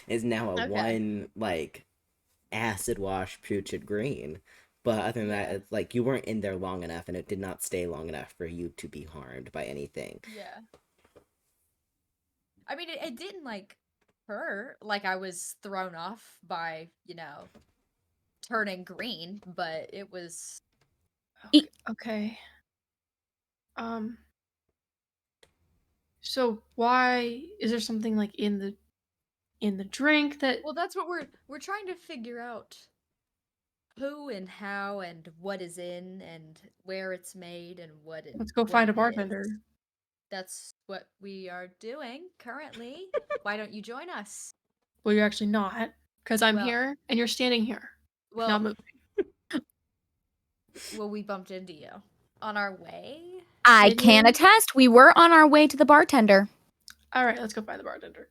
is now a Okay. one like acid wash putrid green. But other than that, Yeah. it's like you weren't in there long enough, and it did not stay long enough for you to be harmed by anything. Yeah. I mean, it didn't like hurt. Like I was thrown off by turning green, but it was. Okay. So why is there something like in the drink that? Well, that's what we're trying to figure out. Who and how and what is in and where it's made and Let's go what find a it bartender. is. That's what we are doing currently. Why don't you join us? Well, you're actually not, because I'm Well- here and you're standing here. Well, Not moving. we bumped into you on our way. I Did can you? attest we were on our way to the bartender. All right, let's go find the bartender.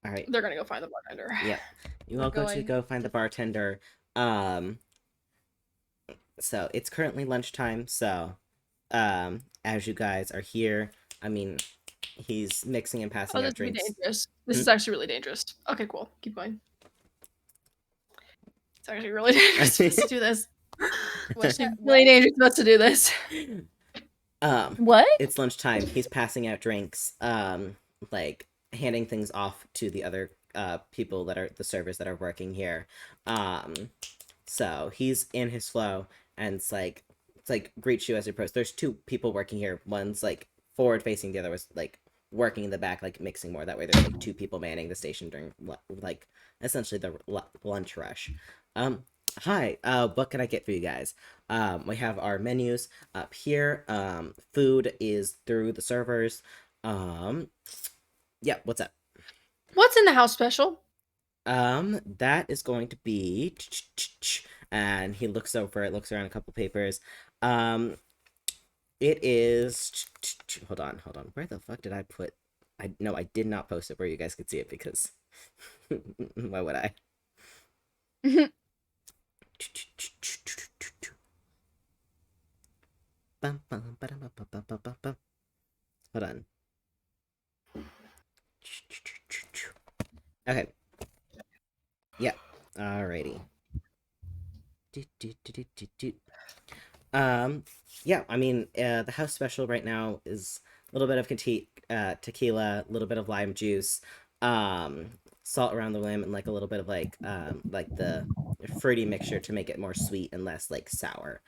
All right. They're gonna go find the bartender. Yep. You We're all go to going go find the bartender. So it's currently lunchtime, so as you guys are here, I mean, he's mixing and passing Oh, out this is really drinks. dangerous. This is actually really dangerous. Okay, cool. Keep going. It's actually really dangerous. Let's do this. What's It's that? really dangerous for us to do this. What? It's lunchtime. He's passing out drinks, like handing things off to the other people that are the servers that are working here. So he's in his flow, and it's like greets you as you approach. There's two people working here. One's like forward facing, the other was like working in the back, like mixing more. That way, there's like two people manning the station during like essentially the lunch rush. Hi, what can I get for you guys? We have our menus up here. Food is through the servers. Yeah, what's up? What's in the house special? That is going to be, and he looks over it, looks around a couple papers. It is, hold on. Where the fuck did I put? I did not post it where you guys could see it because why would I? Hold on. Okay. Yeah. Alrighty. Yeah, I mean, the house special right now is a little bit of tequila, a little bit of lime juice, salt around the rim, and like a little bit of like the fruity mixture to make it more sweet and less like sour.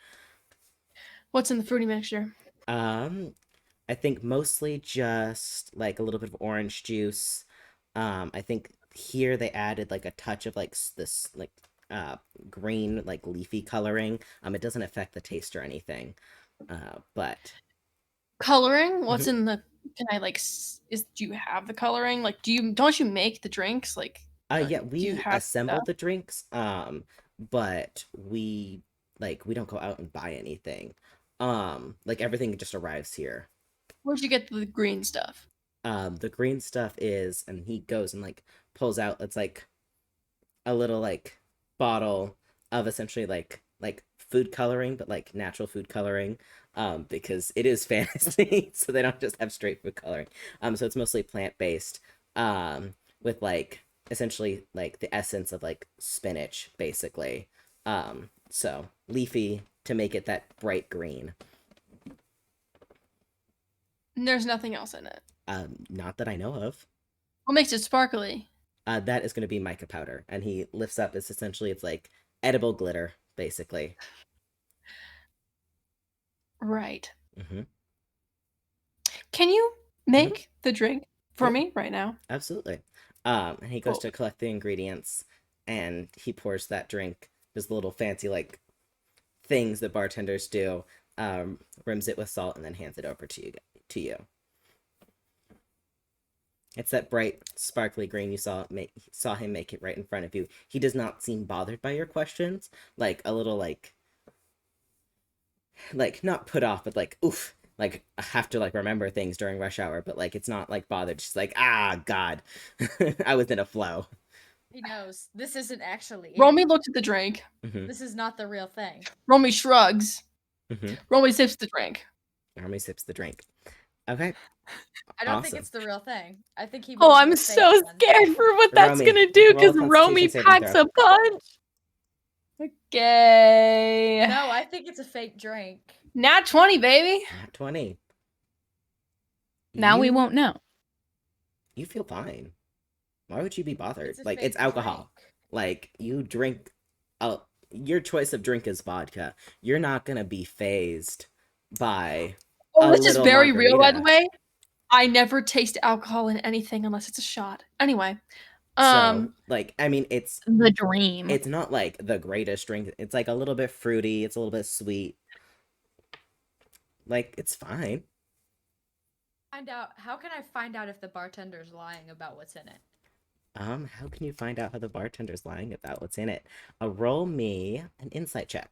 What's in the fruity mixture? I think mostly just like a little bit of orange juice. I think here they added like a touch of like this like green like leafy coloring. It doesn't affect the taste or anything. But Coloring? What's in the? Can I like? Do you have the coloring? Like, don't you make the drinks? Like, yeah, do we you have assemble stuff? the drinks. But we don't go out and buy anything. Like everything just arrives here. Where'd you get the green stuff? The green stuff is, and he goes and like pulls out, it's like a little like bottle of essentially like food coloring, but like natural food coloring, because it is fantasy, so they don't just have straight food coloring. So it's mostly plant-based, with like essentially like the essence of like spinach, basically. So leafy to make it that bright green. There's nothing else in it. Not that I know of. What makes it sparkly? That is going to be mica powder, and he lifts up. It's like edible glitter, basically. Right. Mm-hmm. Can you make the drink for me right now? Absolutely. And he goes Cool. to collect the ingredients, and he pours that drink. There's little fancy like things that bartenders do. Rims it with salt and then hands it over to you. It's that bright, sparkly green you saw him make it right in front of you. He does not seem bothered by your questions. Like a little like not put off, but like oof. Like I have to like remember things during rush hour, but like it's not like bothered. She's like, God, I was in a flow. He knows this isn't actually. Romy looked at the drink. Mm-hmm. This is not the real thing. Romy shrugs. Mm-hmm. Romy sips the drink. Romy sips the drink. Okay. I don't Awesome. think it's the real thing. I think he. Oh, I'm so scared for what that's Romy, gonna do because roll a Romy Constitution packs saving a punch. Okay. No, I think it's a fake drink. Nat 20, baby. Nat 20. Now we You- won't know. You feel fine. Why would you be bothered? It's a Like fake it's alcohol. drink. Like you drink. Your choice of drink is vodka. You're not gonna be phased by. Oh, A this is little very real, by the margarita. way. I never taste alcohol in anything unless it's a shot. Anyway, So like I mean it's The dream. it's not like the greatest drink. It's like a little bit fruity. It's a little bit sweet. Like it's fine. How can I find out if the bartender's lying about what's in it? How can you find out how the bartender's lying about what's in it? Roll me an insight check.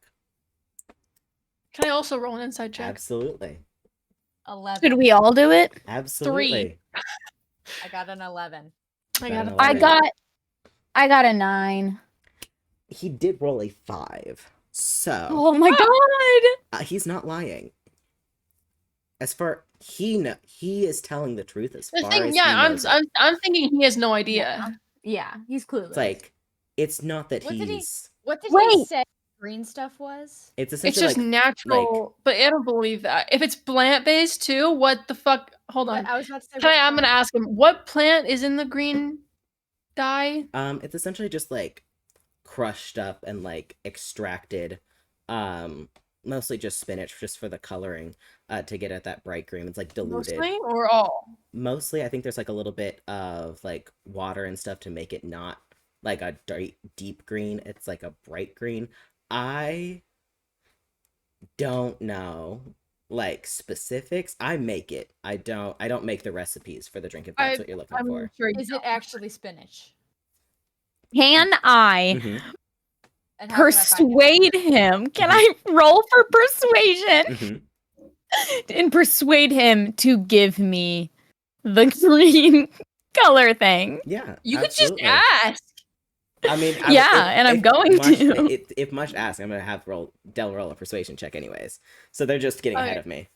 can I also roll an inside check? Absolutely. 11. Should we all do it? Absolutely. I got an 11. I Got got an a 11. I got a 9. He did roll a 5. So Oh my god! he's not lying. As far he is telling the truth as The far thing, as yeah, he knows it. I'm thinking he has no idea. Yeah, he's clueless. It's like it's not that What did he- he's What did he Wait. say green stuff was? it's It's essentially just like natural, but I don't believe that. If it's plant based too, what the fuck? Hold on. I was about to say. I'm gonna ask him. What plant is in the green dye? it's essentially just like crushed up and like extracted mostly just spinach just for the coloring to get at that bright green. It's like diluted. Mostly or all? Mostly I think there's like a little bit of like water and stuff to make it not like a deep green. It's like a bright green. I don't know like specifics. I make it. I don't make the recipes for the drink if that's what you're looking for. Sure Is it actually spinach? Can I Mhm, And how can I find persuade him? Can I roll for persuasion mhm. and persuade him to give me the green color thing? Yeah, You could just absolutely. ask. I mean, Yeah, and I'm going to. If Mush asks, I'm gonna have Del roll a persuasion check anyways. So they're just getting ahead Okay. of me,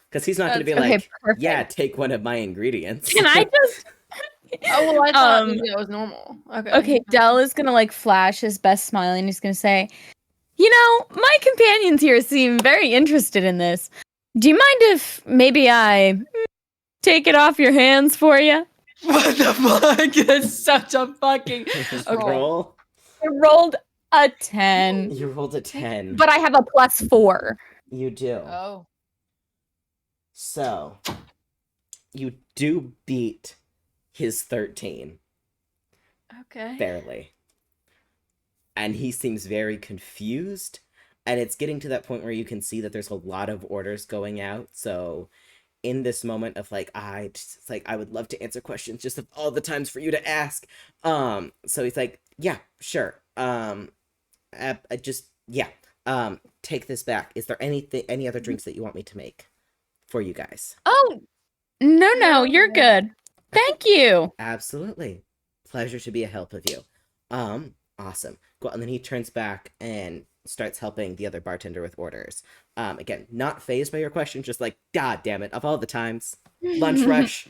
because he's not gonna be That's- like, perfect. yeah, take one of my ingredients. Can I just? Oh well, I thought Um, maybe that was normal. Okay. Okay, Del is gonna like flash his best smile and he's gonna say, "You know, my companions here seem very interested in this. Do you mind if maybe I take it off your hands for you?" What the fuck? That's such a fucking. Okay. Roll. I rolled a 10, You rolled a 10. but I have a +4. You do. Oh. So you do beat his 13 Okay. barely, and he seems very confused. And it's getting to that point where you can see that there's a lot of orders going out. So in this moment of like it's like I would love to answer questions just of all the times for you to ask. So he's like, yeah, sure. Take this back. Is there any other drinks that you want me to make for you guys? Oh, no, No. you're good. Thank you. Absolutely. Pleasure to be a help of you. Awesome. Cool. And then he turns back and starts helping the other bartender with orders. Again, not phased by your question, just like, God damn it, of all the times. Lunch rush.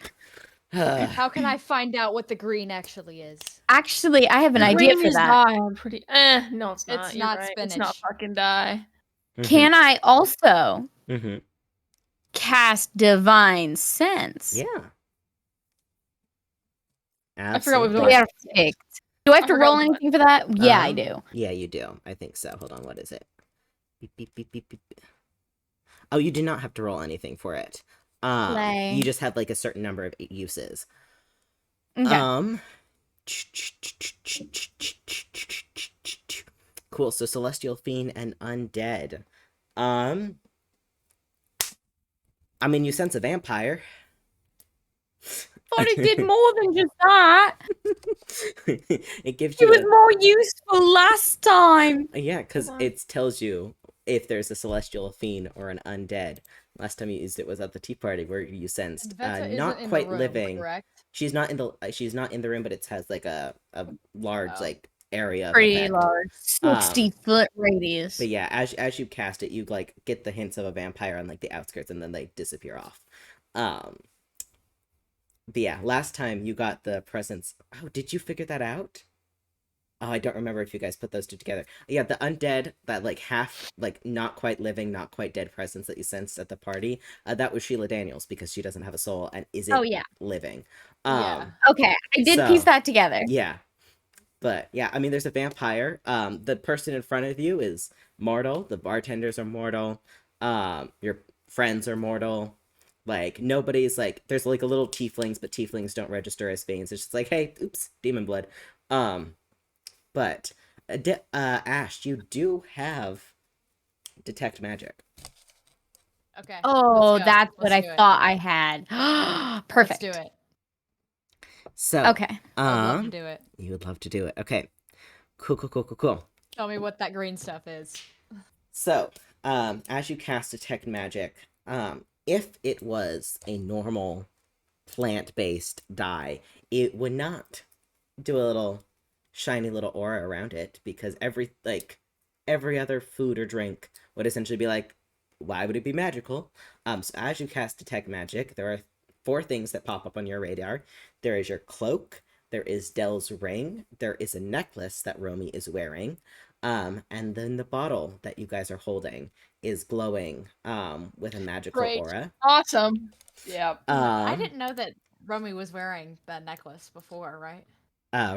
How can I find out what the green actually is? Actually, I have an idea Green for is that. dye. I'm pretty. No, it's not. It's You're not right. It's not spinach. fucking dye. Can I also Mm-hmm. cast Divine Sense. Yeah. I forgot we've Absolutely. done Perfect. Do I have I to forgot roll we done anything for that? Yeah, I do. Yeah, you do. I think so. Hold on, what is it? Beep, beep, beep, beep, beep. Oh, you do not have to roll anything for it. Slay. You just have like a certain number of uses. Okay. Cool. So Celestial Fiend and Undead. I mean, you sense a vampire. Thought it did more than just that. It gives It you was more useful last time. yeah, because it tells you if there's a celestial fiend or an undead. Last time you used it was at the tea party where you sensed Veta not isn't in quite the room, living. correct? She's not in the room, but it has like a large Oh. like area of Pretty effect. large. 60-foot radius. But yeah, as you cast it, you like get the hints of a vampire on like the outskirts, and then they disappear off. But yeah, last time you got the presence. Oh, did you figure that out? Oh, I don't remember if you guys put those two together. Yeah, the undead, that like half, like not quite living, not quite dead presence that you sensed at the party, that was Sheila Daniels because she doesn't have a soul and isn't living. Yeah. Okay, I did piece that together. Yeah. But yeah, I mean, there's a vampire. The person in front of you is mortal. The bartenders are mortal. Your friends are mortal. Like nobody's like there's like a little tieflings, but tieflings don't register as fiends. It's just like, hey, oops, demon blood. But Ash, you do have detect magic. Okay. Oh, let's go. that's what I do it. thought I had. Perfect. Let's do it. So Okay. I'd love to do it. You would love to do it. Okay. Cool. Tell me what that green stuff is. So, as you cast detect magic, if it was a normal plant-based dye, it would not do a little shiny little aura around it because every other food or drink would essentially be like, why would it be magical? So as you cast detect magic, there are 4 things that pop up on your radar. There is your cloak, there is Dell's ring, there is a necklace that Romy is wearing, and then the bottle that you guys are holding is glowing with a magical aura. Awesome. Yeah. I didn't know that Romy was wearing that necklace before, right?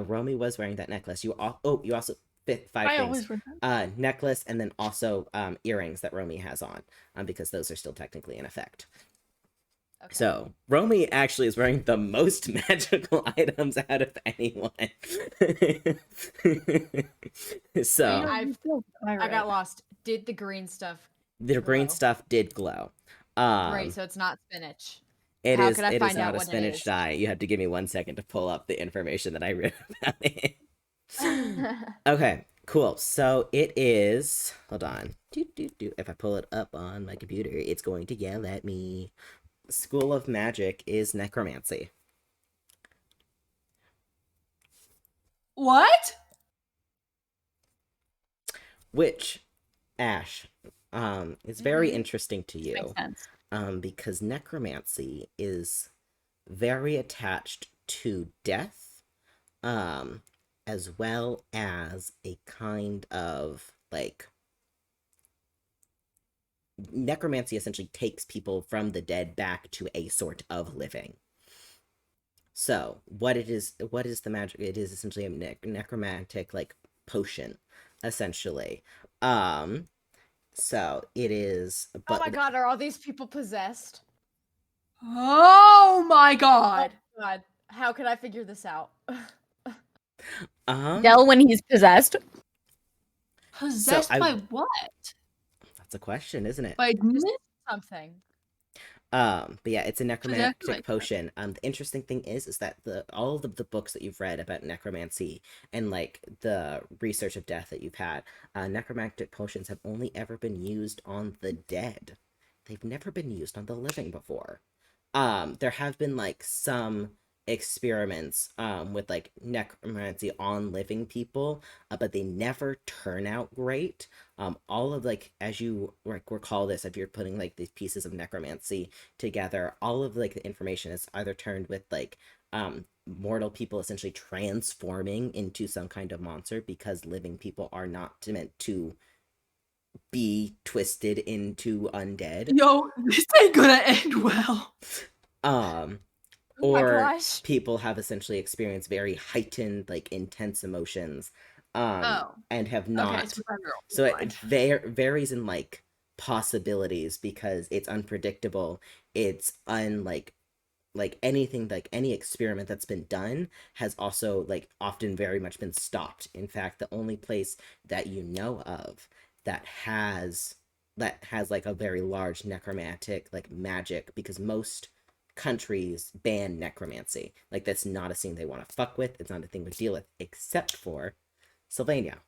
Romy was wearing that necklace. You also fit 5 I things. always wear that. Necklace and then also earrings that Romy has on, because those are still technically in effect. Okay. So Romy actually is wearing the most magical items out of anyone. So I got lost. Did the green stuff? The green stuff did glow. Great, so it's not spinach. It How is. could I It find is not out a what it spinach is? dye. You have to give me 1 second to pull up the information that I read about it. Okay, cool. So it is. Hold on. If I pull it up on my computer, it's going to yell at me. School of Magic is necromancy. What? Which, Ash, is very interesting to you. Makes sense. Because necromancy is very attached to death, as well as a kind of like necromancy essentially takes people from the dead back to a sort of living. So what is the magic? It is essentially a necromantic like potion, essentially. So it is. Oh my god, are all these people possessed? Oh my god. Oh god, how could I figure this out? Dell when he's possessed. Possessed by what? That's a question, isn't it? By something. But yeah, it's a necromantic potion. The interesting thing is that all of the books that you've read about necromancy and like the research of death that you've had, necromantic potions have only ever been used on the dead. They've never been used on the living before. There have been like some experiments with like necromancy on living people, but they never turn out great. All of like, as you like recall this, if you're putting like these pieces of necromancy together, all of like the information is either turned with like mortal people essentially transforming into some kind of monster because living people are not meant to be twisted into undead. Yo, this ain't gonna end well. Um, Oh my or gosh. people have essentially experienced very heightened, like intense emotions, and have not. Okay, So it varies in like possibilities because it's unpredictable. It's like anything, like any experiment that's been done has also like often very much been stopped. In fact, the only place that you know of that has like a very large necromantic like magic, because most countries ban necromancy. Like that's not a thing they want to fuck with. It's not a thing we deal with, except for Sylvania.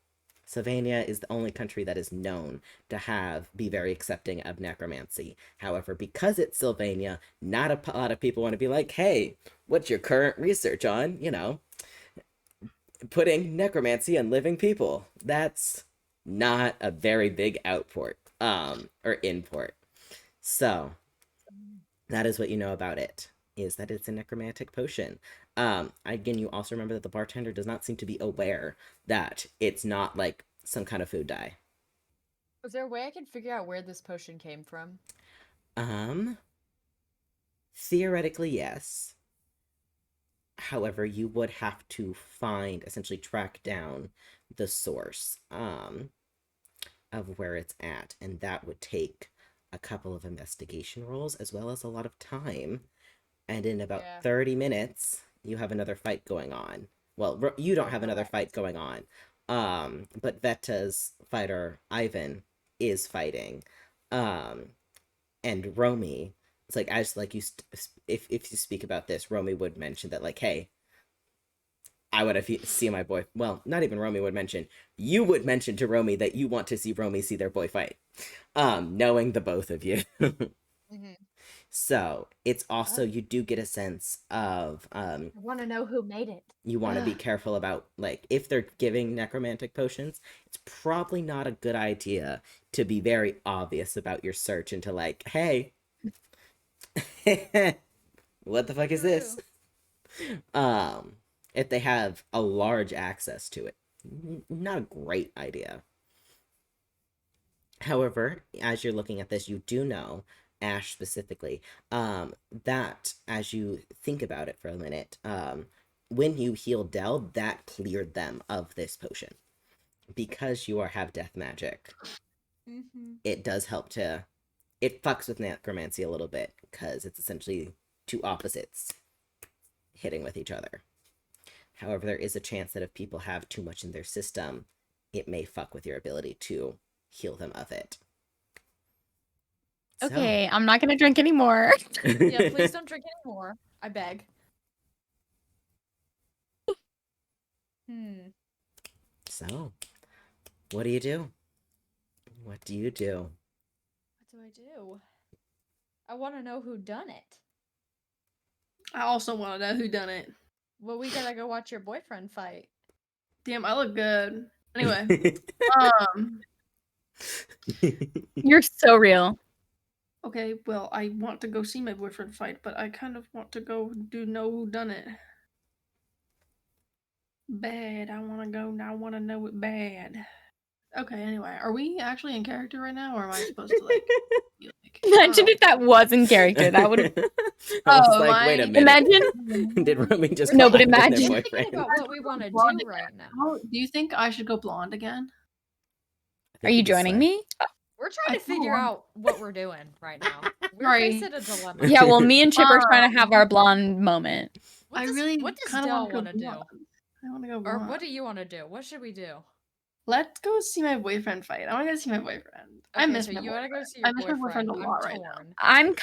Sylvania is the only country that is known to be very accepting of necromancy. However, because it's Sylvania, not a lot of people want to be like, hey, what's your current research on, putting necromancy on living people? That's not a very big or import. So that is what you know about it, is that it's a necromantic potion. Again, you also remember that the bartender does not seem to be aware that it's not like some kind of food dye. Was there a way I can figure out where this potion came from? Theoretically, yes. However, you would have to essentially track down the source, of where it's at, and that would take a couple of investigation rolls as well as a lot of time. And in about 30 minutes, you have another fight going on. Well, you don't have another fight going on. But Veta's fighter, Ivan, is fighting. And Romy, it's like, as like if you speak about this, Romy would mention that, like, hey, I would have seen my boy. Well, not even Romy would mention. You would mention to Romy that you want to see Romy see their boy fight. Knowing the both of you. So it's also, you do get a sense of I want to know who made it. You want to be careful about, like, if they're giving necromantic potions, it's probably not a good idea to be very obvious about your search into, like, hey, what the fuck is this? If they have a large access to it, not a great idea. However, as you're looking at this, you do know, Ash specifically, that as you think about it for a minute, when you healed Del, that cleared them of this potion. Because you have death magic, it does help it fucks with necromancy a little bit, because it's essentially two opposites hitting with each other. However, there is a chance that if people have too much in their system, it may fuck with your ability to heal them of it. Okay, I'm not gonna drink anymore. Yeah, please don't drink anymore. I beg. So, what do you do? What do you do? What do I do? I want to know who done it. I also want to know who done it. Well, we gotta go watch your boyfriend fight. Damn, I look good. Anyway, You're so real. Okay, well, I want to go see my boyfriend fight, but I kind of want to go know who done it. Bad. I want to know it bad. Okay, anyway, are we actually in character right now, or am I supposed to, like, be like... Imagine if that was in character. That would have... I was like, wait a minute. Imagine... Did Romy just No, but their imagine... I'm thinking about what we want to do right now. Do you think I should go blonde again? Are you joining me? We're trying to figure out what we're doing right now. We're Right. facing a dilemma. Yeah, well, me and Chip are trying to have our blonde moment. What does Del want to do? I want to go blonde. Or what do you want to do? What should we do? Let's go see my boyfriend fight. I want to go see my boyfriend. Okay, I miss so my you boyfriend. want to go see your I miss my boyfriend a lot right now. I'm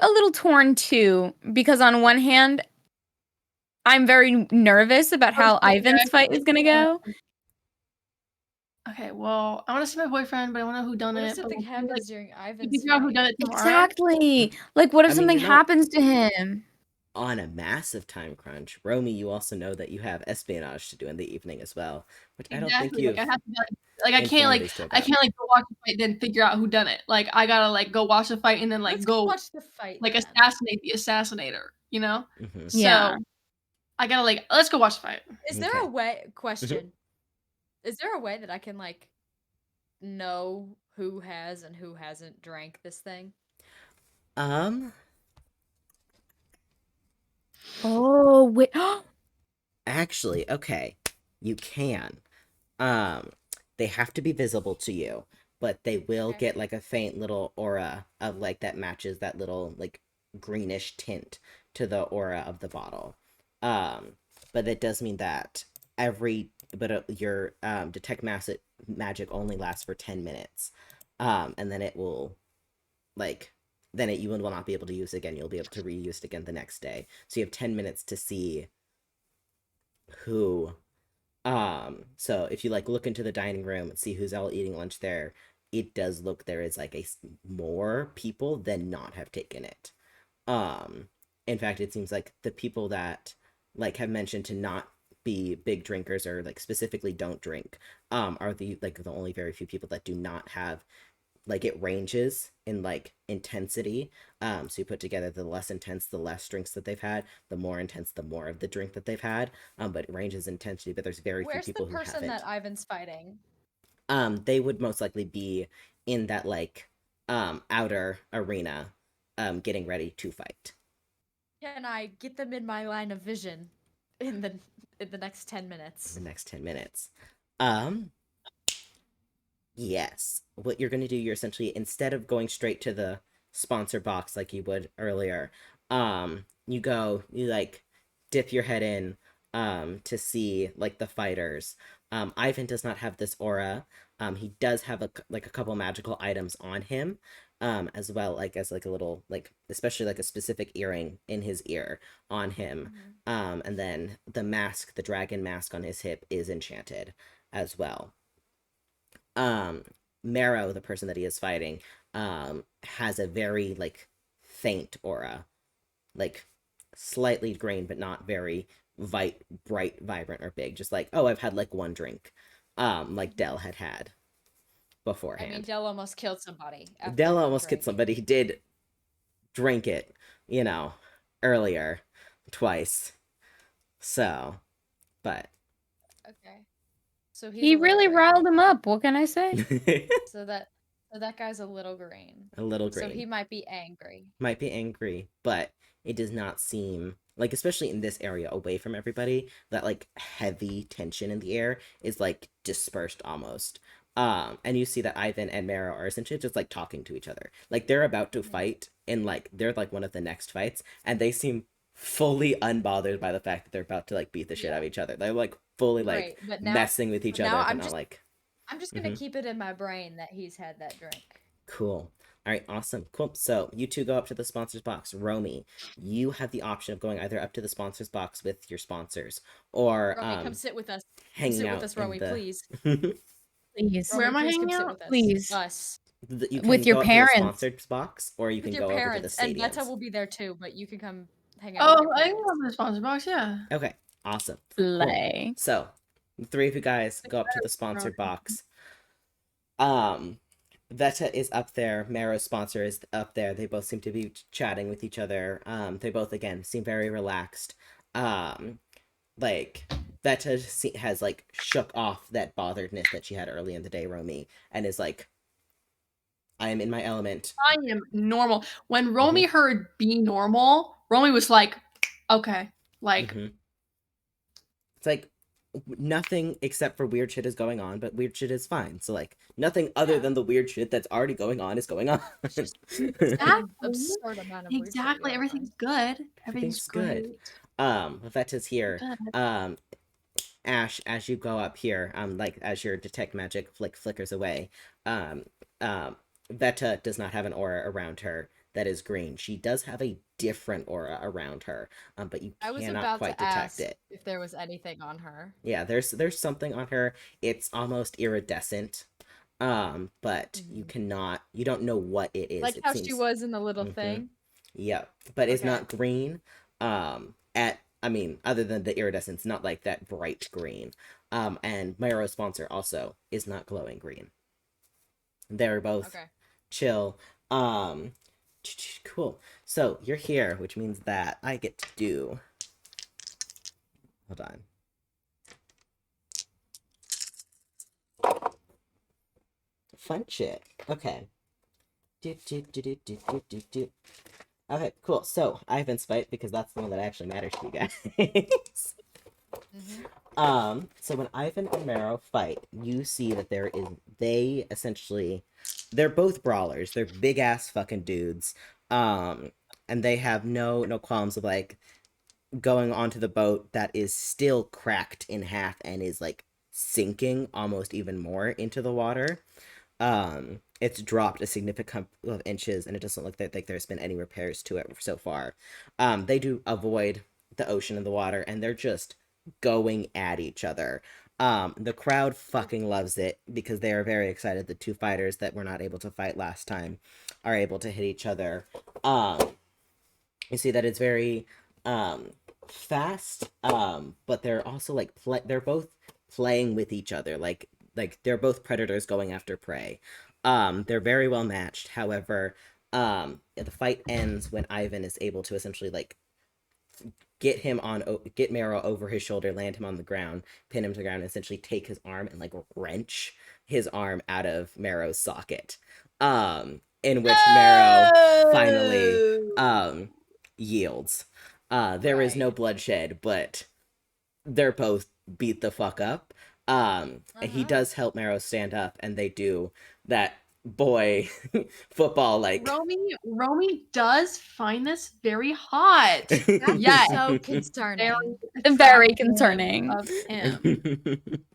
a little torn too, because on one hand, I'm very nervous about how Ivan's fight is gonna go. Okay, well, I want to see my boyfriend, but I want to know who done it. What if something happens during Ivan's figure out who done it tomorrow. Exactly. Like, what if something happens to him? On a massive time crunch, Romy, you also know that you have espionage to do in the evening as well, which I don't think you. Like, I can't go watch the fight then figure out who done it. Like, I gotta like go watch the fight and then like go watch the fight, like assassinate the assassinator. You know? Mm-hmm. So I gotta let's go watch the fight. Is there a way? Question. Is there a way that I can like know who has and who hasn't drank this thing? Oh, wait. Actually, okay. You can. They have to be visible to you, but they will Okay. get like a faint little aura of like that matches that little like greenish tint to the aura of the bottle. Um, but that does mean that your detect magic only lasts for 10 minutes. And then it will like you will not be able to use it again. You'll be able to reuse it again the next day. So you have 10 minutes to see who so if you like look into the dining room and see who's all eating lunch there, it does look there is like more people than not have taken it. In fact, it seems like the people that like have mentioned to not be big drinkers or like specifically don't drink are the only very few people that do not have like it ranges in like intensity. So you put together the less intense, the less drinks that they've had, the more intense, the more of the drink that they've had. But it ranges in intensity, but there's very few Where's the people who person haven't. that Ivan's fighting? They would most likely be in that like outer arena, getting ready to fight. Can I get them in my line of vision in the next 10 minutes? The next 10 minutes. Um, Yes. What you're going to do, you're essentially, instead of going straight to the sponsor box like you would earlier, you like dip your head in, to see like the fighters. Ivan does not have this aura. He does have like a couple magical items on him, as well, like as like a little, like, especially like a specific earring in his ear on him. And then the mask, the dragon mask on his hip is enchanted as well. um Marrow, the person that he is fighting, has a very like faint aura, like slightly green but not very bright, vibrant, or big, just like, oh, I've had like one drink, like Dell had I mean, beforehand. Dell almost killed somebody after Dell one almost killed drink. somebody. He did drink it, you know, earlier twice. So, but Okay. So he's He a little really green. riled him up. What can I say? So that guy's a little green. a little So green. he might be angry. Might be angry, but it does not seem like, especially in this area away from everybody, that like heavy tension in the air is like dispersed almost. And you see that Ivan and Mara are essentially just like talking to each other. Like they're about to fight, and like they're like one of the next fights, and they seem fully unbothered by the fact that they're about to like beat the shit out of each other. They're like fully like Great, but messing with each now other, but not like. I'm just gonna keep it in my brain that he's had that drink. Cool. All right, awesome. Cool. So you two go up to the sponsors box. Romy, you have the option of going either up to the sponsors box with your sponsors, or Romy, come sit with us. hanging Sit out with us, in Romy, the. please. Please. Where am I please hanging come sit out? with us. Please. Us. You can With your go up to the parents. sponsors box, or you With can your go over to the parents. And Betta stadiums. will be there too, but you can come hang out with Oh, your I can parents. go to the sponsor box, yeah. Okay, awesome. Slay. Cool. So the three of you guys go up to the sponsor box. Veta is up there. Marrow's sponsor is up there. They both seem to be chatting with each other. They both again seem very relaxed. Like Veta has like shook off that botheredness that she had early in the day, Romy, and is like, I am in my element. I am normal. When Romy heard be normal, Romy was like, okay. Like, It's like nothing except for weird shit is going on, but weird shit is fine. So like nothing other than the weird shit that's already going on is going on. Absurd amount of weird shit exactly. going Everything's on. good. Everything's Everything's good. great. Veta's here. Ash, as you go up here, like as your detect magic flickers away, Veta does not have an aura around her that is green. She does have a different aura around her, but you I was cannot about quite to detect ask it. if there was anything on her. Yeah, there's something on her. It's almost iridescent, but you don't know what it is. Like It how seems, she was in the little thing. yeah, but it's Okay. not green. Other than the iridescence, not like that bright green. And Myro's sponsor also is not glowing green. They're both chill. Cool. So you're here, which means that I get to do. Hold on. Fun shit. Okay. Okay, cool. So, Ivan's fight, because that's the one that actually matters to you guys. So when Ivan and Marrow fight, you see that they're both brawlers. They're big ass fucking dudes. And they have no qualms of like going onto the boat that is still cracked in half and is like sinking almost even more into the water. It's dropped a significant couple of inches, and it doesn't look like there's been any repairs to it so far. They do avoid the ocean and the water, and they're just going at each other. The crowd fucking loves it because they are very excited. The two fighters that were not able to fight last time are able to hit each other. You see that it's very fast, but they're also like they're both playing with each other, like they're both predators going after prey. They're very well matched. However, the fight ends when Ivan is able to essentially like get Marrow over his shoulder, land him on the ground, pin him to the ground, and essentially take his arm and like wrench his arm out of Marrow's socket. In which Marrow finally yields. There is no bloodshed, but they're both beat the fuck up. He does help Marrow stand up, and they do that boy football like Romy does find this very hot. That's so concerning. Very concerning. Of him.